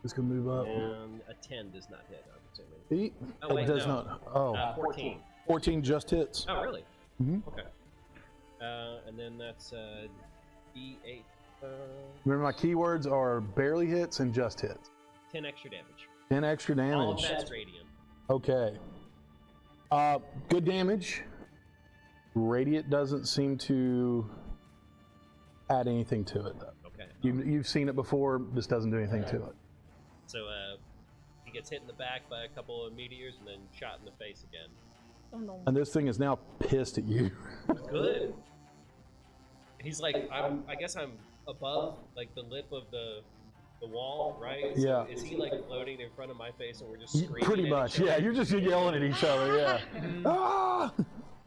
Just gonna move up. And a 10 does not hit, I'm assuming. Eat. Oh, wait, it does no. not. Oh. 14. 14 just hits. Oh, really? Mhm. Okay. And then that's D8. Remember, my keywords are barely hits and just hits. 10 extra damage. 10 extra damage. All of that's radiant. Okay. Good damage. Radiant doesn't seem to add anything to it, though. Okay. You've seen it before. This doesn't do anything to it. So he gets hit in the back by a couple of meteors and then shot in the face again. Oh no. And this thing is now pissed at you. Good. He's like, I guess I'm above like the lip of the wall, right? So Yeah. is he like floating in front of my face and we're just screaming? Pretty at much, each other? yeah. You're just yelling at each other, yeah. Ah!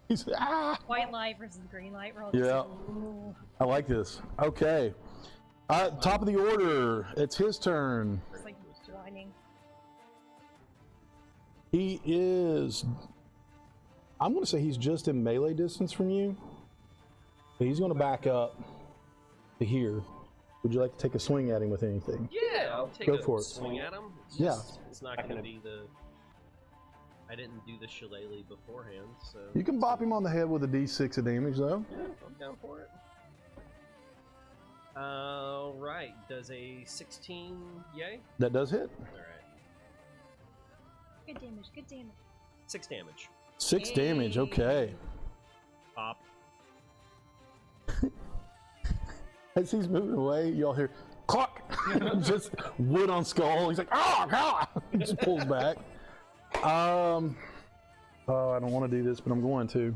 He's ah! White light versus green light. We're all Yeah. just like, ooh. I like this. Okay. Top of the order. It's his turn. It's like whining. He is. I'm going to say he's just in melee distance from you. But he's going to back up to here. Would you like to take a swing at him with anything? Yeah, I'll take Go a for it. swing at him. It's Yeah. just- It's not going to be the. I didn't do the shillelagh beforehand, so. You can bop him on the head with a d6 of damage, though. Yeah, I'm down for it. All right. Does a 16 yay? That does hit. All right. Good damage. Good damage. 6 damage. 6 damage, okay. Pop. As he's moving away, y'all hear clock, just wood on skull. He's like, oh god! He just pulls back. Oh, I don't want to do this, but I'm going to.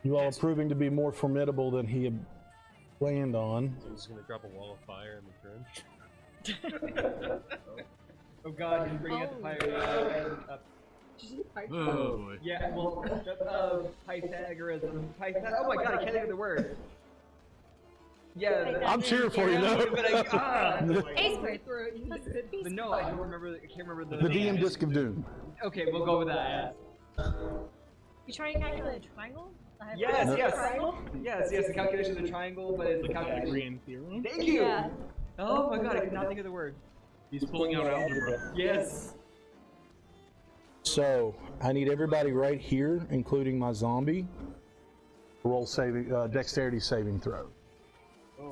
You all are proving to be more formidable than he had planned on. So I'm just gonna drop a wall of fire in the trench. Oh god, he's bringing out the fire. Oh boy. Yeah, well, Pythagorism. Oh my god, I can't think of the word. Yeah, I'm cheering for you, though. But A squared. but no, I don't remember. I can't remember The DM Disc of Doom. Okay, we'll go with that. You trying to calculate a triangle? I have Yes, a yes, triangle? yes. The calculation of the triangle, but it's the calculation. Pythagorean theorem. Thank you. Yeah. Oh my god, I could not think of the word. He's pulling out algebra. Yes. So I need everybody right here, including my zombie, roll saving dexterity saving throw.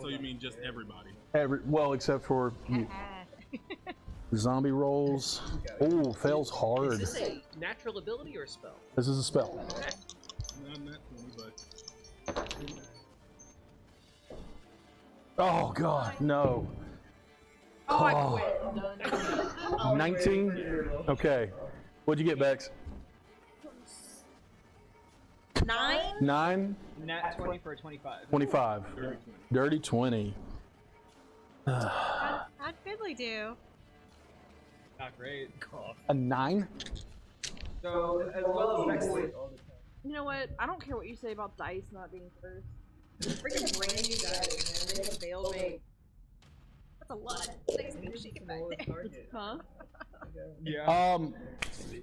So you mean just everybody? Well, except for you. Zombie rolls. Oh, fails Is hard. this a natural ability or a spell? This is a spell. Not that 20, but Oh god, no. Oh, I quit. Done. 19? Okay. What'd you get, Bex? 9? 9, Nat 20 for a 25. 25. Dirty 20. How'd Fiddly do? Not great. A 9? So, as well as next week. You know what? I don't care what you say about dice not being cursed. Freaking brand new guys, man. They have failed me. That's a lot. Thanks, big shake back there. Huh? Yeah.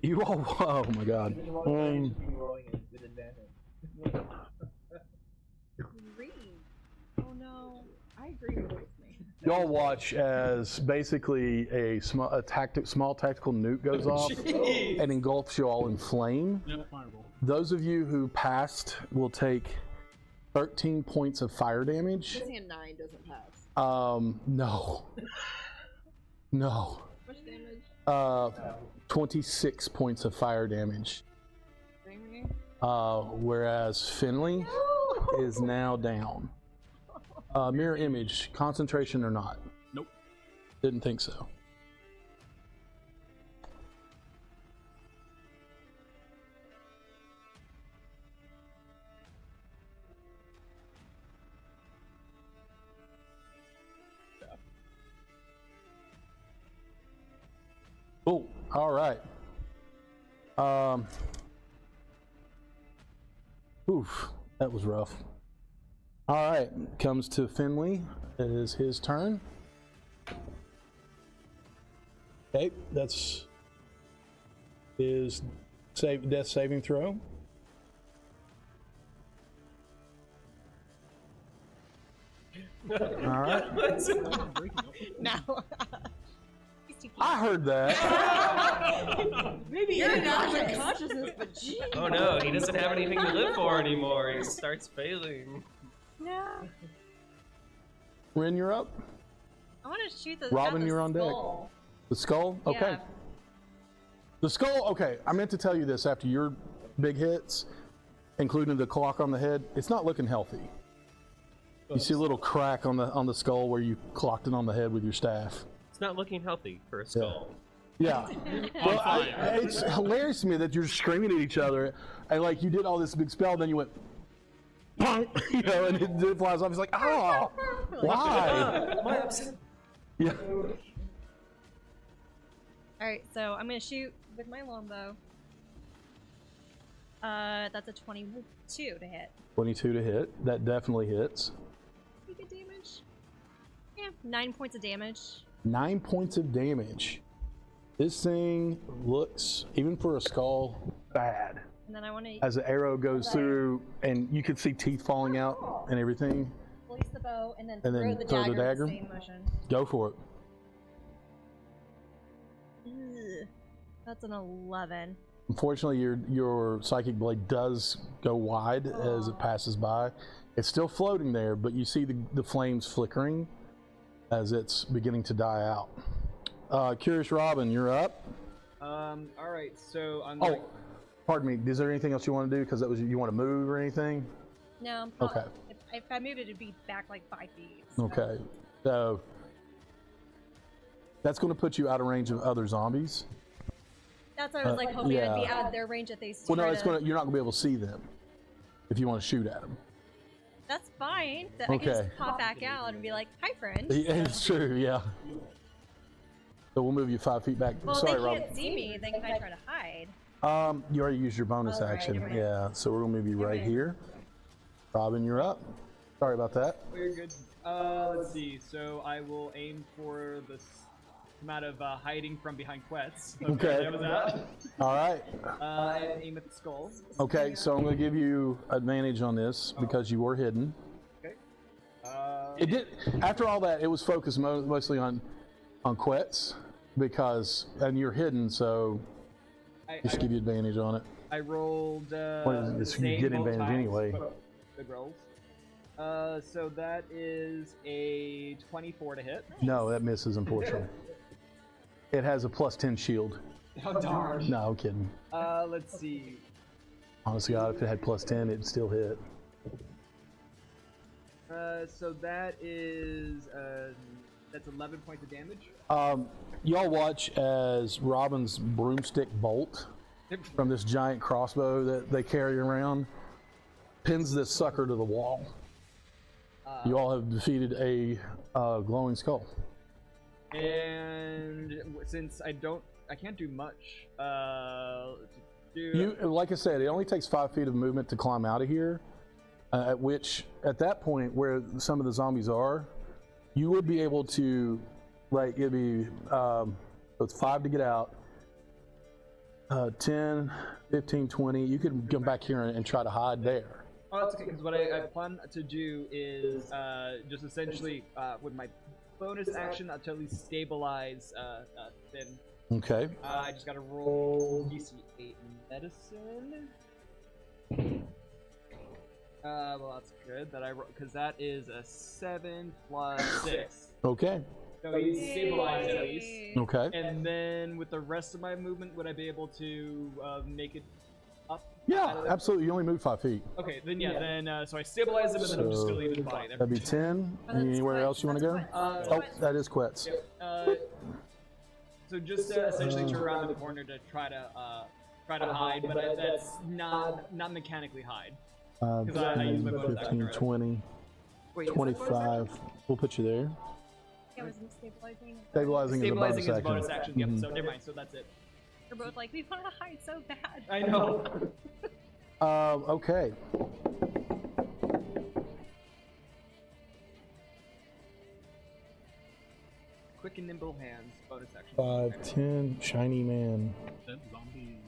You all. Oh my god. Rolling with advantage. 3. Oh no. I agree with me. Y'all watch as basically a small tactical nuke goes off and engulfs you all in flame. Yep, fireball. Those of you who passed will take 13 points of fire damage. Guessing a 9 doesn't pass. No. No. How much damage? 26 points of fire damage. Same me? Whereas Finley is now down. Mirror image, concentration or not? Nope. Didn't think so. Oh, all right. Oof, that was rough. All right, comes to Finley. It is his turn. Okay, that's his death saving throw. All right. No. He's too cute. I heard that. Maybe you're not in consciousness, but gee. Oh no, he doesn't have anything to live for anymore. He starts failing. No. Rin, you're up. I want to shoot the Robin, at the you're on deck. skull. The skull? Okay. Yeah. The skull, okay. I meant to tell you this after your big hits, including the clock on the head. It's not looking healthy. You see a little crack on the skull where you clocked it on the head with your staff. It's not looking healthy for a skull. Yeah. Well, it's hilarious to me that you're screaming at each other and like you did all this big spell, then you went, you know, and it flies off. It's like, oh, why? My upset. Yeah. Alright, so I'm gonna shoot with my longbow. That's a 22 to hit. 22 to hit. That definitely hits. Pretty good damage. Yeah, 9 points of damage. 9 points of damage. This thing looks, even for a skull, bad. And then I want to As the arrow goes through, and you can see teeth falling out and everything. release the bow and then And throw then the throw the dagger dagger? in the same motion. Go for it. Ugh. That's an 11. Unfortunately, your psychic blade does go wide as it passes by. It's still floating there, but you see the flames flickering as it's beginning to die out. Curious Robin, you're up. Alright, so I'm Oh, pardon me. Is there anything else you want to do? Because that was you want to move or anything? No, Okay. If I moved it, it'd be back like 5 feet. Okay. So that's going to put you out of range of other zombies. That's why I was like hoping I'd be yeah. out of their range if they Well, no, try it's to- you're not going to be able to see them if you want to shoot at them. That's fine. I can Okay. just pop back out and be like, "Hi, friend." Yeah, it's true, yeah. So we'll move you 5 feet back. Well, Sorry, they Robin. can't see me. They can try to hide. You already used your bonus Oh, right, action. you're right. Yeah, so we're gonna move you You're right right. here. Robin, you're up. Sorry about that. Oh, you're good. Let's see. So I will aim for this amount of hiding from behind Quets. Okay. That was that. All right. And aim at the skull. Okay, so I'm gonna give you advantage on this because you were hidden. Okay. It did. After all that, it was focused mostly on Quets and you're hidden, so just give you advantage on it. I rolled. Well, it's- you same get both advantage times, anyway. but Good rolls. So that is a 24 to hit. No, that misses, unfortunately. It has a +10 shield. Oh darn. No, I'm kidding. Let's see. Honestly, God, if it had +10, it'd still hit. So that is that's 11 points of damage. Y'all watch as Robin's broomstick bolt from this giant crossbow that they carry around pins this sucker to the wall. You all have defeated a glowing skull. And since I can't do much. Like I said, it only takes 5 feet of movement to climb out of here. At that point, where some of the zombies are, you would be able to, like, it'd be it's 5 to get out. 10, 15, 20. You could come back here and try to hide there. Oh, that's okay. Because what I plan to do is just essentially with my bonus action, I'll totally stabilize Finn. Okay. I just gotta roll DC 8 medicine. Well, that's good that I because that is a 7 plus 6. Okay. So he's stabilized at least. Okay. And then with the rest of my movement, would I be able to make it up? Yeah, absolutely. You only move 5 feet. Okay, then so I stabilize him and then I'm just gonna leave his body there. That'd be 10. Anywhere else you want to go? Oh, that is Quetz. So just essentially turn around the corner to try to hide, but that's not mechanically hide. 15, 20, 25. We'll put you there. Yeah, was stabilizing. Stabilizing is a bonus action. Yep, so never mind, so that's it. We're both like, we want to hide so bad. I know. Okay. Quick and nimble hands, bonus action. 5, 10, shiny man. That zombie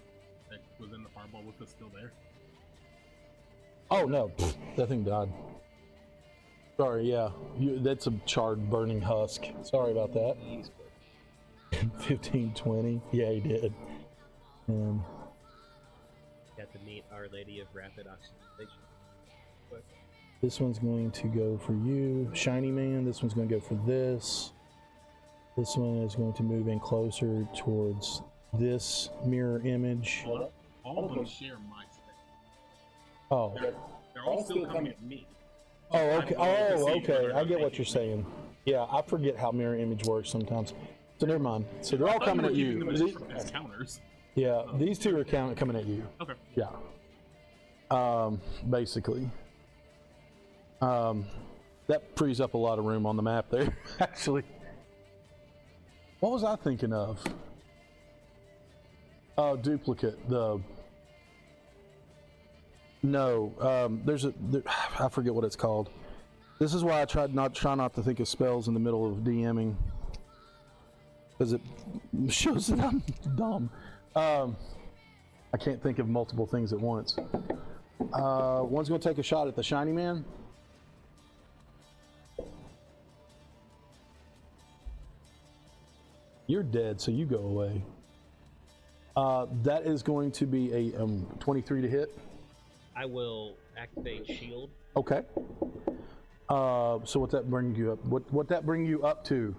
that was in the fireball was it still there? Oh no, that thing died. Sorry, yeah, that's a charred, burning husk. Sorry about that. 15, 20. Yeah, he did. Got to meet Our Lady of Rapid Oxidation. This one's going to go for you, shiny man. This one's going to go for this. This one is going to move in closer towards this mirror image. All of them share my spec. Oh. They're all still coming at me. Oh, okay. Oh, okay. I get what you're saying. Yeah, I forget how mirror image works sometimes. So never mind. So they're all coming at you. As counters. Yeah, these two are coming at you. Okay. Yeah. Basically. That frees up a lot of room on the map there, actually. What was I thinking of? Duplicate. I forget what it's called. This is why I try not to think of spells in the middle of DMing, because it shows that I'm dumb. I can't think of multiple things at once. One's going to take a shot at the shiny man. You're dead, so you go away. That is going to be a 23 to hit. I will activate shield. Okay. So what's that bring you up? What that bring you up to?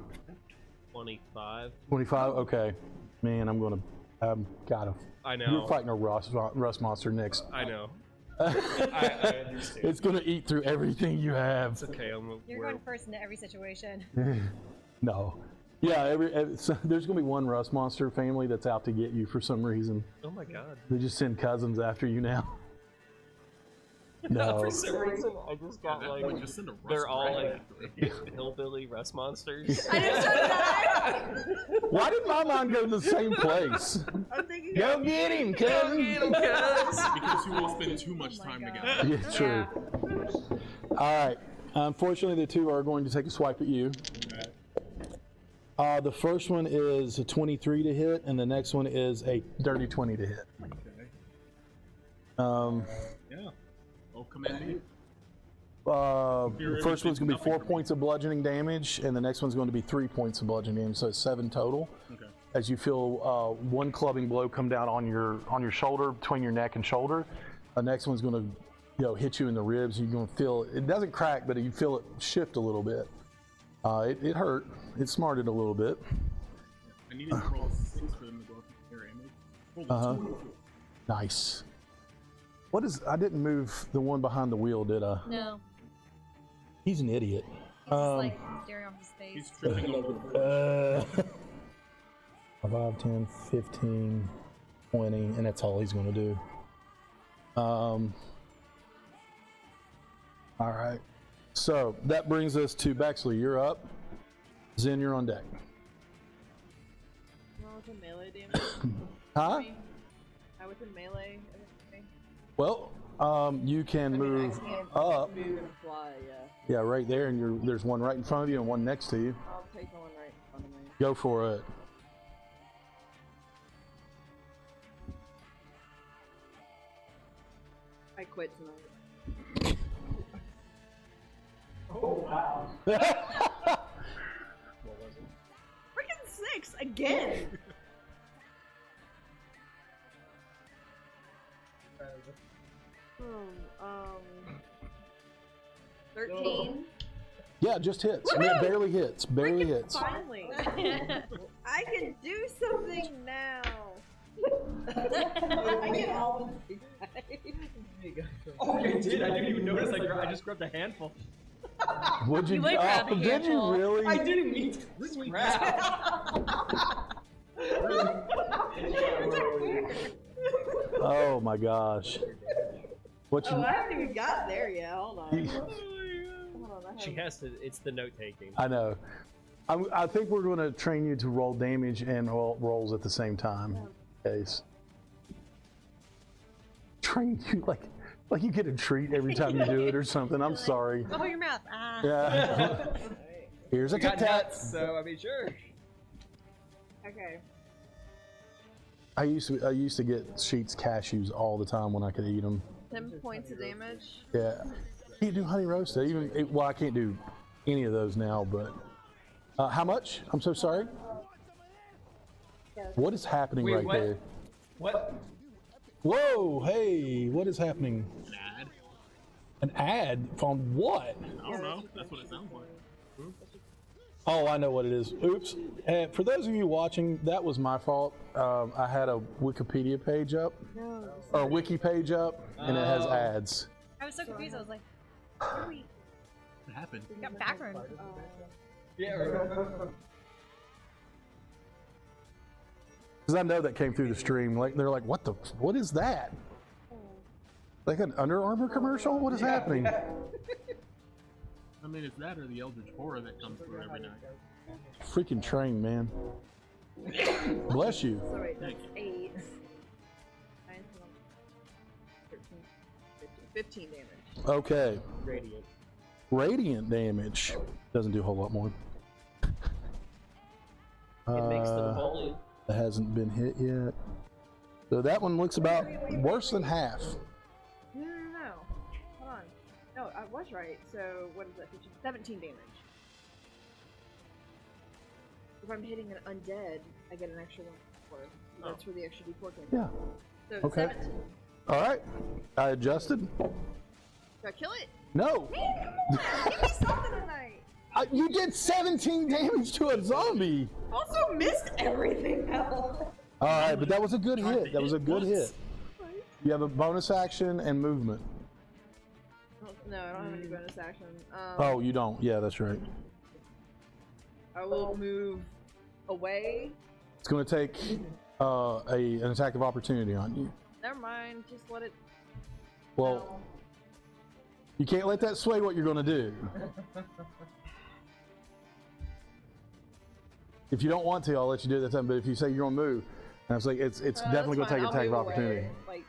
25. 25. Okay. Man, I've gotta. I know. You're fighting a rust monster next. I know. I understand. It's gonna eat through everything you have. It's okay. You're going first into every situation. No. Yeah, so there's gonna be one rust monster family that's out to get you for some reason. Oh my god. They just send cousins after you now. No. For some reason, I just got they're all like hillbilly rust monsters. I just heard that. Why did my mind go to the same place? I'm thinking. Go get him, cousin. Because you will spend too much time together. Yeah, true. All right. Unfortunately, the two are going to take a swipe at you. The first one is a 23 to hit, and the next one is a dirty 20 to hit. Okay. Yeah. Both come at me. The first one's going to be 4 points of bludgeoning damage, and the next one's going to be 3 points of bludgeoning damage, so it's 7 total. Okay. As you feel one clubbing blow come down on your shoulder, between your neck and shoulder, the next one's going to hit you in the ribs. You're going to feel it doesn't crack, but you feel it shift a little bit. It hurt. It smarted a little bit. I needed to roll 6 for them to go up to their image. Rolled 2. Nice. I didn't move the one behind the wheel, did I? No. He's an idiot. He's just like staring off his face. He's tripping over the bridge. 5, 10, 15, 20, and that's all he's going to do. All right. So that brings us to Bexley. You're up. Zen, you're on deck. How with the melee damage? Huh? How with the melee? Well, you can move up. Move and fly, yeah. Yeah, right there, and there's one right in front of you and one next to you. I'll take the one right in front of me. Go for it. I quit tonight. Oh wow. What was it? Freaking 6 again! Oh, 13. Yeah, just hits. I mean, it barely hits. Barely hits. Finally! I can do something now! I get all the Oh, you did? I didn't even notice. I just grabbed a handful. Would you? You like grabbing did you Angela. really? I didn't mean to grab. Oh my gosh. What you? Oh, I haven't even got there yet. Hold on. you- Hold on. She has to. It's the note taking. I know. I think we're going to train you to roll damage and rolls at the same time. Case. Train you like you get a treat every time you do it or something. I'm sorry. Oh, your mouth. Ah. Yeah. Here's a We got tic tac. nuts, so I mean, sure. Okay. I used to get Sheets cashews all the time when I could eat them. 10 points of damage. Yeah. Can't do honey roasted. Well, I can't do any of those now. But how much? I'm so sorry. What is happening Wait, right what? there? What? Whoa! Hey, what is happening? Ad? An ad from what? I don't know. That's what it sounds like. Oh, I know what it is. Oops. For those of you watching, that was my fault. I had a Wikipedia page up, or a wiki page up, and it has Oh. ads. I was so confused. I was like, what are we? What happened? Got background. Yeah. Right. Because I know that came through the stream. Like they're like, what is that? Like an Under Armour commercial? What is happening? I mean, it's that or the Eldritch Horror that comes through every night. Freaking train, man. Bless you. So wait, that's Thank 8. 9, 13, 15 damage. Okay. Radiant. Radiant damage. Doesn't do a whole lot more. It makes them holy. That hasn't been hit yet. So that one looks about worse than half. No. Hold on. No, I was right. So, what is that? 15, 17 damage. If I'm hitting an undead, I get an extra 1 for. So that's where the extra d4 came from. Yeah. So, Okay. 17. All right. I adjusted. Do I kill it? No. Man, come on! Give me something tonight! You did 17 damage to a zombie. Also missed everything else. All right, but that was a good hit. That was a good hit. You have a bonus action and movement. No, I don't have any bonus action. Oh, you don't. Yeah, that's right. I will move away. It's going to take an attack of opportunity on you. Never mind, just let it. Well, you can't let that sway what you're going to do. If you don't want to, I'll let you do it that time. But if you say you're going to move, and I was like, it's definitely going to take an attack of opportunity. Like,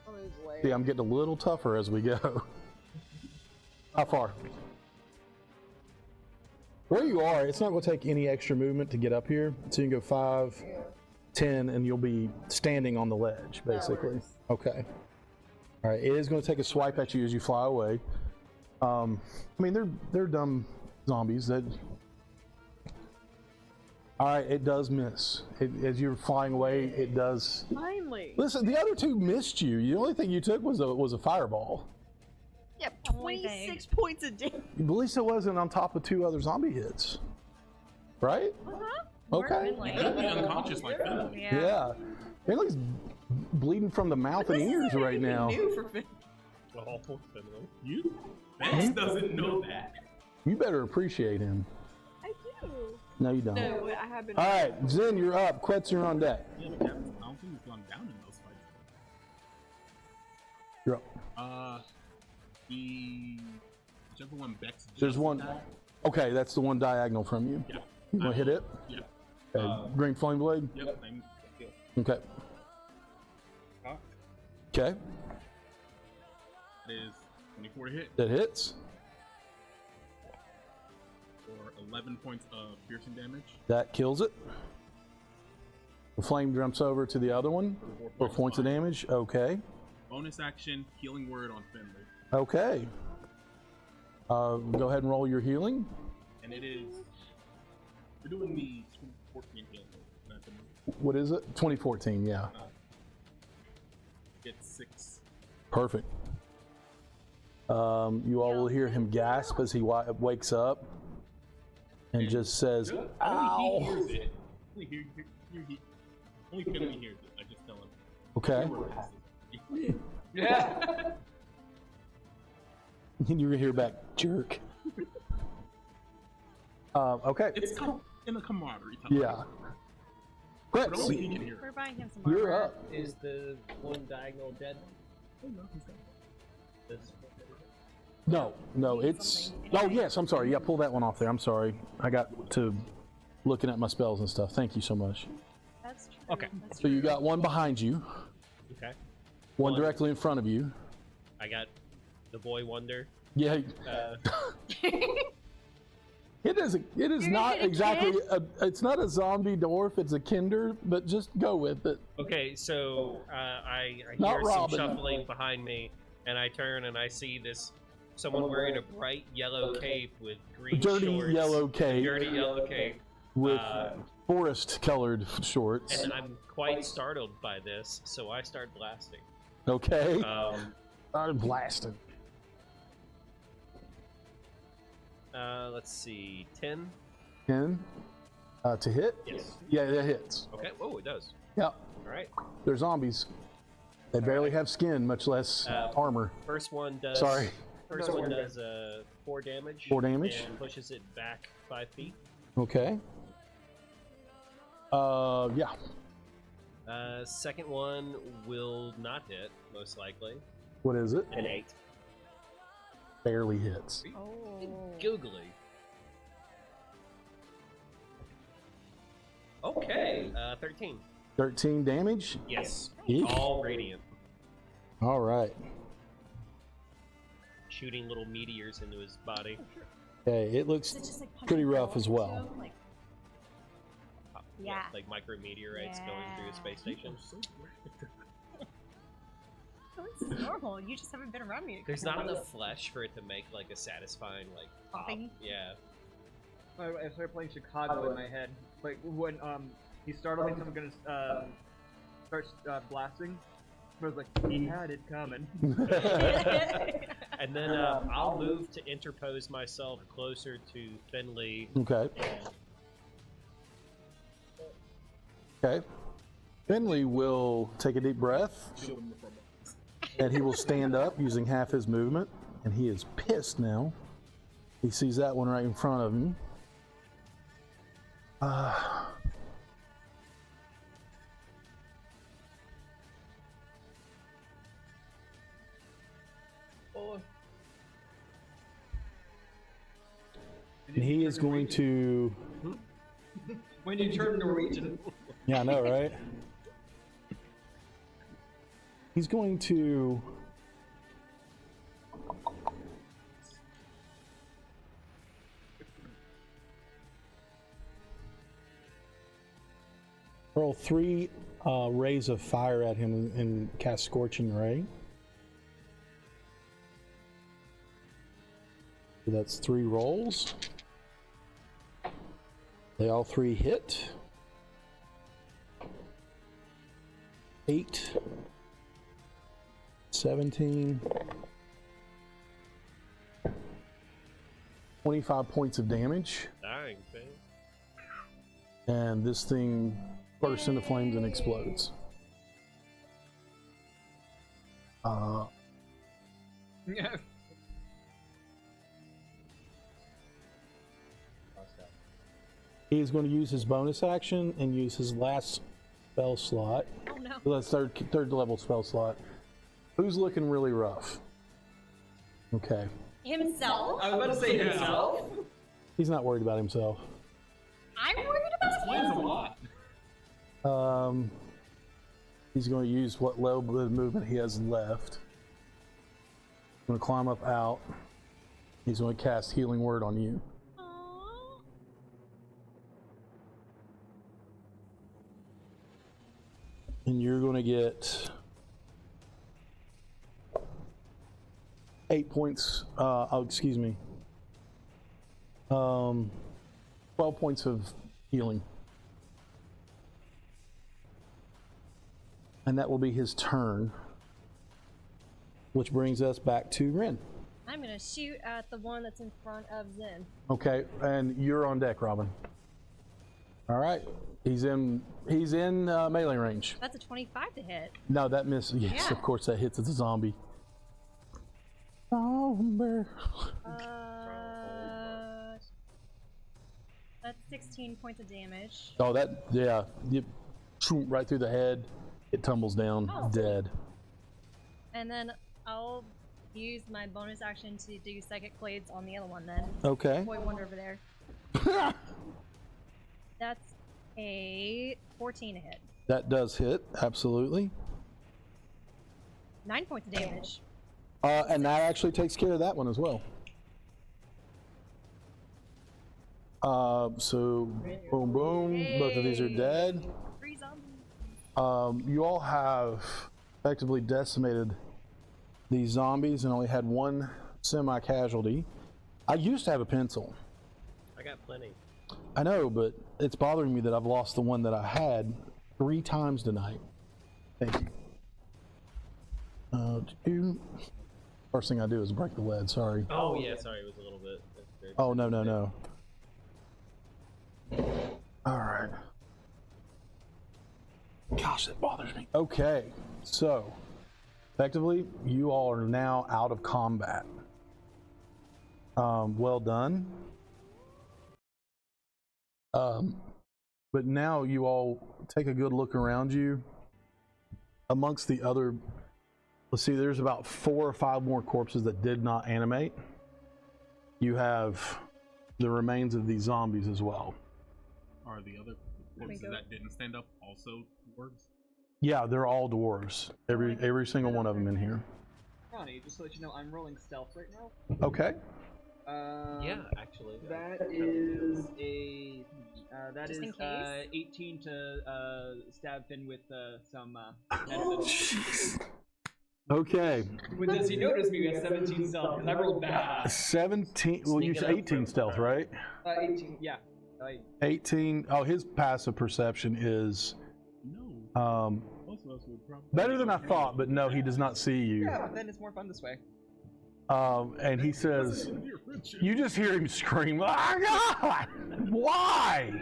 I'll move away. See, I'm getting a little tougher as we go. How far? Where you are, it's not going to take any extra movement to get up here. So you can go 5, 10, and you'll be standing on the ledge, basically. Okay. All right. It is going to take a swipe at you as you fly away. I mean, they're dumb zombies. That. All right. It does miss. As you're flying away, it does. Finally. Listen, the other two missed you. The only thing you took was a fireball. Yeah, Only 26 points a day. At least it wasn't on top of 2 other zombie hits, right? Okay. You could be unconscious like that. Yeah. Finley's bleeding from the mouth and ears right now. New for Finn. Oh, poor Finley. You? Vance doesn't know that. You better appreciate him. I do. No, you don't. No, I have been. All right, Zen, you're up. Quetz, you're on deck. Yeah, but Captain Mountain has gone down in those fights. You're up. Whichever one Bex. There's one. Okay, that's the one diagonal from you. Yeah. You want to hit it? Yeah. Okay. Green flame blade. Yep. Same skill. Okay. Cock. Okay. That is 24 to hit That hits. for 11 points of piercing damage. That kills it. The flame jumps over to the other one. 4 points of damage. Okay. Bonus action, healing word on Finley. Okay. Go ahead and roll your healing. And it is. We're doing the 2014 healing word. Not the new. What is it? 2014, yeah. It's 6. Perfect. You all will hear him gasp as he wakes up and just says, Only ow. he hears it. Only Finley hears it. I just tell him. Okay. Yeah. And you hear back, jerk. Okay. It's in the camaraderie. Yeah. But Rex, only he can hear We're it. buying him some armor. you're up. Is the one diagonal dead? This- No, it's. Oh, yes, I'm sorry. Yeah, pull that one off there. I'm sorry. I got to looking at my spells and stuff. Thank you so much. That's true. Okay. That's So you true. got one behind you, Okay. one directly in front of you. I got the boy wonder. Yeah, Uh, it is. It is You're not gonna exactly. kid? It's not a zombie dwarf. It's a kinder. But just go with it. okay, so I Not hear Robin. some shuffling behind me, and I turn and I see someone wearing a bright yellow cape with green Dirty shorts. yellow cape Dirty yellow cape. with uh, forest-colored shorts. And I'm quite startled by this, so I start blasting. Okay. Um, Blasting. let's see, 10. 10 to hit. Yes. Yeah, that hits. Okay. Oh, it does. Yeah, All right. they're zombies. They barely have skin, much less armor. First one does. Sorry. First one does 4 damage. 4 damage. And pushes it back 5 feet. Okay. Yeah. Second one will not hit, most likely. What is it? An 8. Barely hits. Oh. Googly. Okay. 13. 13 damage. Yes. Eek. All radiant. All right. Shooting little meteors into his body. Okay, it looks Is it just like punching pretty rough holes as into well. him? Like, Yeah. Like micrometeorites going through a space station. oh, this is normal. You just haven't been around me. There's not enough flesh for it to make like a satisfying like pop. Popping? Yeah. I started playing Chicago in my head. Like when he startled me, someone gonna start blasting. I was like, he had it coming. And then I'll move to interpose myself closer to Finley. Okay. Okay. Finley will take a deep breath, and he will stand up using half his movement, and he is pissed now. He sees that one right in front of him. And he is going to. When you turn Norwegian. Yeah, I know, right? He's going to. Hurl 3 rays of fire at him and cast Scorching Ray. So that's 3 rolls. They all 3 hit. 8, 17, 25 points of damage. Dang, thing. And this thing bursts into flames and explodes. Yeah. He is going to use his bonus action and use his last spell slot. Oh no. So that's third level spell slot Who's looking really rough? Okay. Himself? I was about to say himself. He's not worried about himself. I'm worried about Explains a him. lot. He's going to use what little bit of movement he has left. He's going to climb up out. He's going to cast Healing Word on you. Aww. And you're going to get 8 points. 12 points of healing. And that will be his turn. Which brings us back to Ren. I'm gonna shoot at the one that's in front of Zen. Okay, and you're on deck, Robin. All right, he's in melee range. That's a 25 to hit. No, that misses. Yes, Yeah. of course that hits. It's a zombie. Somber. That's 16 points of damage. Oh, you shoot right through the head. It tumbles down, dead. And then I'll use my bonus action to do Psychic Blades on the other one then. Okay. Boy Wonder over there. That's a 14 to hit. That does hit, absolutely. 9 points of damage. And that actually takes care of that one as well. So, boom, boom. Both of these are dead. 3 zombies. You all have effectively decimated these zombies and only had one semi-casualty. I used to have a pencil. I got plenty. I know, but it's bothering me that I've lost the one that I had 3 times tonight. Thank you. First thing I do is break the lead, sorry. Oh yeah, sorry, it was a little bit. Oh, no. Alright. Gosh, that bothers me. Okay, so effectively, you all are now out of combat. Well done. But now you all take a good look around you. Amongst the other, let's see, there's about 4 or 5 more corpses that did not animate. You have the remains of these zombies as well. Are the other corpses that didn't stand up also dwarves? Yeah, they're all dwarves. Every single one of them in here. Ronnie, just to let you know, I'm rolling stealth right now. Okay. Yeah, actually. That is a that Just is in case? 18 to stab Finn with some medicine. Okay. Does he notice me at 17 stealth? Because I rolled bad. 17. Well, you said 18 stealth, right? 18, yeah. 18. Oh, his passive perception is No. Most of us would probably better than I thought, but no, he does not see you. Yeah, then it's more fun this way. And he says, you just hear him scream, "Oh God! Why?"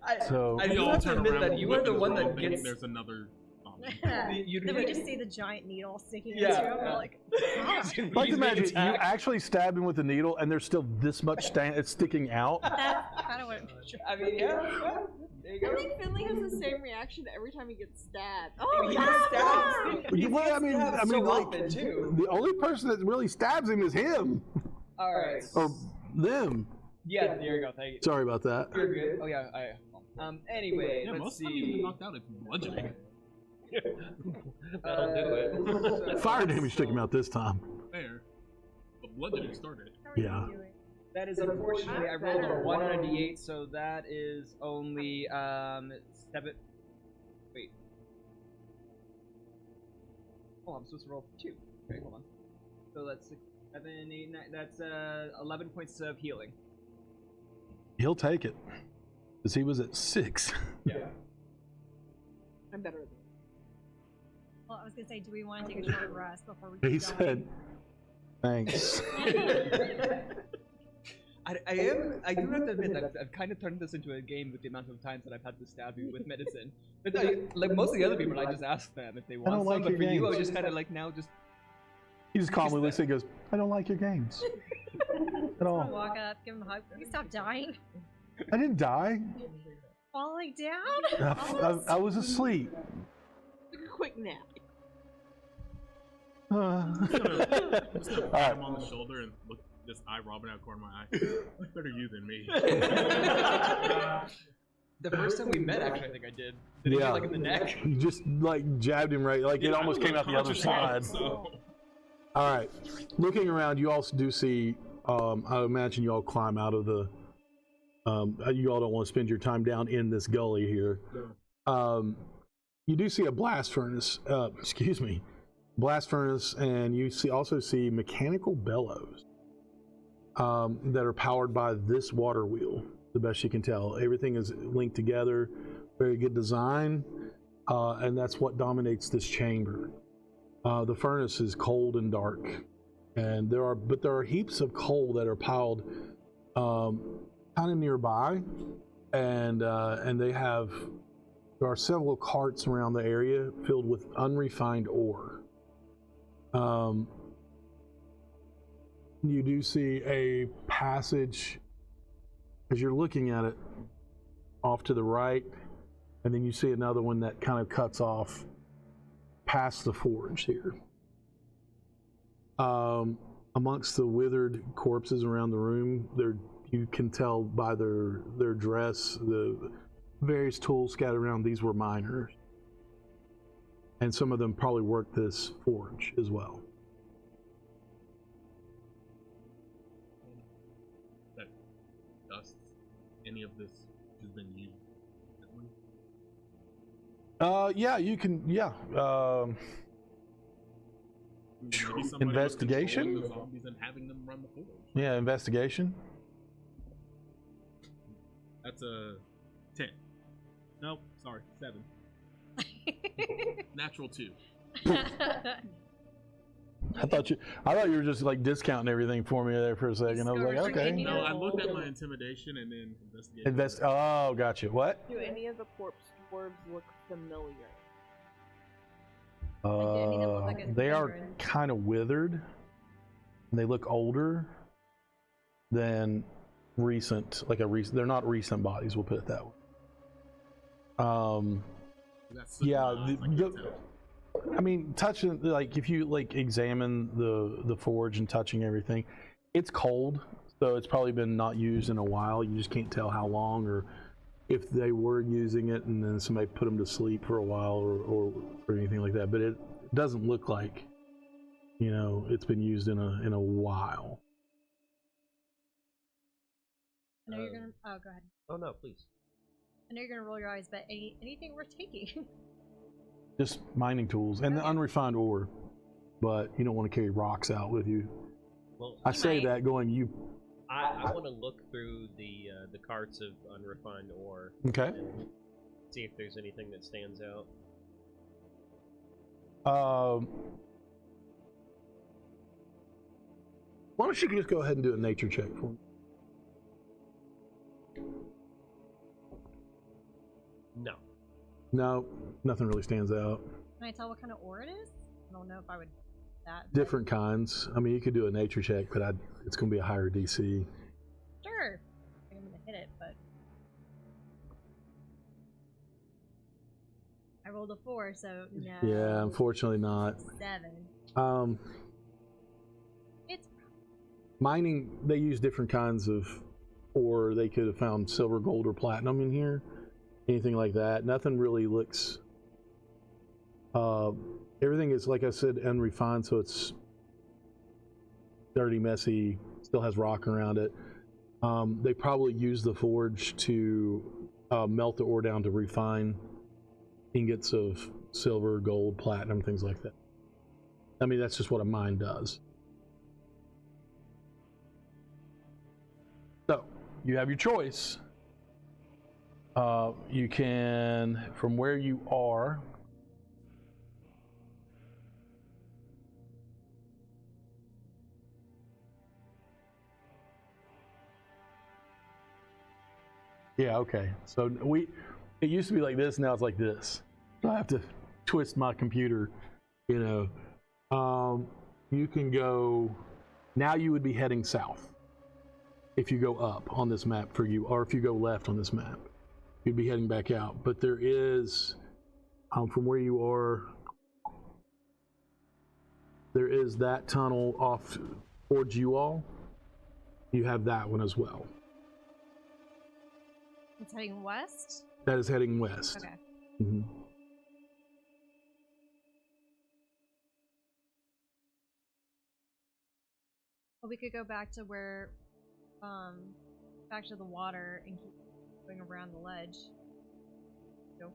I So do all have to turn admit around that you are the one that thinking gets. there's another zombie. Then we just see the giant needle sticking Yeah. into him. We're like, I'd like to imagine you actually stab him with a needle, and there's still this much sticking out. that's kind of what I'm picturing. I mean, yeah. There you I go. think Finley has the same reaction every time he gets stabbed. Oh, He yeah! gets stabbed. He Well, gets I mean, stabbed so like often, too. the only person that really stabs him is him All right. or them. Yeah, there you go. Thank you. Sorry about that. You're good. Oh yeah. Anyway, Yeah, let's most times you see. get knocked out if you bludgeoning. That'll do it. Fire damage took him out this time. Fair. But bludgeoning started. Yeah. That is unfortunately I rolled a 1 on a d8, so that is only 7. Wait. Oh, I'm supposed to roll 2. Okay, hold on. So that's 6, 7, 8, 9. That's 11 points of healing. He'll take it because he was at 6. Yeah. I'm better than Well, I was gonna say, do we want to take a short rest before we He keep said, "Thanks." I do have to admit I've kind of turned this into a game with the amount of times that I've had to stab you with medicine. But like most of the other people, I just ask them if they want don't some. like But your for you, I was games. just kind of like now just. He just calmly looks and goes, "I don't like your games at I'll all. walk up, give him a hug. Can you stop dying? I didn't die. Falling down? I was asleep." a quick nap. I'm just gonna pat him on the shoulder and look, just eye robbing out of the corner of my eye. Much better you than me. The first time we met, actually, I think I did. Did Yeah. he like in the neck? You just like jabbed him right, like it almost came out the other side. So. All right, looking around, you also do see. I imagine you all climb out of the. You all don't want to spend your time down in this gully here. You do see a blast furnace. Excuse me, blast furnace, and you also see mechanical bellows that are powered by this water wheel. The best you can tell, everything is linked together. Very good design, and that's what dominates this chamber. The furnace is cold and dark, and there are heaps of coal that are piled kind of nearby, and there are several carts around the area filled with unrefined ore. You do see a passage as you're looking at it off to the right, and then you see another one that kind of cuts off past the forge here. Amongst the withered corpses around the room, you can tell by their dress, the various tools scattered around, these were miners. And some of them probably worked this forge as well. That dust, any of this has been used? Yeah, you can, yeah. Maybe somebody was Investigation? controlling the zombies and having them run the forge. Yeah, investigation. That's a 10. Nope, sorry, 7. Natural 2. I thought you were just like discounting everything for me there for a second. I was like, okay. No, I looked at my intimidation and then investigated. Oh, gotcha. What? Do any of the corpse dwarves look familiar? Any that look like a They are veteran? kind of withered. And they look older than recent. They're not recent bodies. We'll put it that way. Yeah. I mean, touching, like, if you like examine the forge and touching everything, it's cold, so it's probably been not used in a while. You just can't tell how long, or if they were using it and then somebody put them to sleep for a while, or anything like that. But it doesn't look like, it's been used in a while. I know you're gonna. Oh, go ahead. Oh no, please. I know you're gonna roll your eyes, but anything worth taking? Just mining tools and the unrefined ore, but you don't want to carry rocks out with you. Well, I say that going, I want to look through the carts of unrefined ore. Okay. And see if there's anything that stands out. Why don't you just go ahead and do a nature check for me? No. No, nothing really stands out. Can I tell what kind of ore it is? I don't know if I would. Different kinds. I mean, you could do a nature check, but it's going to be a higher DC. Sure. I think I'm gonna hit it, but I rolled a 4, so no. Yeah, unfortunately not. 7. It's Mining, they use different kinds of ore. They could have found silver, gold, or platinum in here. Anything like that. Nothing really looks. Everything is, like I said, unrefined, so it's dirty, messy, still has rock around it. They probably use the forge to melt the ore down to refine ingots of silver, gold, platinum, things like that. I mean, that's just what a mine does. So, you have your choice. You can, from where you are, yeah, okay. So it used to be like this, now it's like this. So I have to twist my computer, You can go, now you would be heading south if you go up on this map for you, or if you go left on this map. You'd be heading back out, but there is, from where you are, there is that tunnel off towards you all. You have that one as well. It's heading west? That is heading west. Okay. Mm-hmm. Well, we could go back to where, back to the water and keep going around the ledge. Go.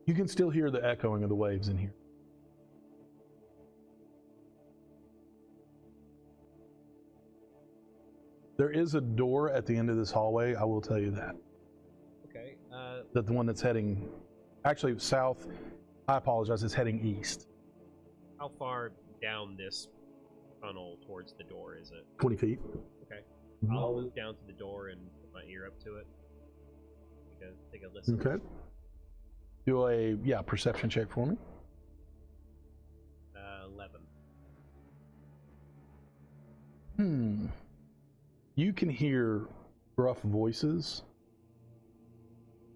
You can still hear the echoing of the waves in here. There is a door at the end of this hallway, I will tell you that. Okay. That the one that's heading, actually south, I apologize, it's heading east. How far down this tunnel towards the door is it? 20 feet. Okay. Mhm. I'll move down to the door and put my ear up to it. Take a listen. Okay. Do a, perception check for me. 11. You can hear gruff voices.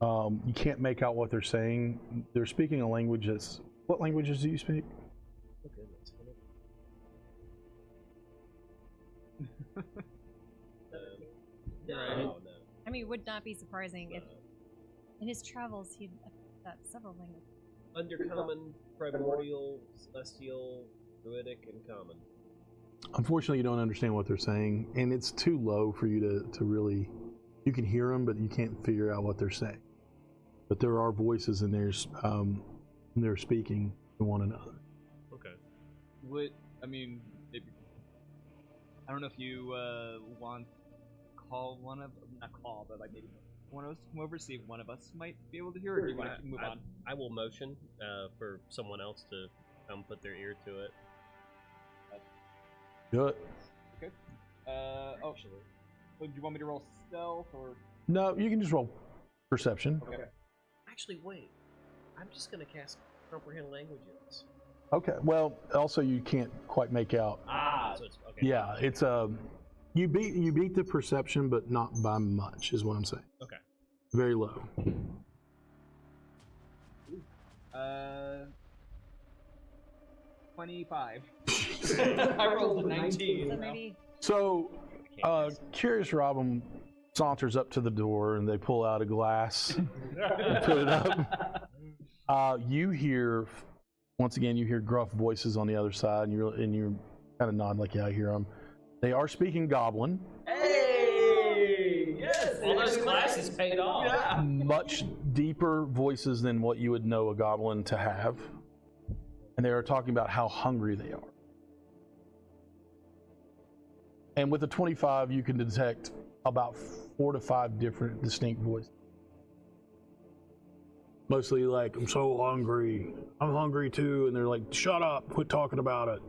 You can't make out what they're saying. They're speaking a language that's... What languages do you speak? Okay, that's funny. Right. No. I mean, it would not be surprising if in his travels he'd picked up several languages. Undercommon, primordial, celestial, druidic, and common. Unfortunately, you don't understand what they're saying, and it's too low for you to really... You can hear them, but you can't figure out what they're saying. But there are voices in there, they're speaking to one another. Okay. I don't know if you want to call one of, not call, but like maybe one of us come over, see if one of us might be able to hear, or do you want to move on? I will motion for someone else to come put their ear to it. Do it. Okay. Actually. Do you want me to roll stealth or? No, you can just roll perception. Okay. Actually, wait. I'm just gonna cast comprehend languages. Okay. Well, also you can't quite make out. So it's okay. Yeah, it's you beat the perception, but not by much, is what I'm saying. Okay. Very low. 25. I rolled a 19. So maybe So, Curious Robin saunters up to the door, and they pull out a glass and put it up. You hear, once again, you hear gruff voices on the other side, and you kind of nod like, yeah, I hear them. They are speaking Goblin. Hey! Yes! All those classes paid off. Yeah. Much deeper voices than what you would know a Goblin to have. And they are talking about how hungry they are. And with the 25, you can detect about 4 to 5 different distinct voices. Mostly like, I'm so hungry. I'm hungry too. And they're like, shut up, quit talking about it.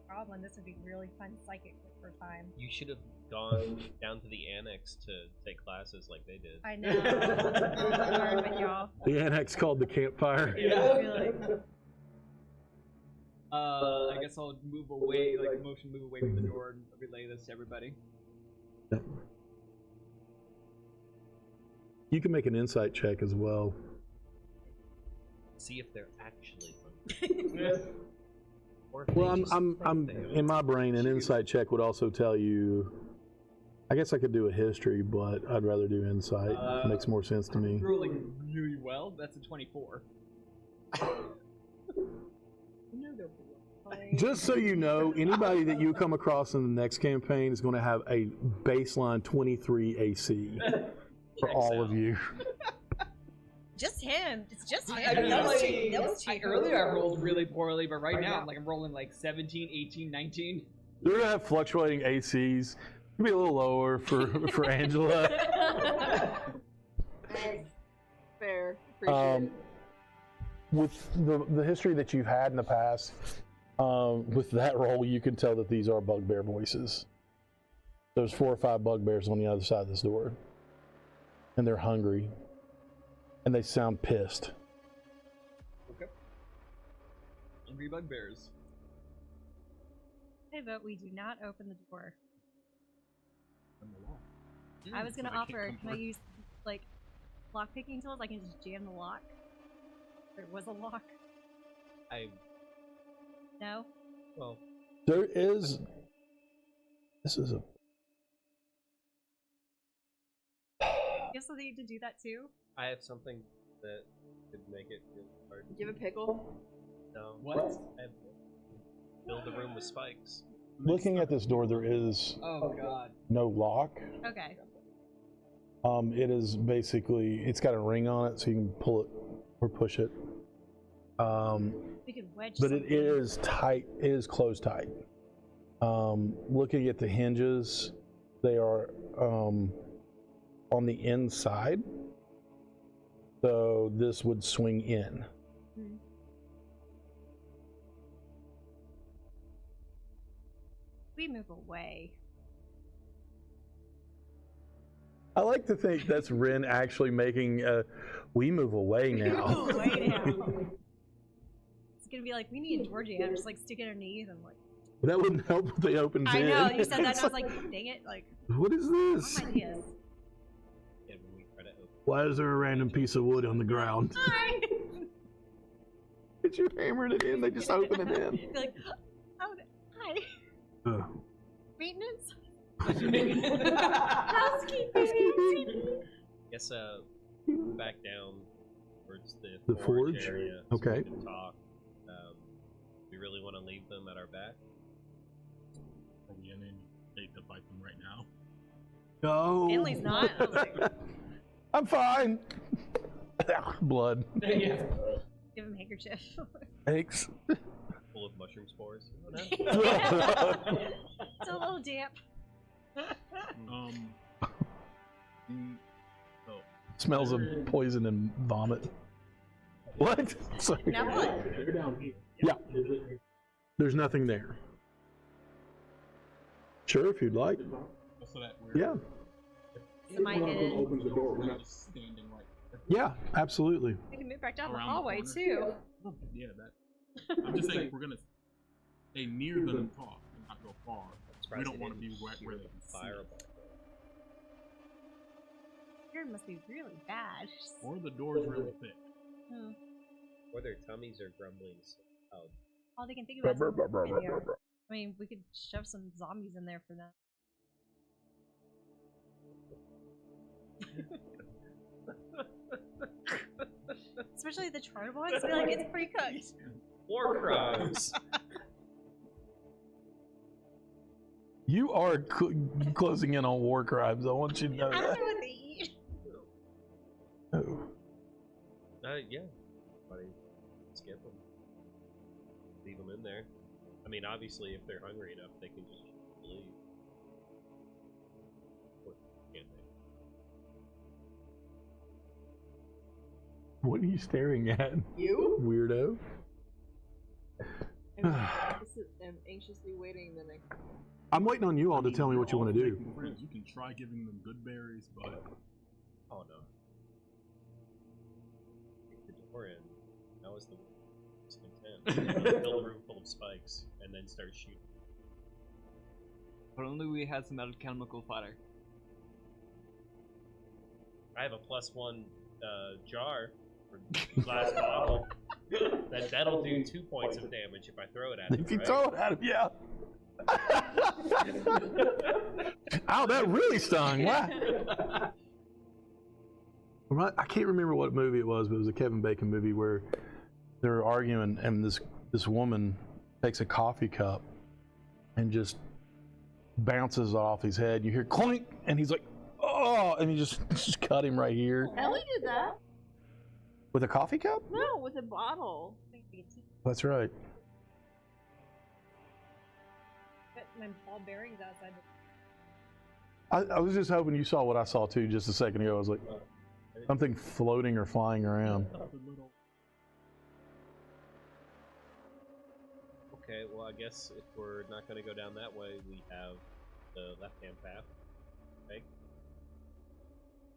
Goblin, this would be really fun psychic for time. You should have gone down to the annex to take classes like they did. I know. Learn with y'all. The annex called the campfire. Yeah. Really. I guess I'll move away, motion move away from the door and relay this to everybody. You can make an insight check as well. See if they're actually hungry. Or if Well, they just I'm think they are. in my brain, an insight check would also tell you. I guess I could do a history, but I'd rather do insight. It makes more sense to me. Rolling really well. That's a 24. Just so you know, anybody that you come across in the next campaign is going to have a baseline 23 AC for all of you. Just him. It's just him. I mean, Those two. earlier I rolled really poorly, but right now I'm rolling 17, 18, 19. They're going to have fluctuating ACs. Maybe a little lower for Angela. Fair. Appreciate it. With the history that you've had in the past, with that roll, you can tell that these are bugbear voices. There's 4 or 5 bugbears on the other side of this door. And they're hungry. And they sound pissed. Okay. Angry bugbears. I vote we do not open the door. I was gonna offer, can I use lock picking tools? I can just jam the lock. There was a lock. No? Well, There is. This is a. You have something to do that too? I have something that could make it really hard. Do you have a pickle? No. What? I have fill the room with spikes. Looking at this door, there is Oh god. no lock. Okay. It is basically, it's got a ring on it, so you can pull it or push it. We could wedge But something. it is tight. It is closed tight. Looking at the hinges, they are on the inside, so this would swing in. Hmm. We move away. I like to think that's Ren actually making we move away now. Move away now. It's gonna be like, we need Georgie. I'm just like sticking her knees and like. That wouldn't help if they opened I in. know, you said that and I was like, dang it, like, What is this? my ideas. And when we try to open Why is there a random piece of wood on the ground? Hi! Did you hammer it in? They just open it in. You're like, oh, hi. Maintenance? Housekeeping? guess back down towards The forge? area. So Okay. we can talk. We really want to leave them at our back. Are we in any state to fight them right now? No. Stanley's not. I was like, I'm fine. Blood. Yeah. give him a handkerchief. Thanks. Full of mushroom spores. It's a little damp. Oh, Smells of poison and vomit. What? Sorry. Now what? They're down here. Yeah. There's nothing there. Sure, if you'd like. so that we're Yeah. Am I One of them hidden? opens the door. we're We're not not just standing right there. Yeah, absolutely. We can move back down the Around the hallway corner. too. Yeah, that. I'm just saying we're gonna stay near them and talk and not go far. We don't want to be right where they can see us. Fireball. Here must be really bad. Or the door's really thick. Hmm. Or their tummies are grumbling so loud. All they can think about is in here. I mean, we could shove some zombies in there for them. Especially the charred ones. Be like, it's pre-cooked. War crimes. You are closing in on war crimes. I want you to know I don't that. know what they eat. Oh. Yeah. Buddy, skip them. Leave them in there. I mean, obviously, if they're hungry enough, they can just leave. Or can't they? What are you staring at, You? weirdo? I'm anxiously waiting the next. I'm waiting on you all to tell me what you want to do. Friends, you can try giving them good berries, but Oh no. Kick the door in. That was the intent. Fill the room full of spikes and then start shooting. But only we had some alchemical fodder. I have a +1 jar for glass bottle. That'll do 2 points of damage if I throw it at him. If you right? throw it at him, yeah. Ow, that really stung. Wow. Right, I can't remember what movie it was, but it was a Kevin Bacon movie where they were arguing, and this woman takes a coffee cup and just bounces it off his head. You hear clink, and he's like, "Oh!" and he just cut him right here Ellie did that. with a coffee cup. No, with a bottle. That's right. Got my ball bearings outside. I was just hoping you saw what I saw too just a second ago. I was like, something floating or flying around. Okay, well, I guess if we're not going to go down that way, we have the left-hand path. Okay.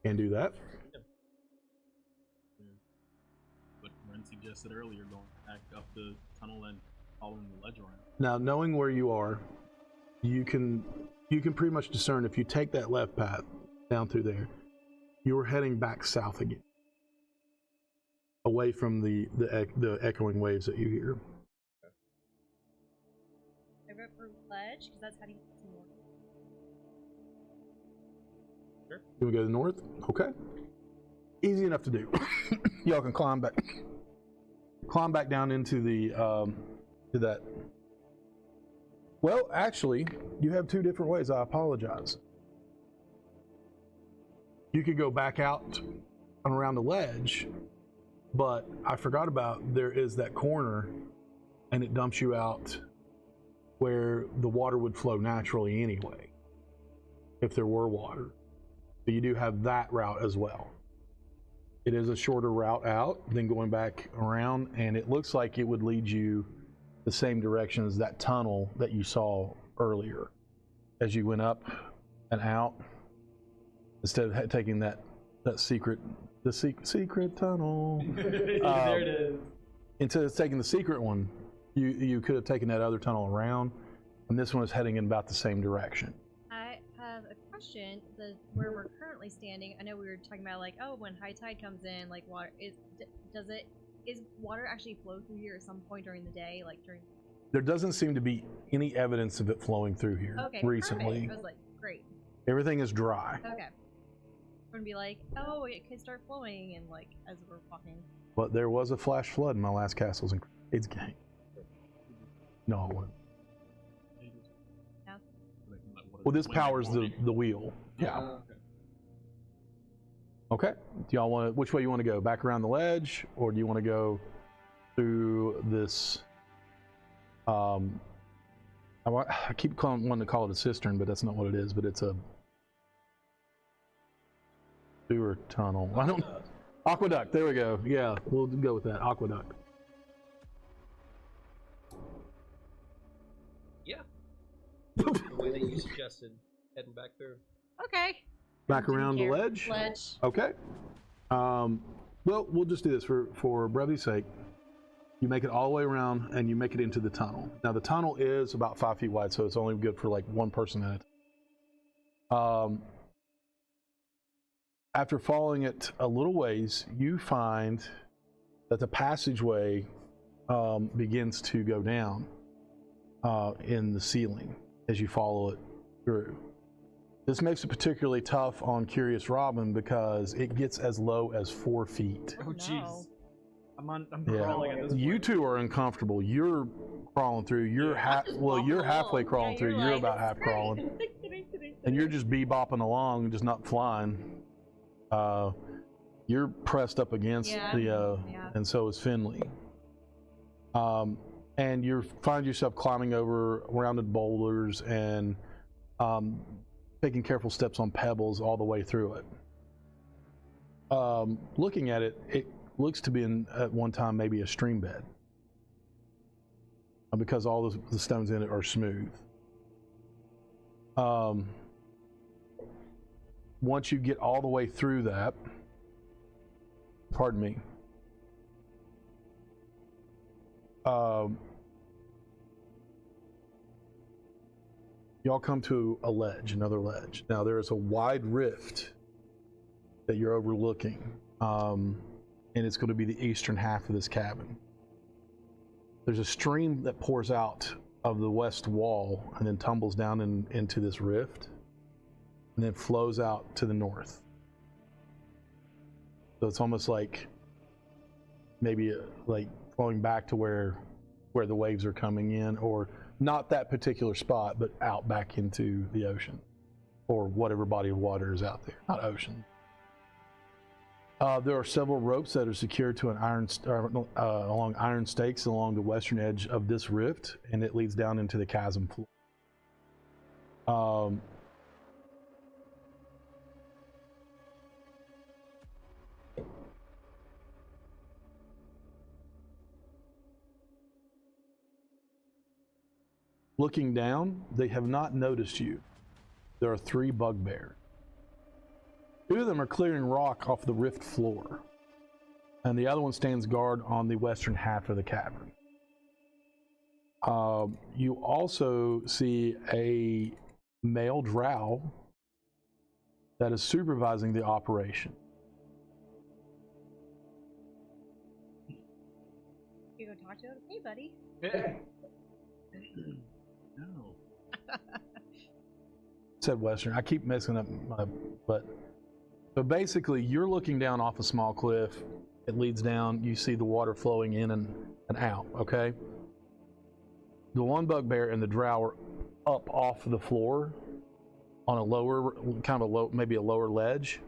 Can't do that. But Ren suggested earlier going back up the tunnel and following the ledge around. Now, knowing where you are, you can pretty much discern if you take that left path down through there, you're heading back south again, away from the echoing waves that you hear. I vote for ledge because that's heading to north. Sure. You want to go to the north? Okay. Easy enough to do. Y'all can climb back down into the to that. Well, actually, you have two different ways. I apologize. You could go back out and around the ledge, but I forgot about there is that corner, and it dumps you out where the water would flow naturally anyway, if there were water. So you do have that route as well. It is a shorter route out than going back around, and it looks like it would lead you the same direction as that tunnel that you saw earlier. As you went up and out, instead of taking that secret tunnel, There it is. instead of taking the secret one, you could have taken that other tunnel around, and this one is heading in about the same direction. I have a question. Where we're currently standing, I know we were talking about like, oh, when high tide comes in, like water is water actually flow through here at some point during the day, like during? There doesn't seem to be any evidence of it flowing through here recently. Perfect. I was like, great. Everything is dry. Okay. We're gonna be like, oh, it could start flowing, and like as we're walking. But there was a flash flood in my last Castles and Crusades game. No, it wasn't. Yeah. Well, this powers the wheel. Yeah. Okay. Do y'all want to? Which way you want to go? Back around the ledge, or do you want to go through this? I keep wanting to call it a cistern, but that's not what it is. But it's a sewer tunnel. I don't. Aqueduct. There we go. Yeah, we'll go with that. Aqueduct. Yeah. The way that you suggested, heading back through. Okay. Back around the ledge? Ledge. Okay. Well, we'll just do this for brevity's sake. You make it all the way around and you make it into the tunnel. Now the tunnel is about 5 feet wide, so it's only good for like one person at a time. After following it a little ways, you find that the passageway begins to go down in the ceiling as you follow it through. This makes it particularly tough on Curious Robin because it gets as low as 4 feet. Oh jeez. I'm Yeah. crawling at this point. You two are uncomfortable. You're crawling through. You're you're halfway crawling through. You're about half crawling, and you're just bebopping along, just not flying. You're pressed up against and so is Finley. And you find yourself climbing over rounded boulders and taking careful steps on pebbles all the way through it. Looking at it, it looks to be at one time maybe a stream bed because all the stones in it are smooth. Once you get all the way through that, pardon me, y'all come to a ledge, another ledge. Now there is a wide rift that you're overlooking, and it's going to be the eastern half of this cabin. There's a stream that pours out of the west wall and then tumbles down into this rift, and then flows out to the north. So it's almost like maybe like flowing back to where the waves are coming in, or not that particular spot, but out back into the ocean, or whatever body of water is out there, not ocean. There are several ropes that are secured to an along iron stakes along the western edge of this rift, and it leads down into the chasm floor. Looking down, they have not noticed you. There are 3 bugbears. 2 of them are clearing rock off the rift floor, and the other one stands guard on the western half of the cavern. You also see a male drow that is supervising the operation. You go talk to him. Hey, buddy. No. Said Western. I keep messing up but so basically you're looking down off a small cliff. It leads down. You see the water flowing in and out, okay? The one bugbear and the drow are up off the floor on a lower, kind of a low, maybe a lower ledge,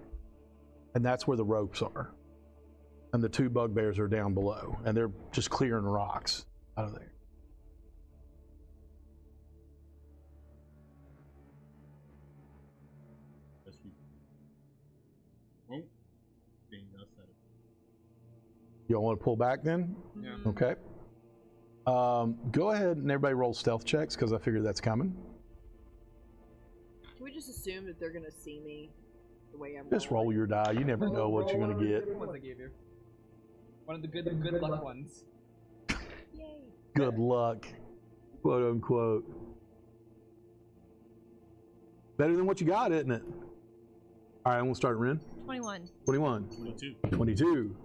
and that's where the ropes are. And the two bugbears are down below, and they're just clearing rocks out of there. Yes, we won't. Being us at it. Y'all want to pull back then? Yeah. Okay. Go ahead and everybody roll stealth checks because I figure that's coming. Can we just assume that they're gonna see me the way I'm Just roll your die. You never know what you're gonna get. What I gave you? One of the good luck ones. Yay. Good luck, quote unquote. Better than what you got, isn't it? All right, I'm gonna start Ren. 21. 21. 22. 22.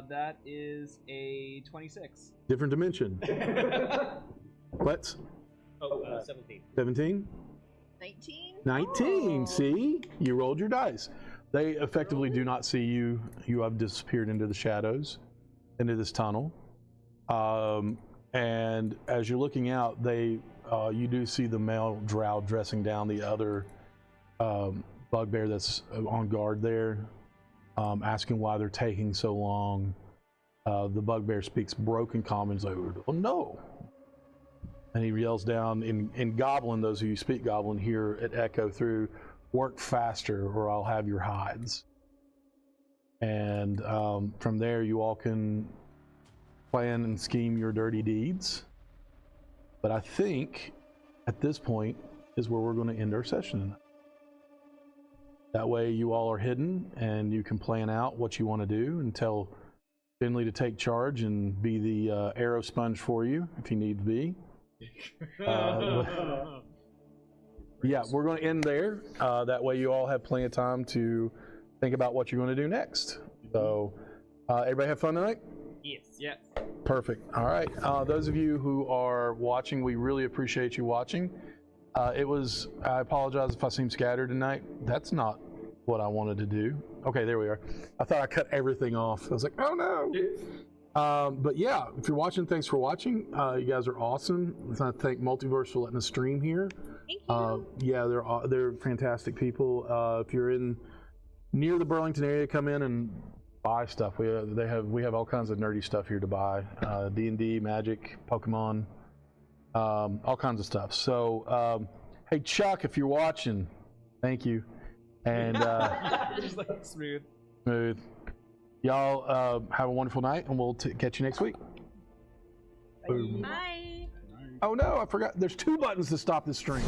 That is a 26. Different dimension. Let's. 17. 17. 19. 19. Oh. See, you rolled your dice. They effectively do not see you. You have disappeared into the shadows, into this tunnel. And as you're looking out, you do see the male drow dressing down the other bugbear that's on guard there, asking why they're taking so long. The bugbear speaks broken common. He's like, "Oh no!" And he yells down in Goblin. Those of you who speak Goblin hear it echo through. Work faster or I'll have your hides. And from there you all can plan and scheme your dirty deeds. But I think at this point is where we're going to end our session tonight. That way you all are hidden and you can plan out what you want to do and tell Finley to take charge and be the arrow sponge for you if you need to be. Yeah, we're going to end there. That way you all have plenty of time to think about what you're going to do next. So, everybody have fun tonight? Yes. Yes. Perfect. All right. Those of you who are watching, we really appreciate you watching. I apologize if I seem scattered tonight. That's not what I wanted to do. Okay, there we are. I thought I cut everything off. I was like, oh no. But yeah, if you're watching, thanks for watching. You guys are awesome. I want to thank Multiverse for letting us stream here. Thank you. Yeah, they're fantastic people. If you're in near the Burlington area, come in and buy stuff. We have all kinds of nerdy stuff here to buy. D&D, Magic, Pokemon, all kinds of stuff. So, hey Chuck, if you're watching, thank you. And Just like smooth. Y'all have a wonderful night, and we'll catch you next week. Boom. Bye. Oh no, I forgot. There's 2 buttons to stop this stream.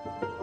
Bye.